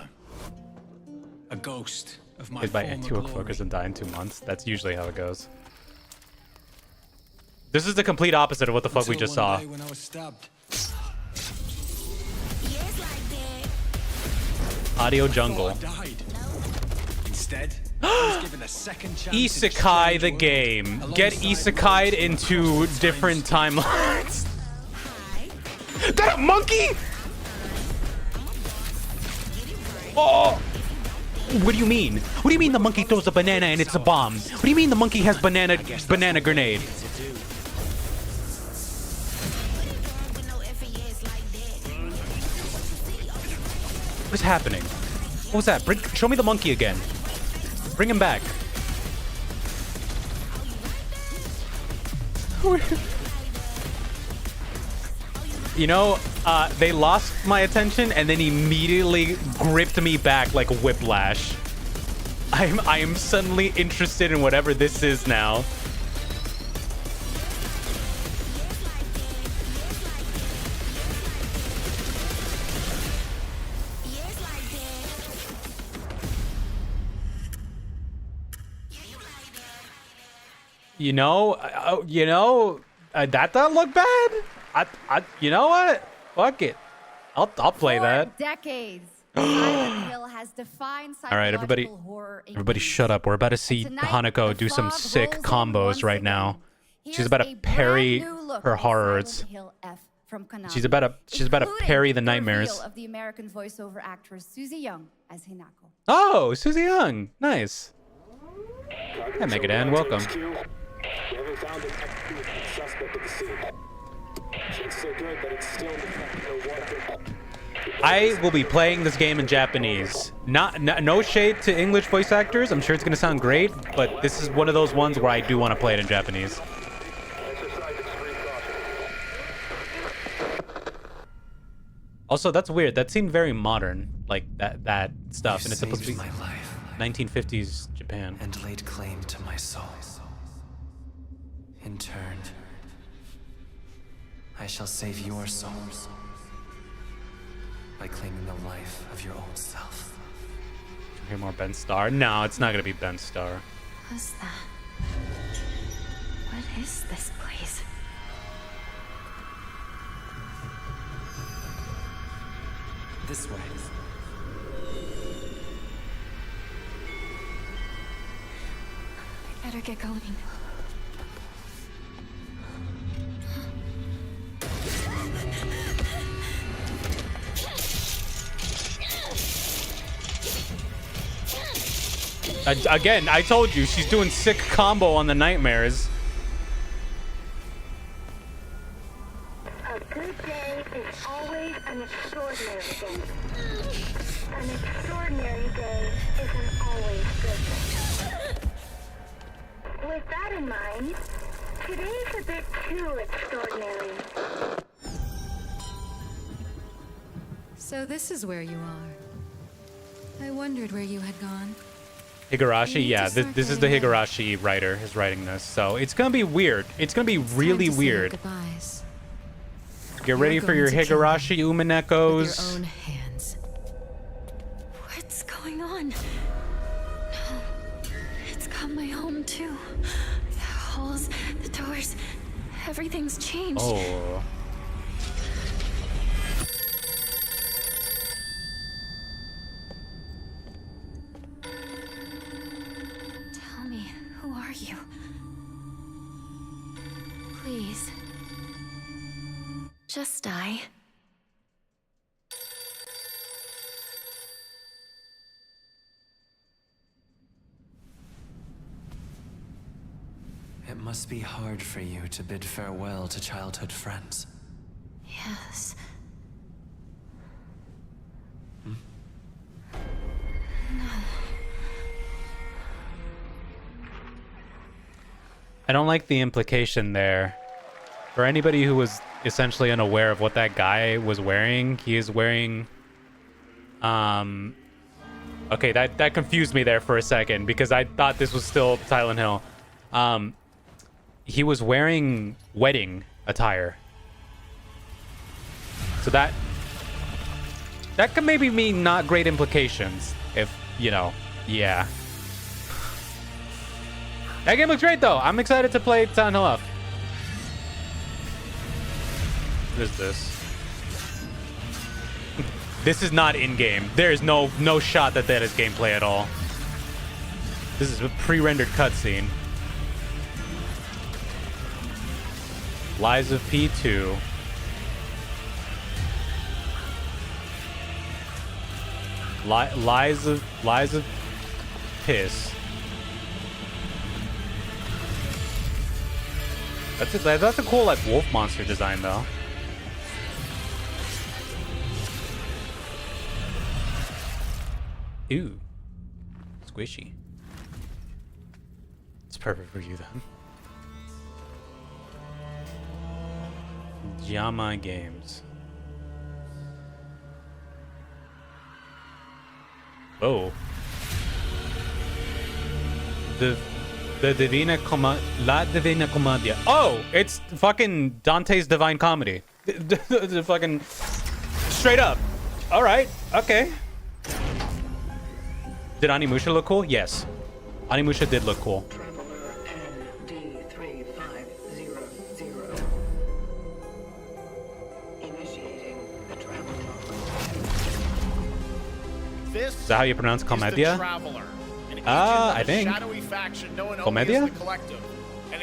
A ghost of my Hit by former two glory. focus and die in 2 months. That's usually how it goes. This is the complete opposite of what the fuck we just saw. When I was stabbed. Audio jungle. I died. Instead, I was given a second chance. Isekai the game. Get isekai'd into different timelines. That a monkey? Oh! What do you mean? What do you mean the monkey throws a banana and it's a bomb? What do you mean the monkey has banana grenade? What is happening? What was that? Show me the monkey again. Bring him back. You know, they lost my attention and then immediately gripped me back like a whiplash. I am suddenly interested in whatever this is now. That doesn't look bad. You know what? Fuck it. I'll play that. Decades. Silent Hill has defined All right, everybody. Everybody, shut up. We're about to see Hanako do some sick combos right now. She's about to parry her horrors. She's about to parry the nightmares. Of the American voiceover actress Susie Young as Hinako. Oh, Susie Young. Nice. Hi, Megadan. Welcome. We haven't found an active suspect at the scene. Checks are good, but it's still no water. I will be playing this game in Japanese. No shade to English voice actors. I'm sure it's gonna sound great, but this is one of those ones where I do want to play it in Japanese. Also, that's weird. That seemed very modern, like that stuff, and it's supposed to be my life 1950s Japan. and laid claim to my soul. In turn, I shall save your souls by claiming the life of your old self. Hear more Ben Starr? No, it's not gonna be Ben Starr. What's that? What is this place? This way. I better get going. Again, I told you, she's doing sick combo on the nightmares. A good day is always an extraordinary day. An extraordinary day isn't always good. With that in mind, today's a bit too extraordinary. So this is where you are. I wondered where you had gone. Higurashi, yeah, this is the Higurashi writer is writing this, so it's gonna be weird. It's gonna be really weird. Goodbyes. Get ready for your Higurashi Uminekos. With your own hands. What's going on? No. It's got my home too. The halls, the doors, everything's changed. Oh. Tell me, who are you? Please. Just die. It must be hard for you to bid farewell to childhood friends. Yes. Hmm? No. I don't like the implication there. For anybody who was essentially unaware of what that guy was wearing, he is wearing... Okay, that confused me there for a second because I thought this was still Silent Hill. He was wearing wedding attire. So that could maybe mean not great implications if, you know, yeah. That game looks great though. I'm excited to play Silent Hill F. What is this? This is not in-game. There is no shot that is gameplay at all. This is a pre-rendered cutscene. Lies of P2. Lies of Piss. That's a cool like wolf monster design though. Ooh, squishy. It's perfect for you then. Yama Games. Oh. La Divina Commedia. Oh, it's fucking Dante's Divine Comedy. The fucking straight up. All right. Okay. Did Animusha look cool? Yes. Animusha did look cool. This is that how you pronounce Commedia? I think. Commedia?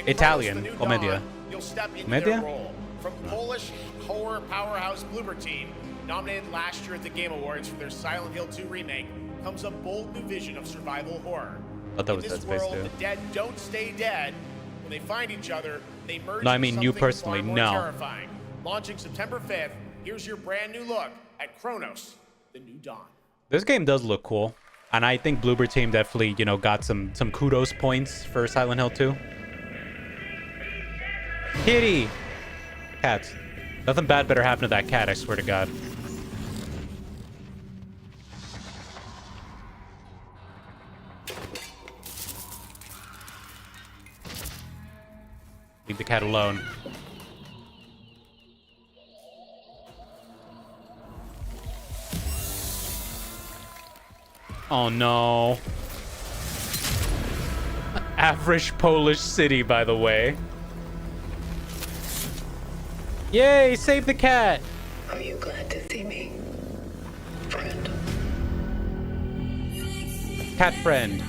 Italian. Commedia. You'll step into Commedia? their role. From Polish horror powerhouse Bloober Team, nominated last year at the Game Awards for their Silent Hill 2 remake, comes a bold new vision of survival horror. I thought that was In Dead this Space world, too. the dead don't stay dead. When they find each other, they merge No, I into mean you something personally, far more no. terrifying. Launching September 5th, here's your brand new look at Chronos, the New Dawn. This game does look cool. And I think Bloober Team definitely, you know, got some kudos points for Silent Hill 2. Kitty! Cats. Nothing bad better happen to that cat, I swear to God. Leave the cat alone. Oh no. Average Polish city, by the way. Yay, save the cat. Are you glad to see me, friend? Cat friend.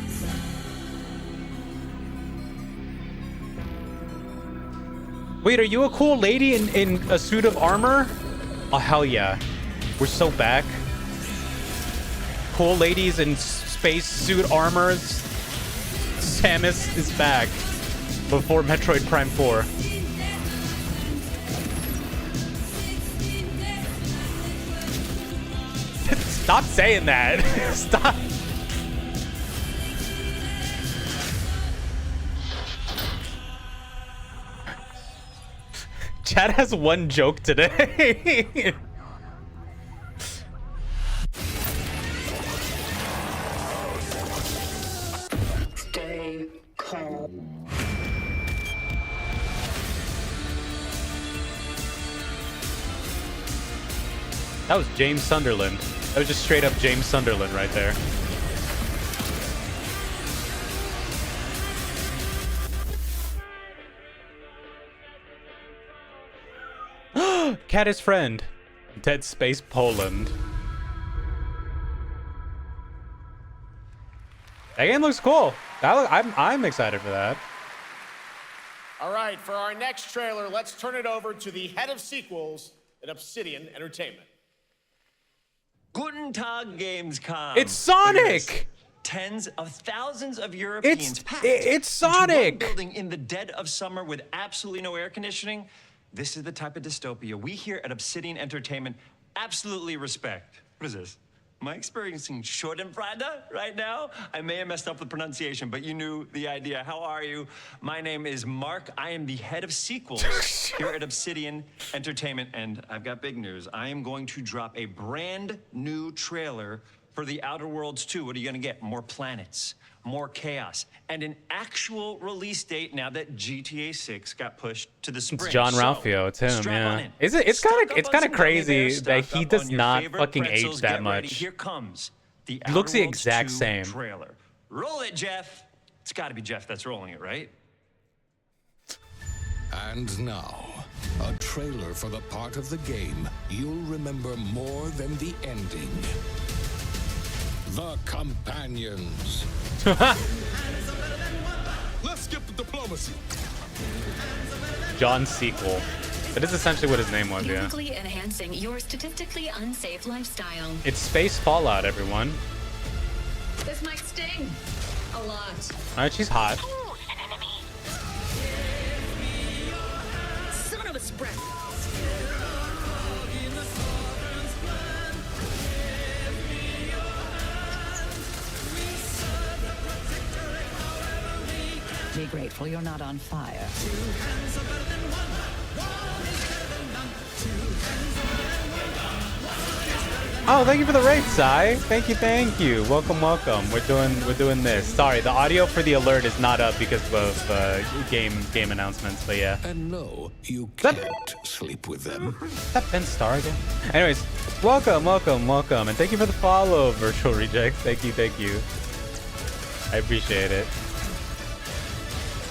Wait, are you a cool lady in a suit of armor? Oh, hell yeah. We're so back. Cool ladies in space suit armors. Samus is back before Metroid Prime 4. Stop saying that. Stop. Chad has one joke today. Stay calm. That was James Sunderland. That was just straight up James Sunderland right there. Cat is friend. Dead Space Poland. That game looks cool. I'm excited for that. All right, for our next trailer, let's turn it over to the head of sequels at Obsidian Entertainment. Guten Tag, Gamescom. It's Sonic! Tens of thousands of Europeans packed it's Sonic! into one building in the dead of summer with absolutely no air conditioning. This is the type of dystopia we here at Obsidian Entertainment absolutely respect. What is this? Am I experiencing Schadenfreude right now? I may have messed up the pronunciation, but you knew the idea. How are you? My name is Mark. I am the head of sequels here at Obsidian Entertainment, and I've got big news. I am going to drop a brand new trailer for The Outer Worlds 2. What are you gonna get? More planets, more chaos, and an actual release date now that GTA 6 got pushed to the spring. It's John Ralphio. It's him, yeah. It's kind of crazy that he does not fucking age that much. Here comes the He looks the Outer Worlds exact 2 same. trailer. Roll it, Jeff. It's got to be Jeff that's rolling it, right? And now, a trailer for the part of the game you'll remember more than the ending. The Companions. Let's skip the diplomacy. John Sequel. That is essentially what his name was, yeah. Uniquely enhancing your statistically unsafe lifestyle. It's Space Fallout, everyone. This might sting a lot. Alright, she's hot. Son of a spread. Be grateful you're not on fire. Oh, thank you for the raid, Sai. Thank you. Welcome. We're doing this. Sorry, the audio for the alert is not up because of game announcements, but yeah. And no, you can't sleep with them. Is that Ben Starr again? Anyways, welcome, and thank you for the follow, Virtual Reject. Thank you. I appreciate it.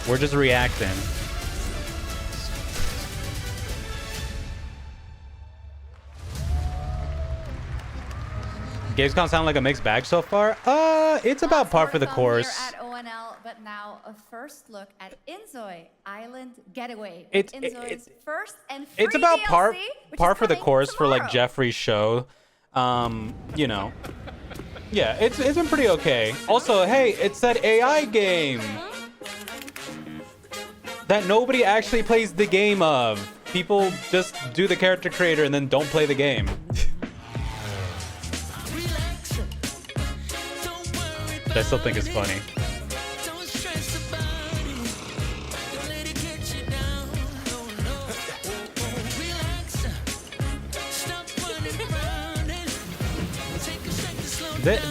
We're just reacting. Gamescom sound like a mixed bag so far? It's about par for the course. Here at ONL, but now a first look at Inzoi Island Getaway. It's first and free it's about DLC, par for the course for like Jeffrey's show. You know. Yeah, it's been pretty okay. Also, hey, it's that AI game that nobody actually plays the game of. people just do the character creator and then don't play the game. I still think it's funny.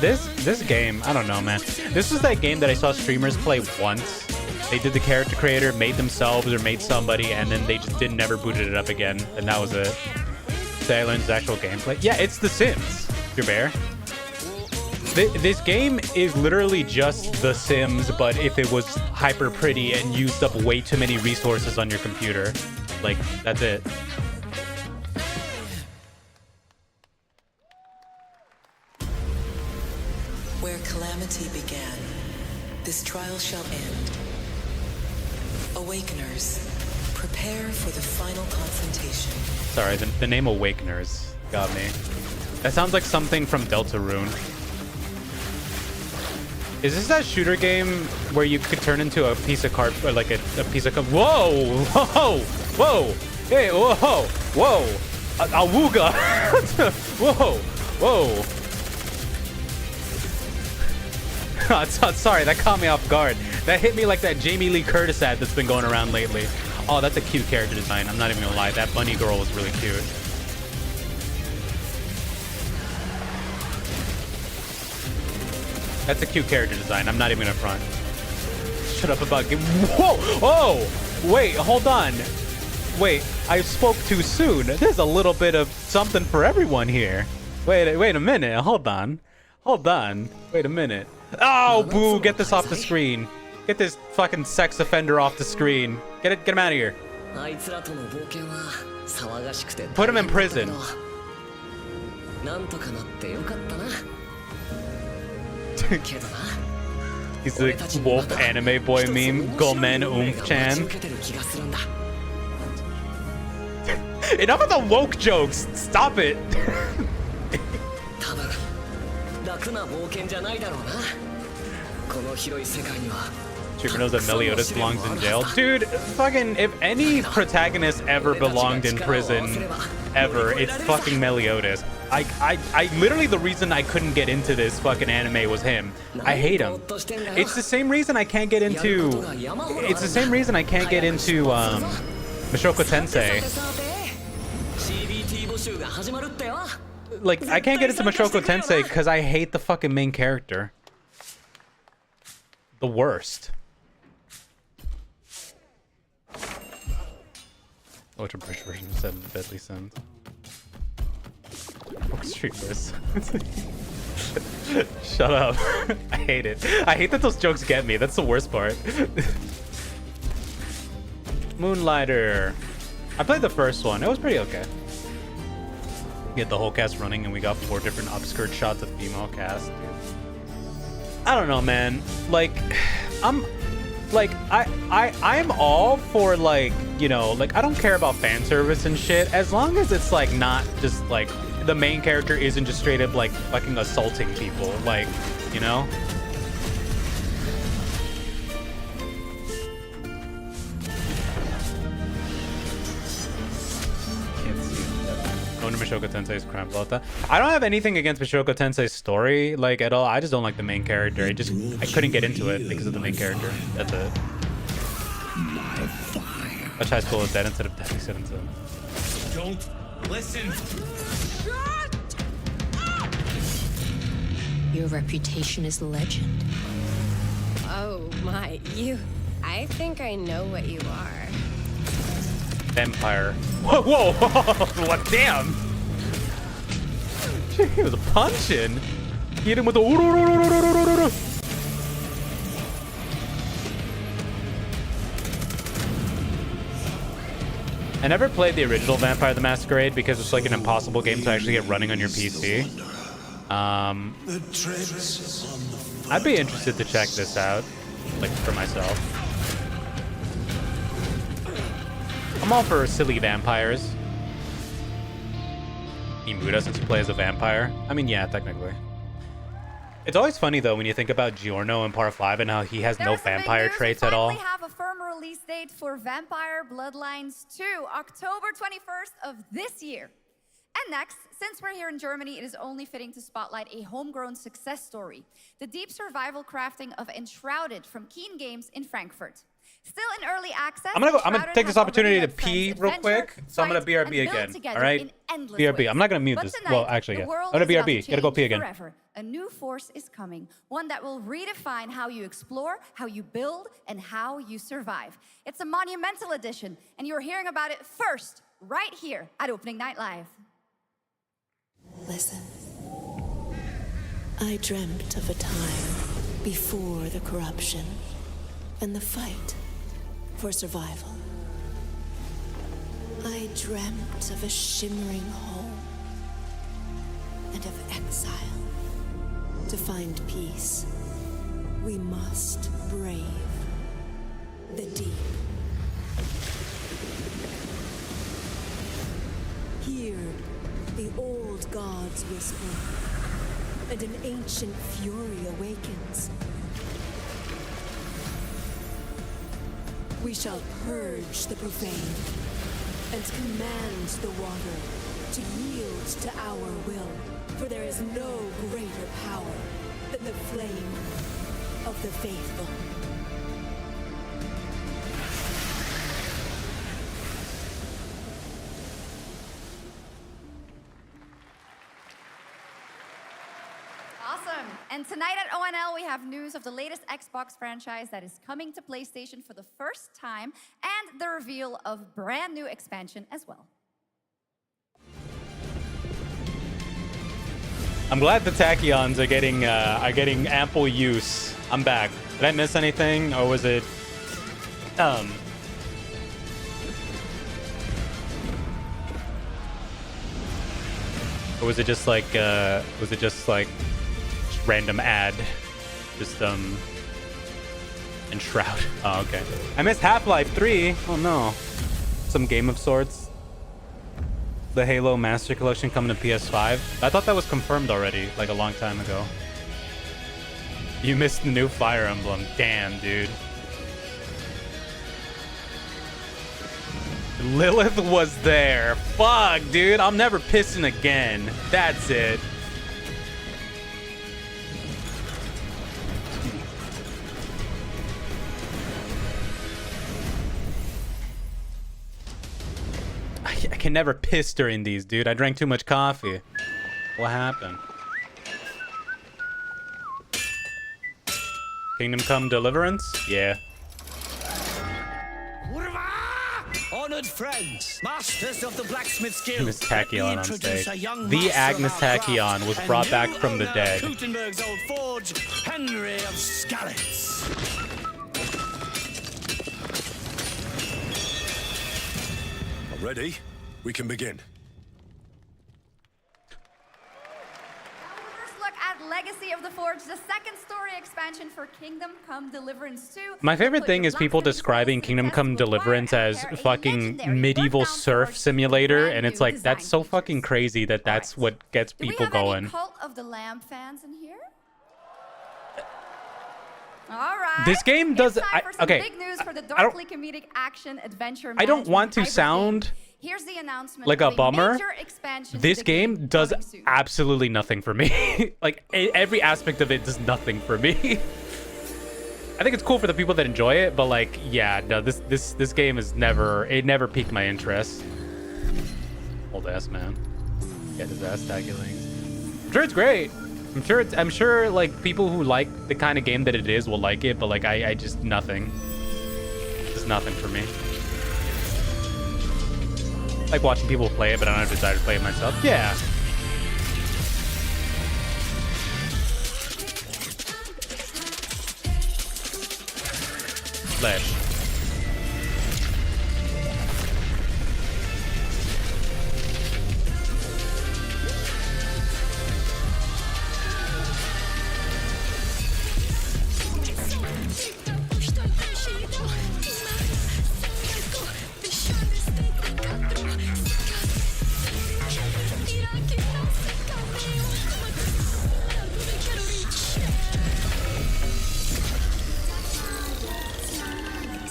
This game, I don't know, man. This is that game that I saw streamers play once. They did the character creator, made themselves or made somebody, and then they just never booted it up again, and that was it. So I learned the actual gameplay. Yeah, it's The Sims, your bear. This game is literally just The Sims, but if it was hyper pretty and used up way too many resources on your computer. Like, that's it. Where calamity began, this trial shall end. Awakeners, prepare for the final confrontation. Sorry, the name Awakeners got me. That sounds like something from Deltarune. Is this that shooter game where you could turn into a piece of card, or like a piece of whoa, whoa, whoa, hey, whoa, whoa, awooga, whoa, whoa. Sorry, that caught me off guard. That hit me like that Jamie Lee Curtis ad that's been going around lately. Oh, that's a cute character design. I'm not even gonna lie. That bunny girl was really cute. That's a cute character design. I'm not even gonna front. Shut up about game. Whoa! Oh! Wait, hold on. Wait, I spoke too soon. There's a little bit of something for everyone here. Wait a minute. Hold on. Hold on. Wait a minute. Oh, boo! Get this off the screen. Get this fucking sex offender off the screen. Get him out of here. Put him in prison. He's the wolf anime boy meme. Gomen Oomph-chan. Enough of the woke jokes. Stop it. Trooper knows that Meliodas belongs in jail. Dude, fucking, if any protagonist ever belonged in prison, ever, it's fucking Meliodas. I literally, the reason I couldn't get into this fucking anime was him. I hate him. It's the same reason I can't get into, Mushoku Tensei. Like, I can't get into Mushoku Tensei because I hate the fucking main character. The worst. Ultra British version of 7 Deadly Sins. Fuck streamers. Shut up. I hate it. I hate that those jokes get me. That's the worst part. Moonlighter. I played the first one. It was pretty okay. Get the whole cast running and we got 4 different upskirt shots of female cast. Dude. I don't know, man. Like, I'm all for, like, you know, like, I don't care about fan service and shit as long as it's like not just like the main character isn't just straight up like fucking assaulting people, like, you know. Mushoku Tensei's crime plota. I don't have anything against Mushoku Tensei's story, like, at all. I just don't like the main character. I couldn't get into it because of the main character. That's it. Watch High School is dead instead of Deadly Sins. Don't listen. Your reputation is legend. Oh my, I think I know what you are. Vampire. Whoa, whoa, whoa. What, damn. He was punching. Hit him with the. I never played the original Vampire the Masquerade because it's like an impossible game to actually get running on your PC. I'd be interested to check this out, like, for myself. I'm all for silly vampires. Imuda, since you play as a vampire. I mean, yeah, technically. It's always funny though when you think about Giorno in Part 5 and how he has no vampire traits at all. Have a firm release date for Vampire Bloodlines 2, October 21st of this year. And next, since we're here in Germany, it is only fitting to spotlight a homegrown success story, the deep survival crafting of Enshrouded from Keen Games in Frankfurt. Still in early access, I'm gonna take this opportunity to pee real quick, so I'm gonna BRB again. All right, BRB. I'm not gonna mute this. Well, actually, yeah. I'm gonna BRB. Gotta go pee again. Forever. A new force is coming, one that will redefine how you explore, how you build, and how you survive. It's a monumental edition, and you're hearing about it first, right here at Opening Night Live. Listen. I dreamt of a time before the corruption and the fight for survival. I dreamt of a shimmering home and of exile. To find peace, we must brave the deep. Hear the old gods whisper, and an ancient fury awakens. We shall purge the profane and command the water to yield to our will, for there is no greater power than the flame of the faithful. Awesome. And tonight at ONL, we have news of the latest Xbox franchise that is coming to PlayStation for the first time, and the reveal of brand new expansion as well. I'm glad the tachyons are getting ample use. I'm back. Did I miss anything, or was it or was it just like random ad, just Enshroud? Oh, okay. I missed Half-Life 3. Oh no, some game of sorts. The Halo Master Collection coming to PS5. I thought that was confirmed already, like a long time ago. You missed the new Fire Emblem. Damn, dude. Lilith was there. Fuck, dude. I'm never pissing again. That's it. I can never piss during these, dude. I drank too much coffee. What happened? Kingdom Come Deliverance? Yeah. Honored friends, masters of the blacksmith's guild. Miss Tachyon on stage. The Agnes Tachyon was brought back from the dead. Gutenberg's old forge, Henry of Skalitz. Ready? We can begin. First look at Legacy of the Forge, the second story expansion for Kingdom Come Deliverance 2. My favorite thing is people describing Kingdom Come Deliverance as fucking medieval surf simulator, and it's like, that's so fucking crazy that that's what gets people going. Any Cult of the Lamb fans in here? All right. This game does. Okay. Big news for the darkly comedic action adventure. I don't want to sound Here's the announcement like a bummer. This game does absolutely nothing for me. Like every aspect of it does nothing for me. I think it's cool for the people that enjoy it, but like, yeah, no, this game is never piqued my interest. Old ass man, get his ass tagging. I'm sure it's great. I'm sure like people who like the kind of game that it is will like it, but like I just nothing. Just nothing for me. I like watching people play it, but I don't have a desire to play it myself. Yeah. Flesh.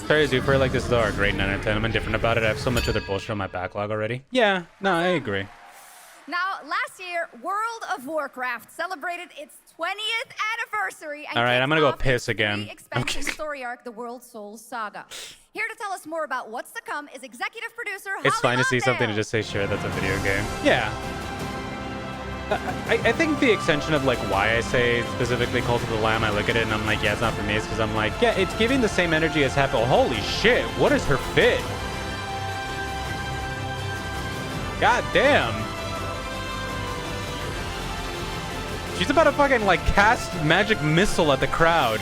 Sorry, I do feel like this is a great 9 out of 10. I'm indifferent about it. I have so much other bullshit on my backlog already. Yeah, no, I agree. Now, last year, World of Warcraft celebrated its 20th anniversary. And All right, I'm gonna go kicked off piss its again. three-expansion story arc, the World Souls Saga. Here to tell us more about what's to come is executive producer It's Holly fine to see Mondale. something to just say, sure, that's a video game. Yeah. I think the extension of like why I say specifically Cult of the Lamb, I look at it and I'm like, yeah, it's not for me. It's because I'm like, yeah, it's giving the same energy as Happy. Holy shit, what is her fit? God damn. She's about to fucking like cast magic missile at the crowd.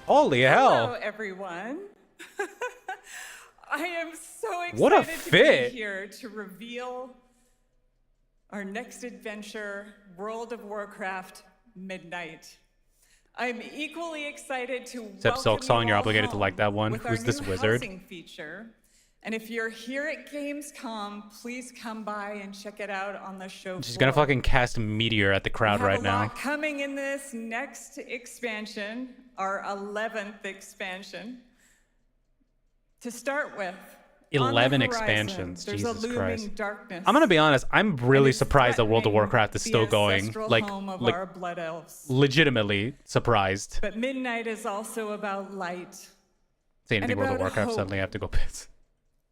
Holy hell. Hello, everyone. I am so excited What a to fit. be here to reveal our next adventure, World of Warcraft Midnight. I'm equally excited to Except Silk Song, you're obligated to like that one. with Who's our this new wizard? housing feature. And if you're here at Gamescom, please come by and check it out on the show She's floor. gonna fucking cast a meteor at the crowd We have right a now. lot coming in this next expansion, our 11th expansion. To start with, 11 on the horizon, expansions, there's Jesus a looming Christ. darkness. I'm gonna be honest, I'm really it's surprised that World of Warcraft is the still going. ancestral Like home of our blood elves. legitimately surprised. But Midnight is also about light. Say anything and World of about Warcraft, hope. suddenly I have to go piss.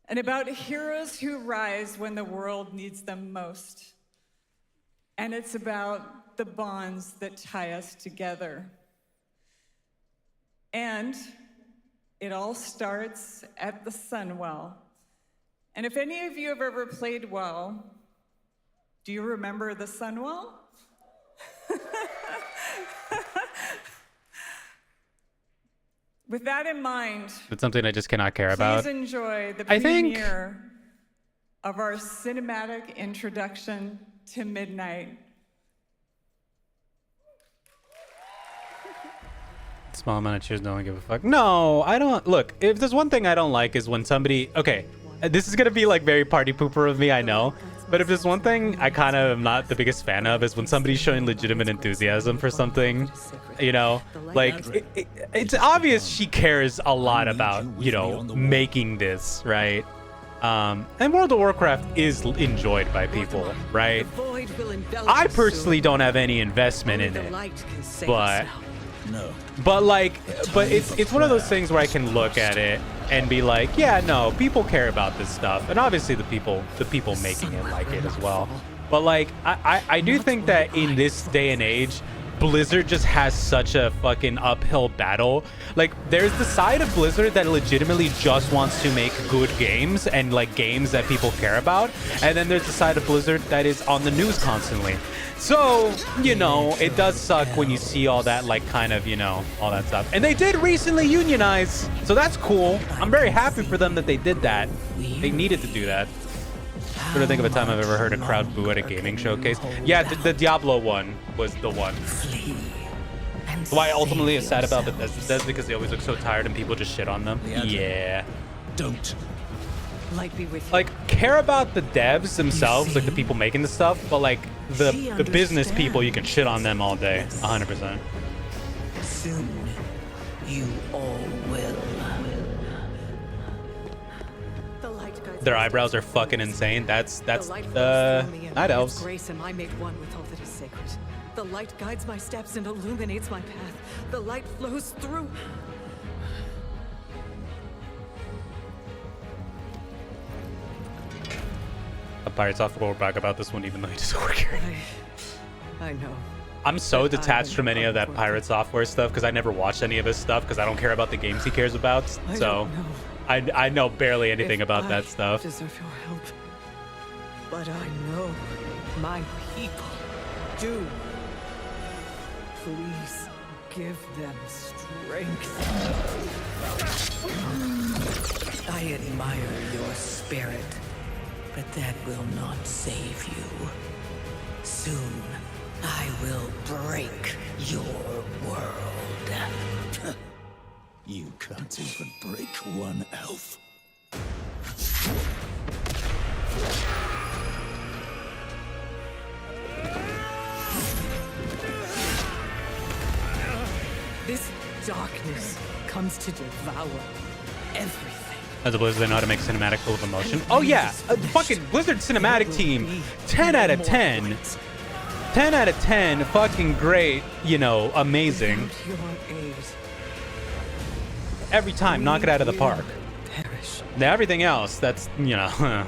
And about heroes who rise when the world needs them most. And it's about the bonds that tie us together. And it all starts at the Sunwell. And if any of you have ever played WoW, do you remember the Sunwell? With that in mind, It's something I just cannot care about. please enjoy the I think- premiere of our cinematic introduction to Midnight. Small amount of cheers, no one give a fuck. No, I don't. Look, if there's one thing I don't like is when somebody. Okay, this is gonna be like very party pooper of me, I know. But if there's one thing I kind of am not the biggest fan of is when somebody's showing legitimate enthusiasm for something. You know, like it's obvious she cares a lot about making this, right? And World of Warcraft is enjoyed by people, right? I personally don't have any investment in it, but it's one of those things where I can look at it and be like, yeah, no, people care about this stuff, and obviously the people making it like it as well. But like, I do think that in this day and age, Blizzard just has such a fucking uphill battle. Like, there's the side of Blizzard that legitimately just wants to make good games and like games that people care about, and then there's the side of Blizzard that is on the news constantly. So, it does suck when you see all that, like, kind of, all that stuff. And they did recently unionize, so that's cool. I'm very happy for them that they did that. They needed to do that. I'm trying to think of a time I've ever heard a crowd boo at a gaming showcase. Yeah, the Diablo one was the one. Why ultimately is sad about Bethesda because they always look so tired and people just shit on them. Yeah. Don't. Light be with you. Like, care about the devs themselves, like the people making the stuff, but like the business people, you can shit on them all day, 100%. Soon, you all will. Their eyebrows are fucking insane. That's the Night Elves. Grace, and I make one with all that is sacred. The light guides my steps and illuminates my path. The light flows through. A Pirates Software will brag about this one, even though he doesn't work here. I know. I'm so detached from any of that Pirate Software stuff because I never watched any of his stuff because I don't care about the games he cares about. So I know barely anything about that stuff. Deserve your help, but I know my people do. Please give them strength. I admire your spirit, but that will not save you. Soon, I will break your world. You can't even break one elf. This darkness comes to devour everything. As a Blizzard, they know how to make cinematic full of emotion. Oh yeah, fucking Blizzard cinematic team, 10 out of 10. 10 out of 10, fucking great, you know, amazing. Every time, knock it out of the park. Now everything else, that's, you know, I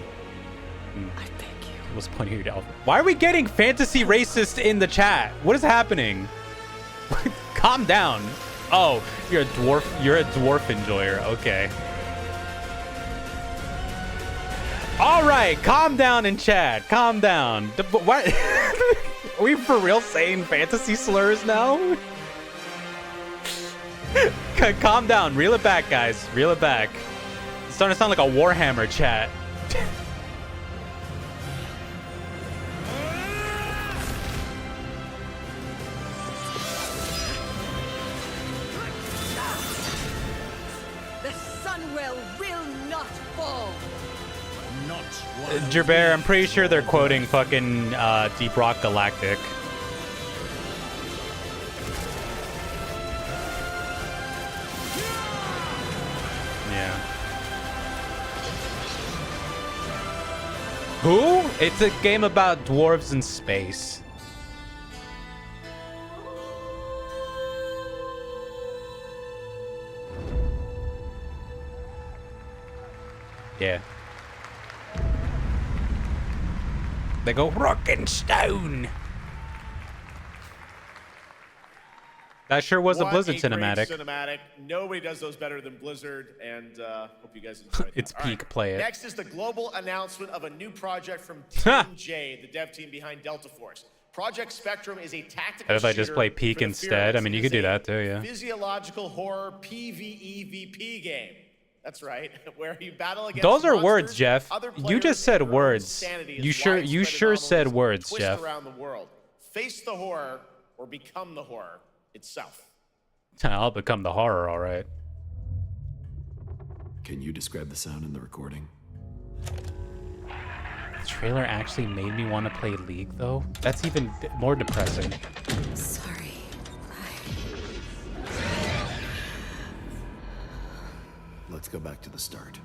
thank you. What's the point here, Delph? Why are we getting fantasy racist in the chat? What is happening? Calm down. Oh, you're a dwarf enjoyer. Okay. All right, calm down in chat. Calm down. What? Are we for real saying fantasy slurs now? Calm down. Reel it back, guys. Reel it back. It's starting to sound like a Warhammer chat. The Sunwell will not fall. Gerbert, I'm pretty sure they're quoting fucking Deep Rock Galactic. Yeah. Who? It's a game about dwarves in space. Yeah. They go rock and stone. That sure was a Blizzard cinematic. Cinematic. Nobody does those better than Blizzard, and hope you guys enjoyed It's that. peak, play it. Next is the global announcement of a new project from Team J, the dev team behind Delta Force. Project Spectrum is a tactical If I just play Peak shooter for the instead, fearless. I mean, you could do that too, yeah. Physiological horror PvEVP game. That's right, where you battle against Those are monsters, words, Jeff. other You players, just said and your own words. insanity as You sure widespread said anomalies words, twist Jeff. around the world. Face the horror or become the horror itself. I'll become the horror, all right. Can you describe the sound in the recording? The trailer actually made me want to play League, though. That's even more depressing. Sorry. Let's go back to the start.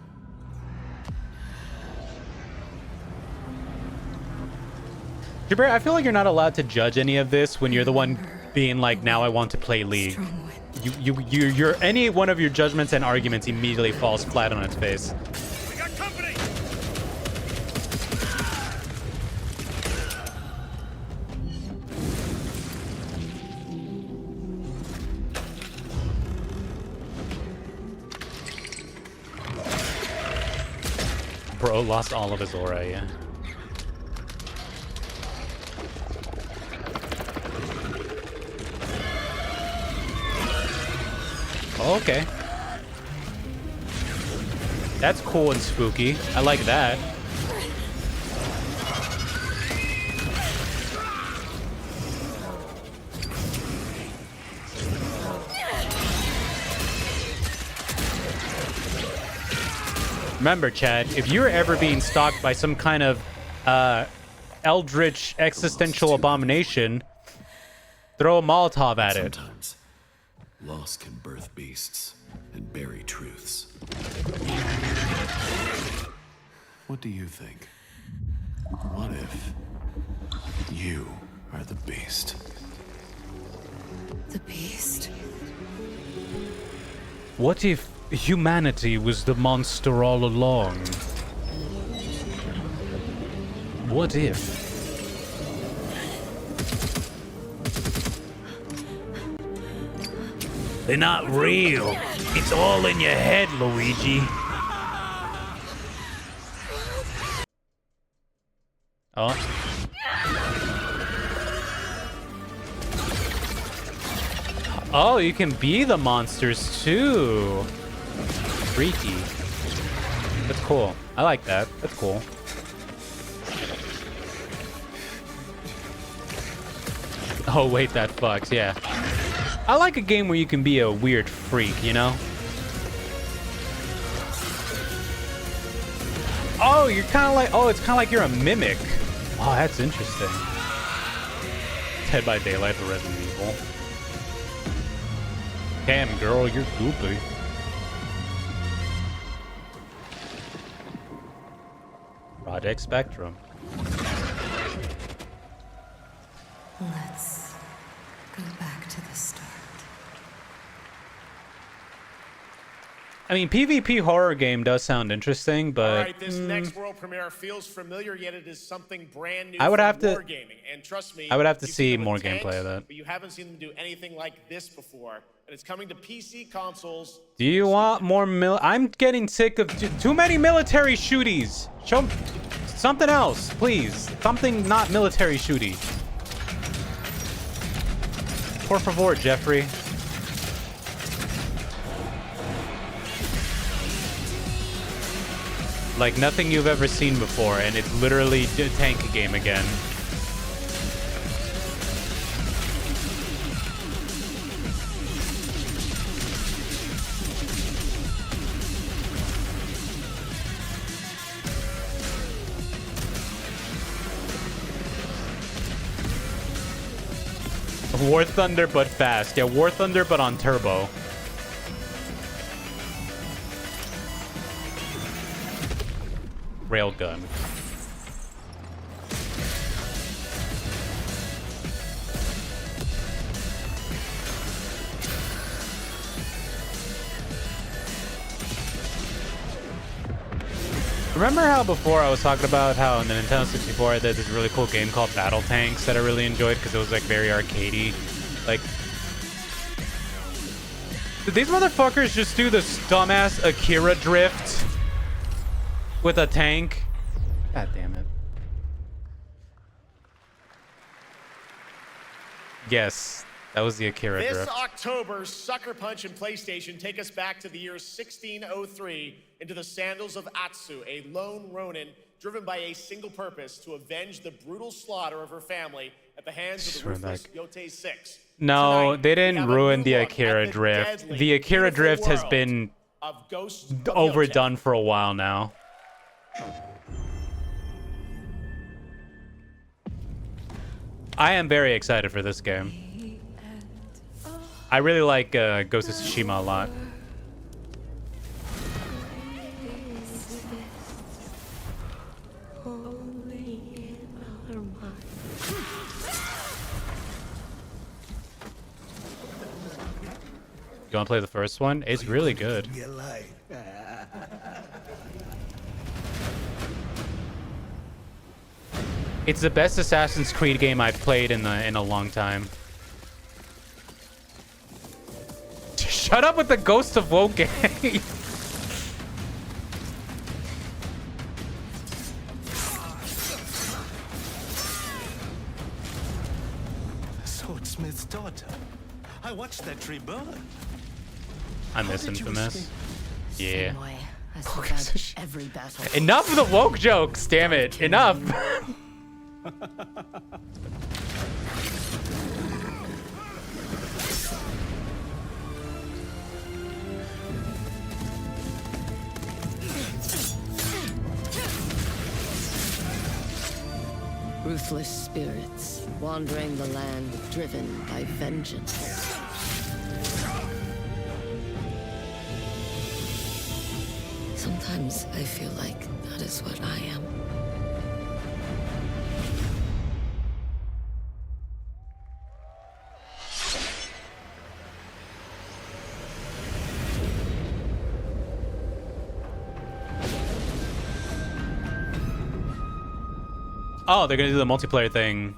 Jabir, I feel like you're not allowed to judge any of this when you're the one being like, now I want to play League. You're any one of your judgments and arguments immediately falls flat on its face. We got company. Bro lost all of his aura, yeah. Okay. That's cool and spooky. I like that. Remember, Chad, if you're ever being stalked by some kind of eldritch existential abomination, throw a Molotov at it. Sometimes, loss can birth beasts and bury truths. What do you think? What if you are the beast? The beast? What if humanity was the monster all along? What if? They're not real. It's all in your head, Luigi. Oh. Oh, you can be the monsters too. Freaky. That's cool. I like that. That's cool. Oh, wait, that fucks. Yeah. I like a game where you can be a weird freak, you know? Oh, you're kind of like... Oh, it's kind of like you're a mimic. Oh, that's interesting. Dead by Daylight for Resident Evil. Damn, girl, you're goopy. Project Spectrum. Let's go back to the start. I mean, PvP horror game does sound interesting, but all right, this next world premiere feels familiar, yet it is something brand new. I would from have to- Wargaming. And trust me, I would have to you've see seen them more with tanks, gameplay of that. But you haven't seen them do anything like this before, and it's coming to PC consoles. do you want more I'm getting sick of too many military shooties. Show something else, please. Something not military shooty. Por favor, Jeffrey. Like nothing you've ever seen before, and it's literally a tank game again. War Thunder, but fast. Yeah, War Thunder, but on turbo. Railgun. Remember how before I was talking about how in the Nintendo 64 I did this really cool game called Battle Tanks that I really enjoyed because it was like very arcadey? Like, did these motherfuckers just do this dumbass Akira drift with a tank? God damn it. Yes, that was the Akira This drift. October, Sucker Punch and PlayStation take us back to the year 1603 into the sandals of Atsu, a lone ronin driven by a single purpose to avenge the brutal slaughter of her family at the hands of the ruthless Yotei 6. No, Tonight, they we didn't have a ruin new the look Akira at the drift. deadly, The Akira beautiful drift has world been of Ghosts of overdone for a while now. I am very excited for this game. I really like Ghost of Tsushima a lot. You want to play the first one? It's really good. It's the best Assassin's Creed game I've played in a long time. Shut up with the Ghost of Woe game. Swordsmith's daughter. I watched that tree burn. I miss Infamous. Yeah. I survived every battle. Enough of the woke jokes, damn it. Enough. Ruthless spirits wandering the land, driven by vengeance. Sometimes I feel like that is what I am. Oh, they're gonna do the multiplayer thing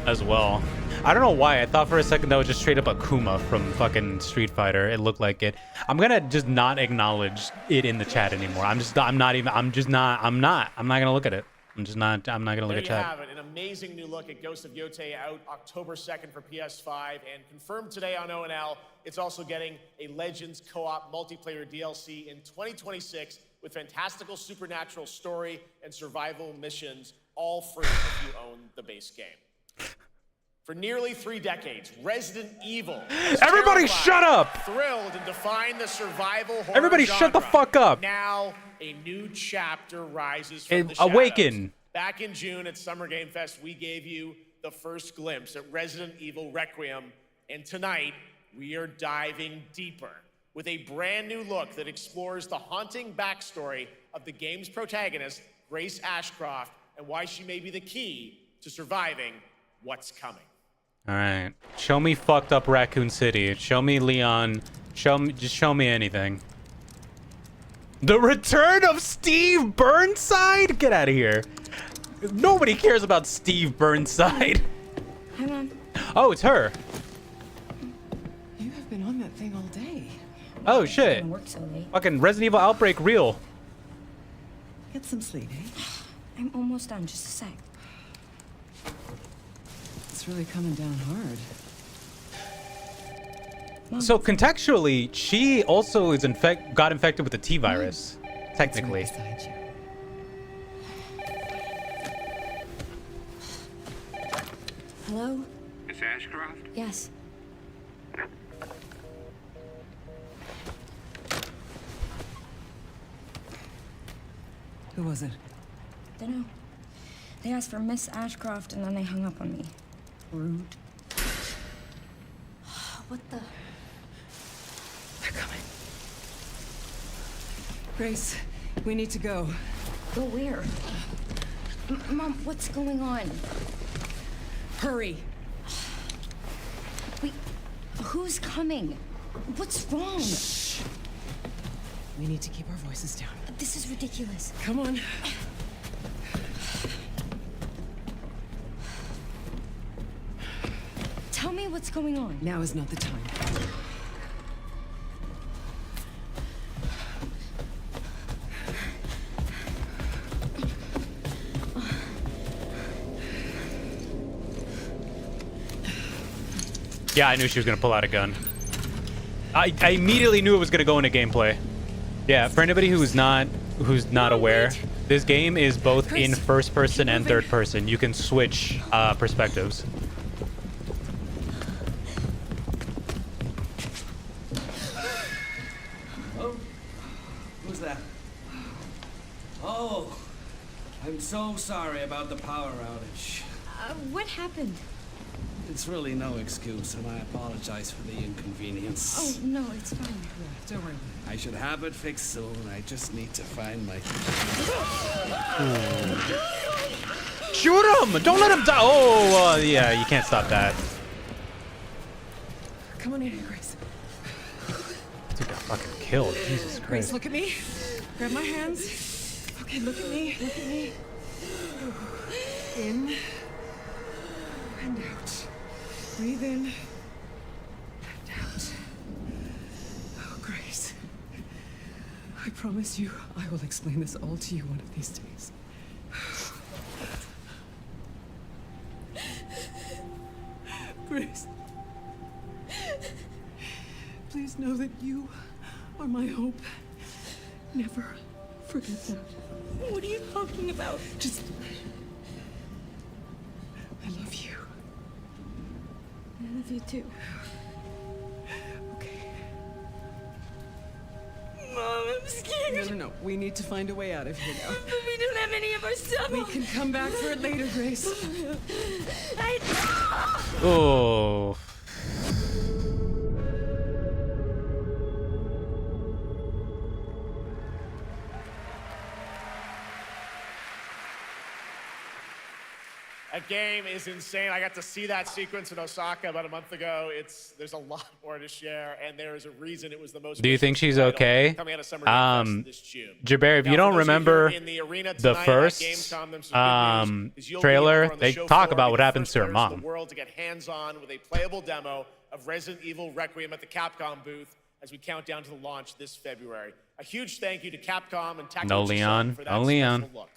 as well. I don't know why. I thought for a second that was just straight up Akuma from fucking Street Fighter. It looked like it. I'm gonna just not acknowledge it in the chat anymore. I'm not gonna look at it. I'm not gonna look at There you chat. have it, an amazing new look at Ghost of Yotei out October 2nd for PS5 and confirmed today on ONL. It's also getting a Legends co-op multiplayer DLC in 2026 with fantastical supernatural story and survival missions, all free if you own the base game. For nearly 3 decades, Resident Evil has Everybody terrified, shut up! Thrilled and defined the survival horror Everybody shut the genre. fuck up! Now, a new chapter rises from And the shadows. awaken. Back in June at Summer Game Fest, we gave you the first glimpse at Resident Evil Requiem. And tonight, we are diving deeper with a brand new look that explores the haunting backstory of the game's protagonist, Grace Ashcroft, and why she may be the key to surviving what's coming. All right, show me fucked up Raccoon City. Show me Leon. Just show me anything. The return of Steve Burnside? Get out of here. Nobody cares about Steve Burnside. Hi, Mom. Oh, it's her. You have been on that thing all day. Oh shit. Work so late. Fucking Resident Evil Outbreak real. Get some sleep, eh? I'm almost done. Just a sec. It's really coming down hard. So contextually, she also is got infected with the T virus, technically. Hello? Miss Ashcroft? Yes. Who was it? Dunno. They asked for Miss Ashcroft and then they hung up on me. Rude. What the? They're coming. Grace, we need to go. Go where? Mom, what's going on? Hurry. Wait, who's coming? What's wrong? Shh. We need to keep our voices down. This is ridiculous. Come on. Tell me what's going on. Now is not the time. Yeah, I knew she was gonna pull out a gun. I immediately knew it was gonna go into gameplay. Yeah, for anybody who's not aware, this game is both in first person and third person. You can switch perspectives. Oh, who's that? Oh, I'm so sorry about the power outage. What happened? It's really no excuse, and I apologize for the inconvenience. Oh, no, it's fine. Yeah, don't worry. I should have it fixed soon. I just need to find my... Shoot him! Don't let him die! Oh, yeah, you can't stop that. Come on in, Grace. Dude got fucking killed. Jesus Christ. Grace, look at me. Grab my hands. Okay, look at me. Look at me. In and out. Breathe in and out. Oh, Grace. I promise you, I will explain this all to you one of these days. Grace. Please know that you are my hope. Never forget that. What are you talking about? Just... I love you. I love you too. Okay. Mom, I'm scared. No. We need to find a way out of here now. But we don't have any of our stuff. We can come back for it later, Grace. Oh. That game is insane. I got to see that sequence in Osaka about a month ago. There's a lot more to share, and there is a reason it was the most. Do you think she's okay? Coming out of Summer Game Fest this June. Jaber, if you don't remember the first trailer, they talk about what happens to her mom. The world to get hands-on with a playable demo of Resident Evil Requiem at the Capcom booth as we count down to the launch this February. A huge thank you to Capcom and Tactical No Leon. for that No Leon. special look.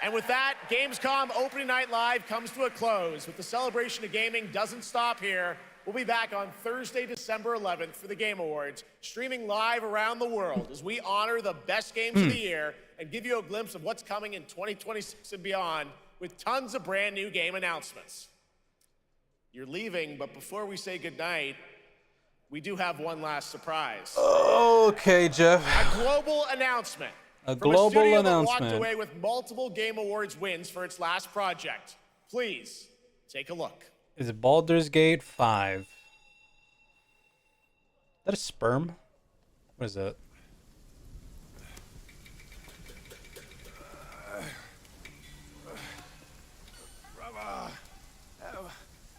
And with that, Gamescom Opening Night Live comes to a close. But the celebration of gaming doesn't stop here. We'll be back on Thursday, December 11th for the Game Awards, streaming live around the world as we honor the best games of the year and give you a glimpse of what's coming in 2026 and beyond with tons of brand new game announcements. You're leaving, but before we say goodnight, we do have one last surprise. Okay, Jeff. A global announcement. A From global a studio announcement. that walked away with multiple Game Awards wins for its last project. Please take a look. Is it Baldur's Gate 5? that a sperm? What is that?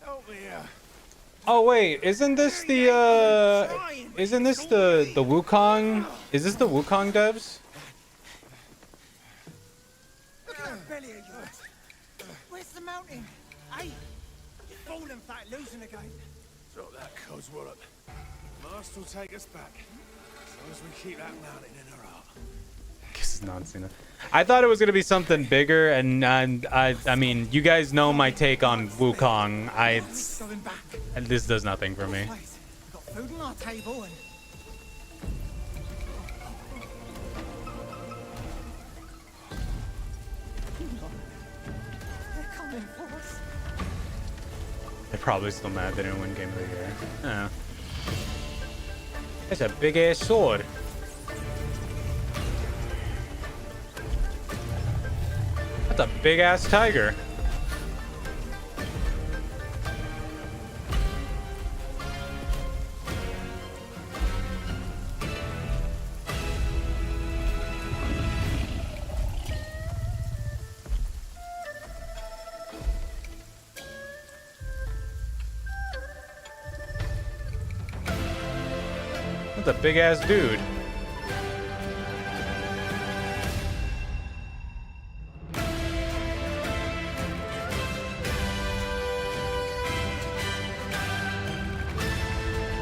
Help me here. Oh wait, isn't this the Wukong? Is this the Wukong devs? Look at that belly of yours. Where's the mountain? Hey, you're falling flat, losing again. Drop that codswallop. Master will take us back. As long as we keep that mountain in her heart. This is nonsense. I thought it was gonna be something bigger, and I mean, you guys know my take on Wukong. This does nothing for me. We've got food on our table and... They're coming for us. They're probably still mad they didn't win Game of the Year. Yeah. That's a big ass sword. That's a big ass tiger. That's a big ass dude.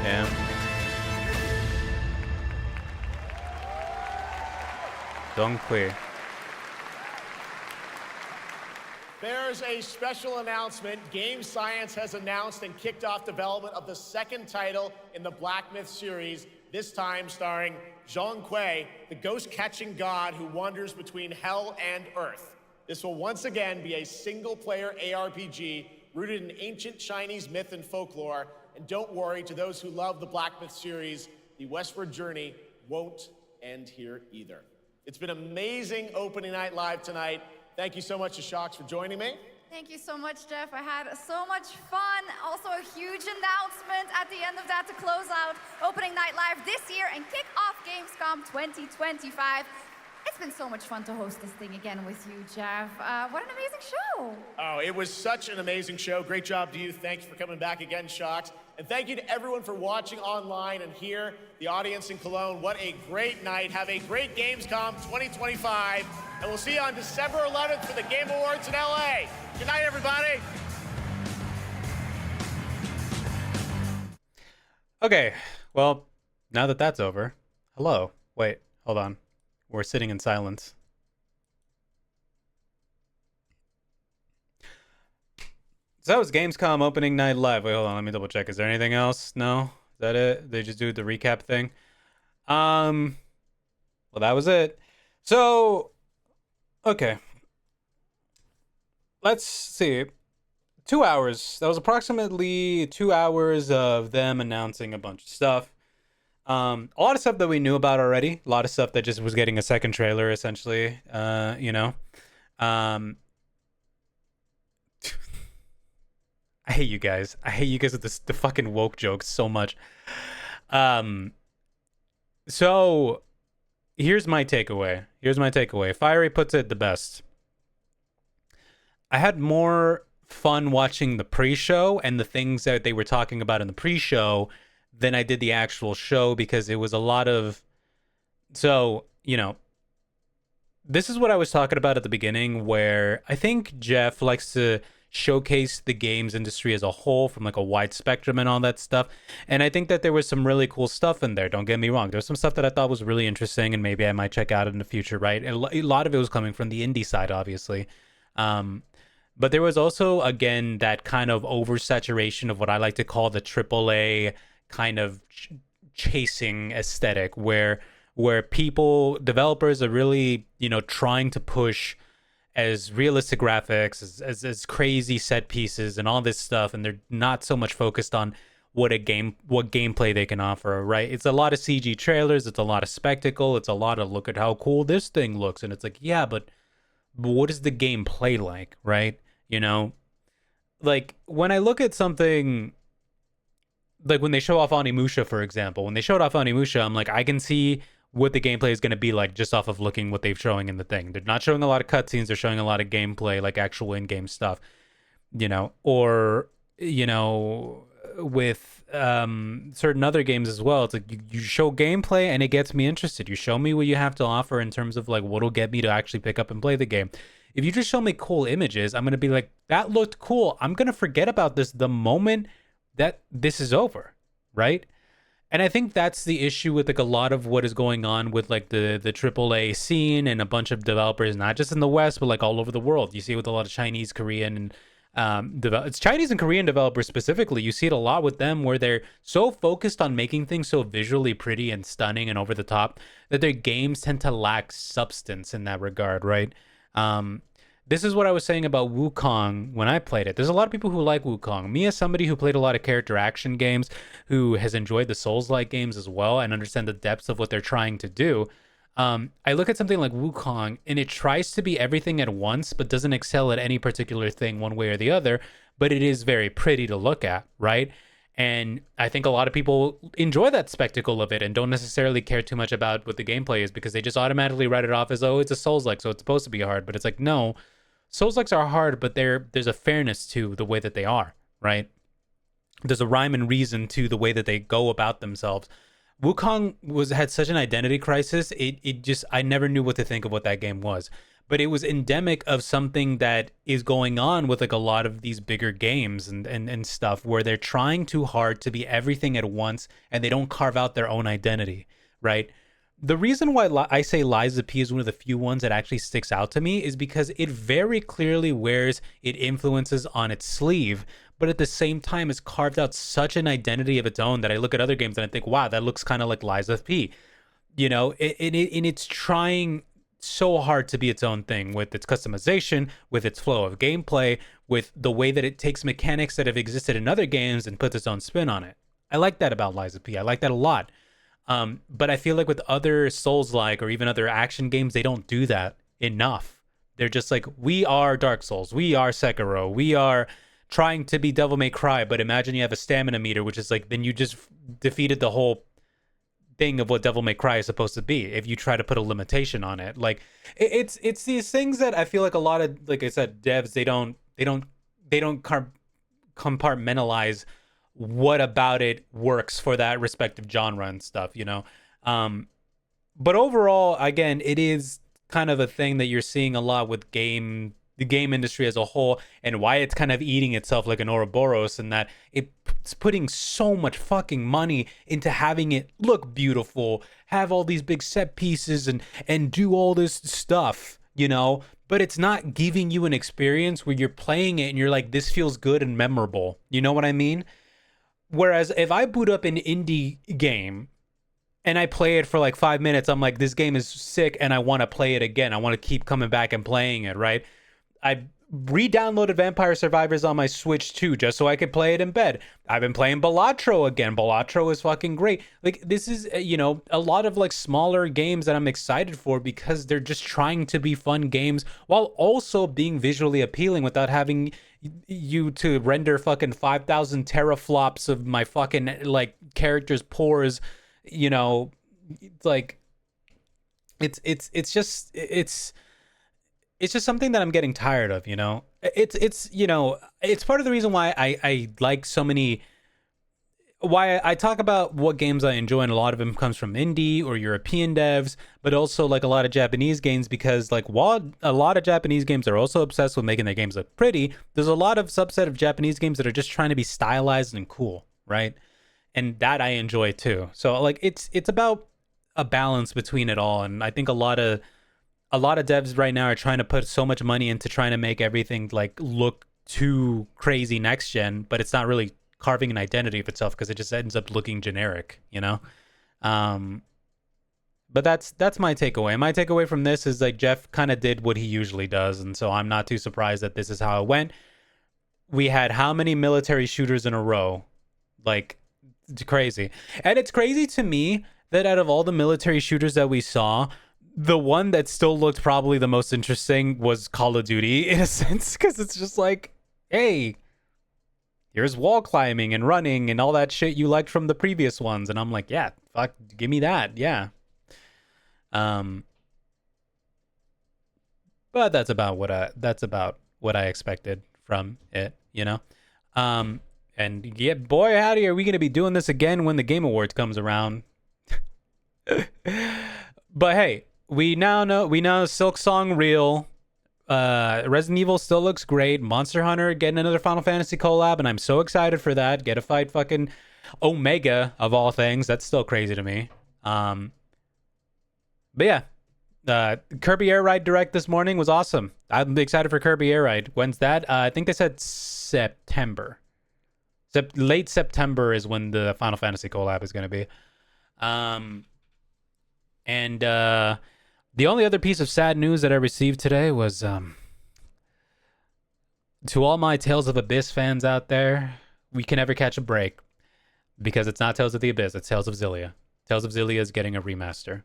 Yeah. Don't clear. There's a special announcement. Game Science has announced and kicked off development of the second title in the Black Myth series, this time starring Zhong Kui, the ghost-catching god who wanders between hell and earth. This will once again be a single-player ARPG rooted in ancient Chinese myth and folklore. And don't worry, to those who love the Black Myth series, the westward journey won't end here either. It's been amazing opening night live tonight. Thank you so much to Shox for joining me. Thank you so much, Jeff. I had so much fun. Also, a huge announcement at the end of that to close out opening night live this year and kick off Gamescom 2025. It's been so much fun to host this thing again with you, Jeff. What an amazing show. Oh, it was such an amazing show. Great job to you. Thanks for coming back again, Shox. And thank you to everyone for watching online and here, the audience in Cologne. What a great night. Have a great Gamescom 2025. And we'll see you on December 11th for the Game Awards in LA. Good night, everybody. Okay, well, now that that's over, hello. Wait, hold on. We're sitting in silence. So that was Gamescom opening night live. Wait, hold on. Let me double check. Is there anything else? No? Is that it? They just do the recap thing? Well, that was it. So, okay. Let's see. 2 hours. That was approximately 2 hours of them announcing a bunch of stuff. A lot of stuff that we knew about already. A lot of stuff that just was getting a second trailer, essentially. You know. I hate you guys. I hate you guys with the fucking woke jokes so much. So here's my takeaway. Fiery puts it the best. I had more fun watching the pre-show and the things that they were talking about in the pre-show than I did the actual show, because it was a lot of... So, you know, this is what I was talking about at the beginning, where I think Jeff likes to showcase the games industry as a whole from like a wide spectrum and all that stuff. And I think that there was some really cool stuff in there. Don't get me wrong. There's some stuff that I thought was really interesting and maybe I might check out in the future, right? And a lot of it was coming from the indie side, obviously. But there was also, again, that kind of oversaturation of what I like to call the AAA kind of chasing aesthetic, where developers are really, you know, trying to push as realistic graphics, as crazy set pieces and all this stuff, and they're not so much focused on what gameplay they can offer, right? It's a lot of CG trailers, it's a lot of spectacle, it's a lot of look at how cool this thing looks, and it's like, yeah, but what is the gameplay like, right? You know, like when I look at something like when they show off Onimusha, for example, when they showed off Onimusha, I'm like, I can see what the gameplay is going to be like just off of looking what they're showing in the thing. They're not showing a lot of cutscenes. They're showing a lot of gameplay, like actual in-game stuff, you know, or, you know, with certain other games as well. It's like you show gameplay and it gets me interested. You show me what you have to offer in terms of like what'll get me to actually pick up and play the game. If you just show me cool images, I'm going to be like, that looked cool. I'm going to forget about this the moment that this is over, right? And I think that's the issue with like a lot of what is going on with like the AAA scene and a bunch of developers, not just in the West, but like all over the world. You see it with a lot of Chinese, Korean, and it's Chinese and Korean developers specifically. You see it a lot with them where they're so focused on making things so visually pretty and stunning and over the top that their games tend to lack substance in that regard, right? This is what I was saying about Wukong when I played it. There's a lot of people who like Wukong. Me, as somebody who played a lot of character action games, who has enjoyed the Souls-like games as well and understand the depths of what they're trying to do, I look at something like Wukong and it tries to be everything at once, but doesn't excel at any particular thing one way or the other, but it is very pretty to look at, right? And I think a lot of people enjoy that spectacle of it and don't necessarily care too much about what the gameplay is because they just automatically write it off as, oh, it's a Souls-like, so it's supposed to be hard. But it's like, no, Souls-likes are hard, but there's a fairness to the way that they are, right? There's a rhyme and reason to the way that they go about themselves. Wukong had such an identity crisis. It just, I never knew what to think of what that game was. But it was endemic of something that is going on with like a lot of these bigger games and stuff where they're trying too hard to be everything at once and they don't carve out their own identity, right? The reason why I say Lies of P is one of the few ones that actually sticks out to me is because it very clearly wears its influences on its sleeve, but at the same time has carved out such an identity of its own that I look at other games and I think, wow, that looks kind of like Lies of P. You know, and it's trying so hard to be its own thing with its customization, with its flow of gameplay, with the way that it takes mechanics that have existed in other games and puts its own spin on it. I like that about Lies of P. I like that a lot. But I feel like with other Souls-like or even other action games, they don't do that enough. They're just like, we are Dark Souls, we are Sekiro, we are trying to be Devil May Cry, but imagine you have a stamina meter, which is like, then you just defeated the whole thing of what Devil May Cry is supposed to be if you try to put a limitation on it. Like it's these things that I feel like a lot of, like I said, devs, they don't compartmentalize what about it works for that respective genre and stuff, you know. But overall, again, it is kind of a thing that you're seeing a lot with the game industry as a whole, and why it's kind of eating itself like an Ouroboros, and that it's putting so much fucking money into having it look beautiful, have all these big set pieces and do all this stuff, you know, but it's not giving you an experience where you're playing it and you're like, this feels good and memorable. You know what I mean? Whereas if I boot up an indie game and I play it for like 5 minutes, I'm like, this game is sick and I want to play it again. I want to keep coming back and playing it, right? I re-downloaded Vampire Survivors on my Switch too, just so I could play it in bed. I've been playing Balatro again. Balatro is fucking great. Like, this is, you know, a lot of like smaller games that I'm excited for because they're just trying to be fun games while also being visually appealing without having you to render fucking 5,000 teraflops of my fucking like characters' pores, you know. Like, it's just something that I'm getting tired of, you know. It's you know, it's part of the reason why I like so many, why I talk about what games I enjoy, and a lot of them comes from indie or European devs, but also like a lot of Japanese games, because like while a lot of Japanese games are also obsessed with making their games look pretty, there's a lot of subset of Japanese games that are just trying to be stylized and cool, right? And that I enjoy too. So like it's about a balance between it all, and I think a lot of devs right now are trying to put so much money into trying to make everything like look too crazy next gen, but it's not really carving an identity of itself because it just ends up looking generic, you know. But that's my takeaway. My takeaway from this is like Jeff kind of did what he usually does, and so I'm not too surprised that this is how it went. We had how many military shooters in a row? Like, it's crazy. And it's crazy to me that out of all the military shooters that we saw, the one that still looked probably the most interesting was Call of Duty, in a sense, because it's just like, hey, here's wall climbing and running and all that shit you liked from the previous ones. And I'm like, yeah, fuck, give me that. Yeah. But that's about what I expected from it, you know? And yeah, boy, howdy, are we going to be doing this again when the Game Awards comes around. But hey, we now know Silk Song real. Resident Evil still looks great. Monster Hunter getting another Final Fantasy collab, and I'm so excited for that. Get to fight fucking Omega of all things. That's still crazy to me. But yeah, Kirby Air Ride Direct this morning was awesome. I'm excited for Kirby Air Ride. When's that? I think they said September. Late September is when the Final Fantasy collab is going to be. And the only other piece of sad news that I received today was to all my Tales of Abyss fans out there, we can never catch a break because it's not Tales of the Abyss, it's Tales of Xillia. Tales of Xillia is getting a remaster.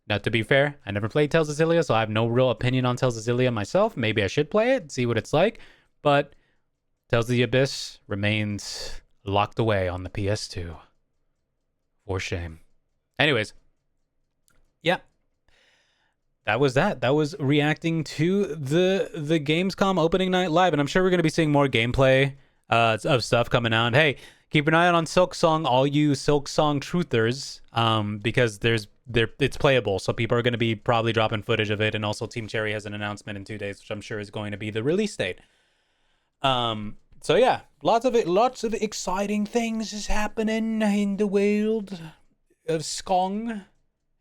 Now, to be fair, I never played Tales of Xillia, so I have no real opinion on Tales of Xillia myself. Maybe I should play it, see what it's like, but Tales of the Abyss remains locked away on the PS2. For shame. Anyways, yeah. That was that. That was reacting to the Gamescom opening night live, and I'm sure we're going to be seeing more gameplay of stuff coming out. Hey, keep an eye out on Silk Song, all you Silk Song truthers, because it's playable, so people are going to be probably dropping footage of it, and also Team Cherry has an announcement in 2 days, which I'm sure is going to be the release date. So yeah, lots of exciting things is happening in the world of Skong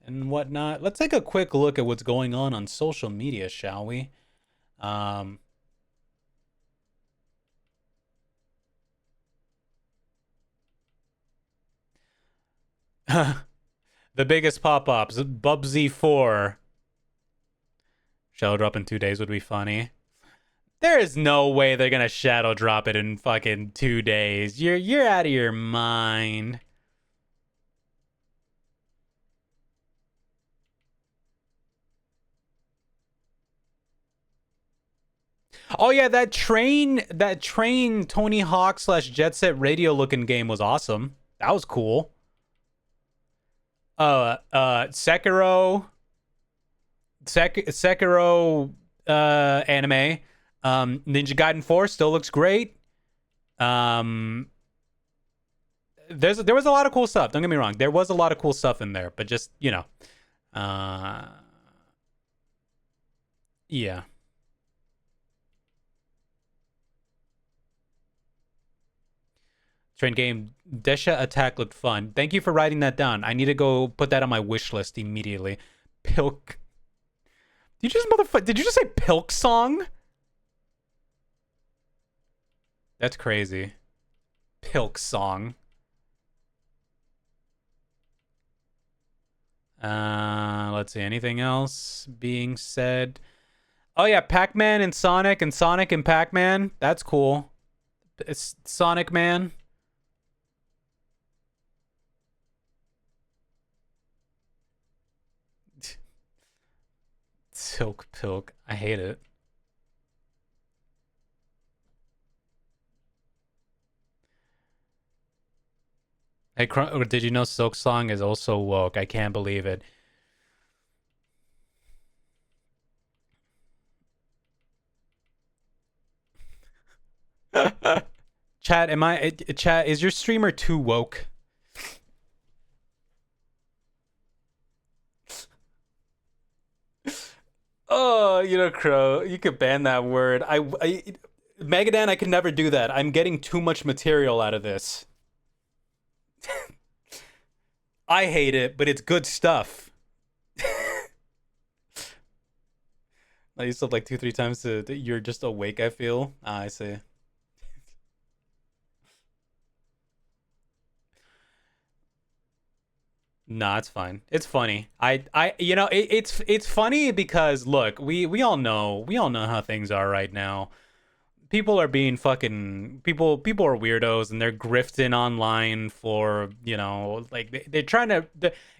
and whatnot. Let's take a quick look at what's going on social media, shall we? The biggest pop-ups, Bubsy 4. Shadow drop in 2 days would be funny. There is no way they're gonna shadow drop it in fucking 2 days. You're out of your mind. Oh yeah, that train Tony Hawk / Jet Set Radio looking game was awesome. That was cool. Sekiro anime. Ninja Gaiden 4 still looks great. There was a lot of cool stuff. Don't get me wrong. There was a lot of cool stuff in there, but just, you know, yeah. Train game Desha Attack looked fun. Thank you for writing that down. I need to go put that on my wish list immediately. Pilk. Did you just say Pilk Song? That's crazy. Pilk Song. Let's see. Anything else being said? Oh yeah, Pac-Man and Sonic and Pac-Man. That's cool. It's Sonic Man. Silk Pilk. I hate it. Hey, did you know Silk Song is also woke? I can't believe it. Chat, is your streamer too woke? Oh, you know, Crow, you could ban that word. Megadan, I could never do that. I'm getting too much material out of this. I hate it, but it's good stuff. I used to like 2-3 times to you're just awake, I feel. I see. Nah, it's fine. It's funny. You know, it's funny because look, we all know how things are right now. People are being fucking people are weirdos and they're grifting online for, you know, like they're trying to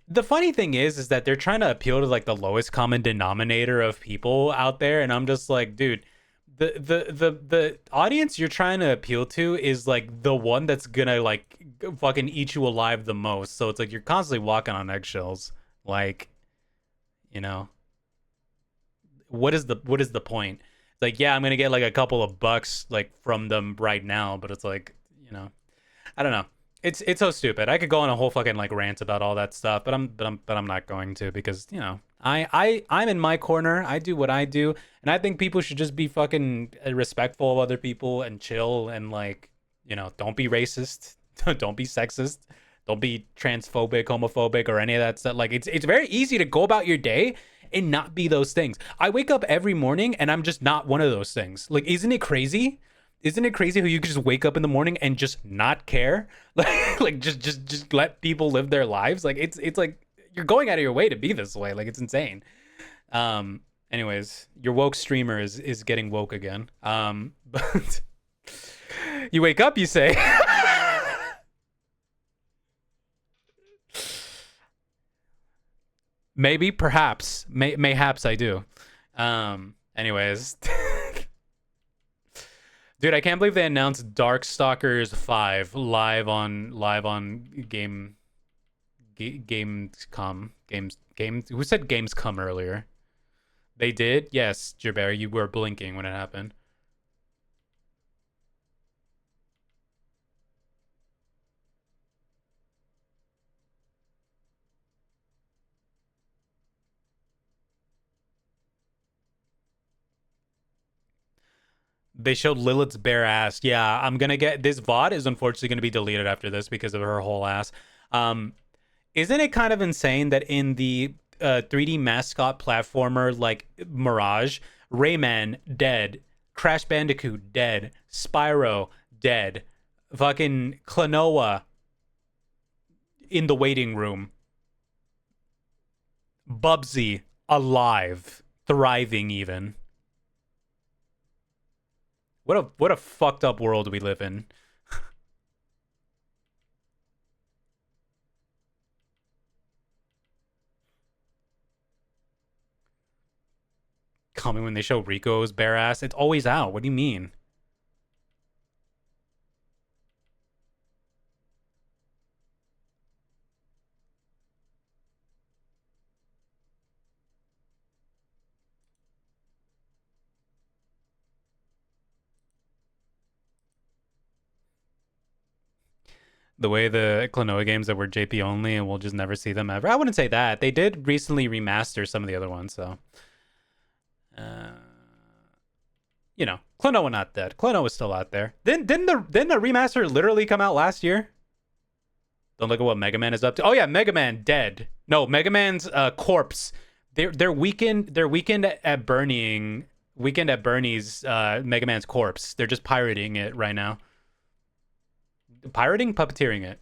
the funny thing is that they're trying to appeal to like the lowest common denominator of people out there, and I'm just like, dude, the audience you're trying to appeal to is like the one that's gonna like fucking eat you alive the most. So it's like you're constantly walking on eggshells. Like, you know, what is the point? It's like, yeah, I'm gonna get like a couple of bucks like from them right now, but it's like, you know, I don't know. It's so stupid. I could go on a whole fucking like rant about all that stuff, but I'm not going to, because, you know, I'm in my corner. I do what I do, and I think people should just be fucking respectful of other people and chill and, like, you know, don't be racist, don't be sexist, don't be transphobic, homophobic, or any of that stuff. Like, it's very easy to go about your day and not be those things. I wake up every morning and I'm just not one of those things. Like, isn't it crazy? Isn't it crazy how you could just wake up in the morning and just not care? Like just let people live their lives? Like, it's like you're going out of your way to be this way. Like, it's insane. Anyways, your woke streamer is getting woke again. But you wake up, you say. Maybe, perhaps, mayhaps I do. Anyways. Dude, I can't believe they announced Darkstalkers 5 live on Gamescom. Who said Gamescom earlier? They did? Yes, Jabber, you were blinking when it happened. They showed Lilith's bare ass. Yeah, I'm gonna get this VOD is unfortunately gonna be deleted after this because of her whole ass. Isn't it kind of insane that in the 3D mascot platformer like Mirage, Rayman dead, Crash Bandicoot dead, Spyro dead, fucking Klonoa in the waiting room, Bubsy alive, thriving even. What a fucked up world we live in. Call me when they show Rico's bare ass. It's always out. What do you mean? The way the Klonoa games that were JP only and we'll just never see them ever. I wouldn't say that. They did recently remaster some of the other ones, so. You know, Klonoa not dead. Klonoa is still out there. Didn't the remaster literally come out last year? Don't look at what Mega Man is up to. Oh yeah, Mega Man dead. No, Mega Man's corpse. They're weekend at Bernie's Mega Man's corpse. They're just pirating it right now. Pirating? Puppeteering it.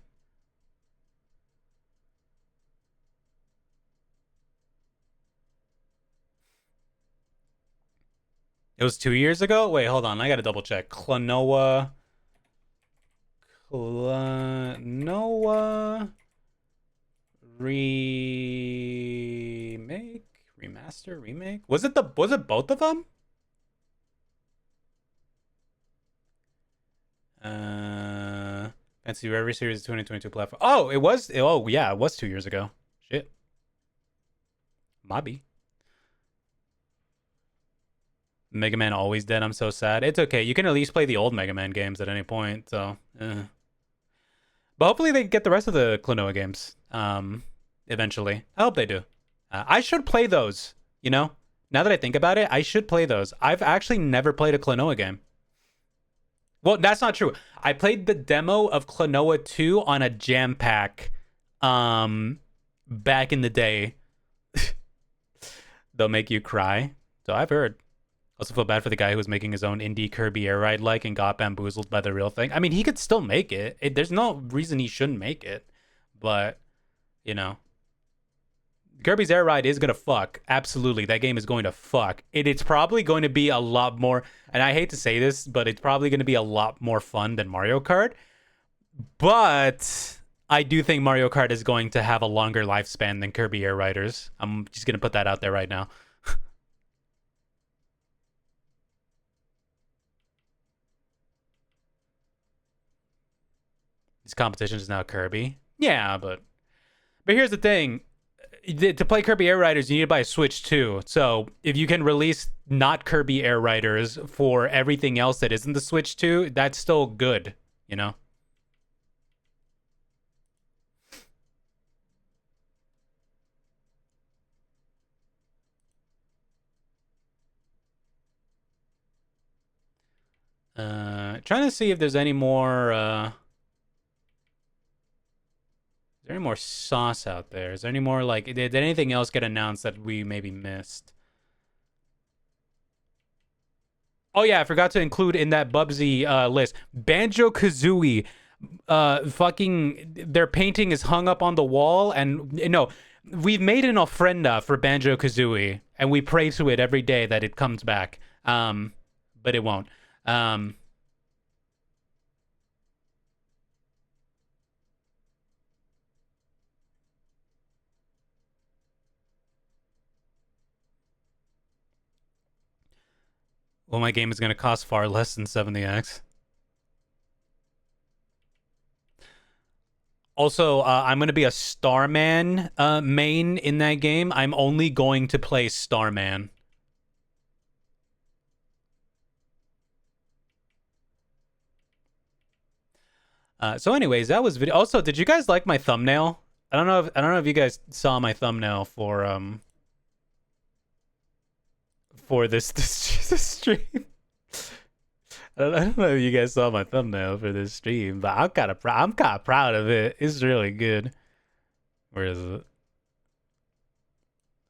It was 2 years ago? Wait, hold on. I gotta double check. Klonoa remake? Remaster? Remake? Was it both of them? Fantasy Forever Series 2022 platform. Oh, it was. Oh, yeah, it was 2 years ago. Shit. Mobby. Mega Man always dead. I'm so sad. It's okay. You can at least play the old Mega Man games at any point. So, but hopefully they get the rest of the Klonoa games. Eventually. I hope they do. I should play those. You know, now that I think about it, I should play those. I've actually never played a Klonoa game. Well, that's not true. I played the demo of Klonoa 2 on a jam pack back in the day. They'll make you cry. So I've heard. Also feel bad for the guy who was making his own indie Kirby Air Ride like and got bamboozled by the real thing. I mean, he could still make it. There's no reason he shouldn't make it. But, you know. Kirby's Air Ride is going to fuck. Absolutely. That game is going to fuck. It's probably going to be a lot more, and I hate to say this, but it's probably going to be a lot more fun than Mario Kart. But I do think Mario Kart is going to have a longer lifespan than Kirby Air Riders. I'm just going to put that out there right now. His competition is now Kirby. Yeah, but here's the thing. To play Kirby Air Riders, you need to buy a Switch too. So if you can release not Kirby Air Riders for everything else that isn't the Switch 2, that's still good, you know? Trying to see if there's any more, is there any more sauce out there? Is there any more, like, did anything else get announced that we maybe missed? Oh yeah, I forgot to include in that Bubsy list, Banjo-Kazooie. Fucking, their painting is hung up on the wall, and no, we've made an ofrenda for Banjo-Kazooie, and we pray to it every day that it comes back. But it won't. Well, my game is going to cost far less than 70x. Also, I'm going to be a Starman main in that game. I'm only going to play Starman. So anyways, that was video. Also, did you guys like my thumbnail? I don't know if you guys saw my thumbnail for this stream. I don't know if you guys saw my thumbnail for this stream, but I'm kind of proud of it. It's really good. Where is it?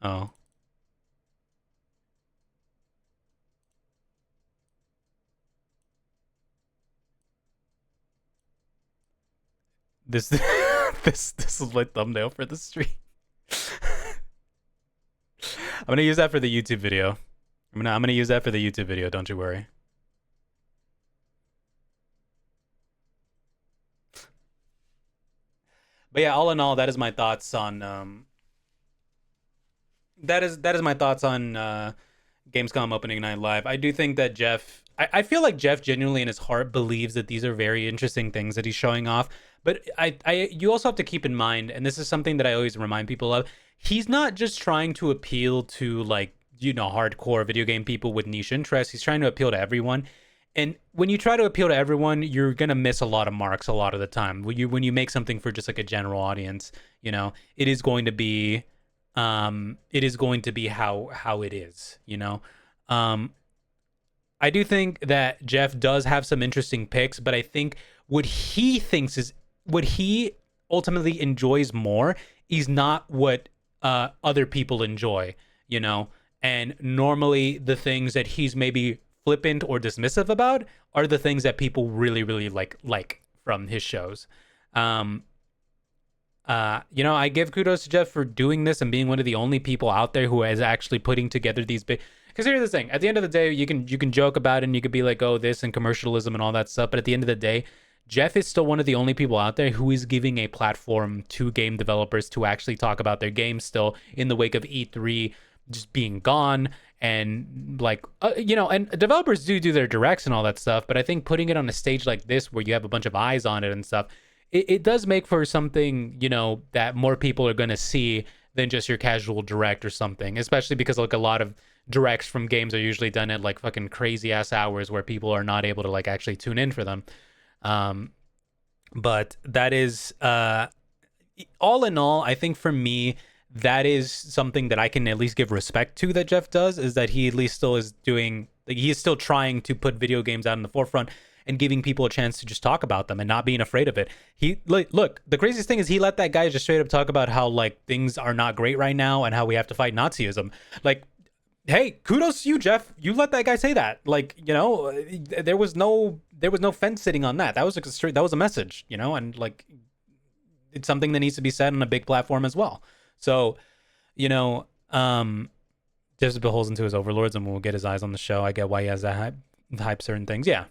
Oh. This this is my thumbnail for the stream. I'm gonna use that for the YouTube video. I'm gonna use that for the YouTube video. Don't you worry. But yeah, all in all, that is my thoughts on that is my thoughts on Gamescom opening night live. I do think that Jeff, I feel like Jeff genuinely in his heart believes that these are very interesting things that he's showing off. But you also have to keep in mind, and this is something that I always remind people of, he's not just trying to appeal to, like, you know, hardcore video game people with niche interests. He's trying to appeal to everyone. And when you try to appeal to everyone, you're gonna miss a lot of marks a lot of the time. When you make something for just like a general audience, you know, it is going to be how it is, you know. I do think that Jeff does have some interesting picks, but I think what he ultimately enjoys more is not what other people enjoy, you know. And normally the things that he's maybe flippant or dismissive about are the things that people really, really like from his shows. You know, I give kudos to Jeff for doing this and being one of the only people out there who is actually putting together these big. Because here's the thing: at the end of the day, you can joke about it and you could be like, oh, this and commercialism and all that stuff. But at the end of the day, Jeff is still one of the only people out there who is giving a platform to game developers to actually talk about their games still in the wake of E3 just being gone. And like, you know, and developers do their directs and all that stuff. But I think putting it on a stage like this where you have a bunch of eyes on it and stuff, it does make for something, you know, that more people are going to see than just your casual direct or something, especially because like a lot of directs from games are usually done at like fucking crazy ass hours where people are not able to like actually tune in for them. But that is, all in all, I think for me, that is something that I can at least give respect to that Jeff does, is that he at least still is doing, like, he is still trying to put video games out in the forefront and giving people a chance to just talk about them and not being afraid of it. He, like, look, the craziest thing is he let that guy just straight up talk about how like things are not great right now and how we have to fight Nazism. Like, hey, kudos to you, Jeff. You let that guy say that. Like, you know, there was no fence sitting on that. That was like that was a message, you know, and like it's something that needs to be said on a big platform as well. So, you know, Jeff's beholden to his overlords and will get his eyes on the show. I get why he has that hype certain things. Yeah.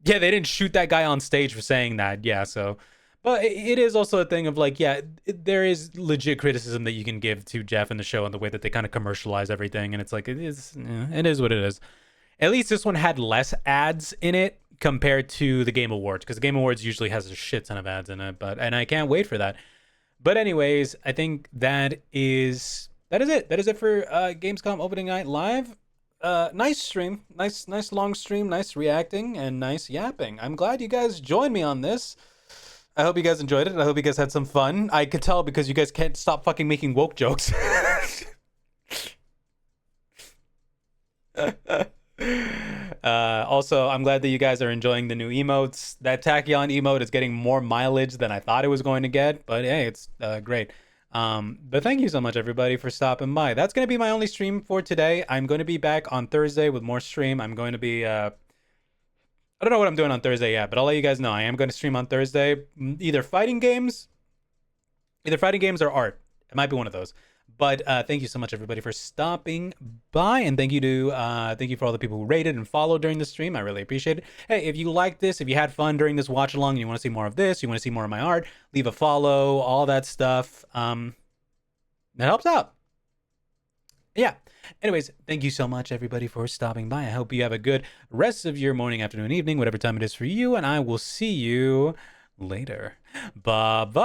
Yeah, they didn't shoot that guy on stage for saying that. Yeah, so. But it is also a thing of like, yeah, there is legit criticism that you can give to Jeff and the show and the way that they kind of commercialize everything. And it's like, it is what it is. At least this one had less ads in it compared to the Game Awards, because the Game Awards usually has a shit ton of ads in it, and I can't wait for that. But anyways, I think that is it. That is it for Gamescom opening night live. Nice stream, nice long stream, nice reacting, and nice yapping. I'm glad you guys joined me on this. I hope you guys enjoyed it. I hope you guys had some fun. I could tell because you guys can't stop fucking making woke jokes. Also, I'm glad that you guys are enjoying the new emotes. That Tachyon emote is getting more mileage than I thought it was going to get, but hey, it's great. But thank you so much, everybody, for stopping by. That's going to be my only stream for today. I'm going to be back on Thursday with more stream. I'm going to be... I don't know what I'm doing on Thursday yet, but I'll let you guys know. I am going to stream on Thursday. Either fighting games or art. It might be one of those. But thank you so much, everybody, for stopping by, and thank you for all the people who rated and followed during the stream. I really appreciate it. Hey, if you like this, if you had fun during this watch along, and you want to see more of this, you want to see more of my art, leave a follow, all that stuff. That helps out. Yeah. Anyways, thank you so much, everybody, for stopping by. I hope you have a good rest of your morning, afternoon, evening, whatever time it is for you, and I will see you later. Bye-bye.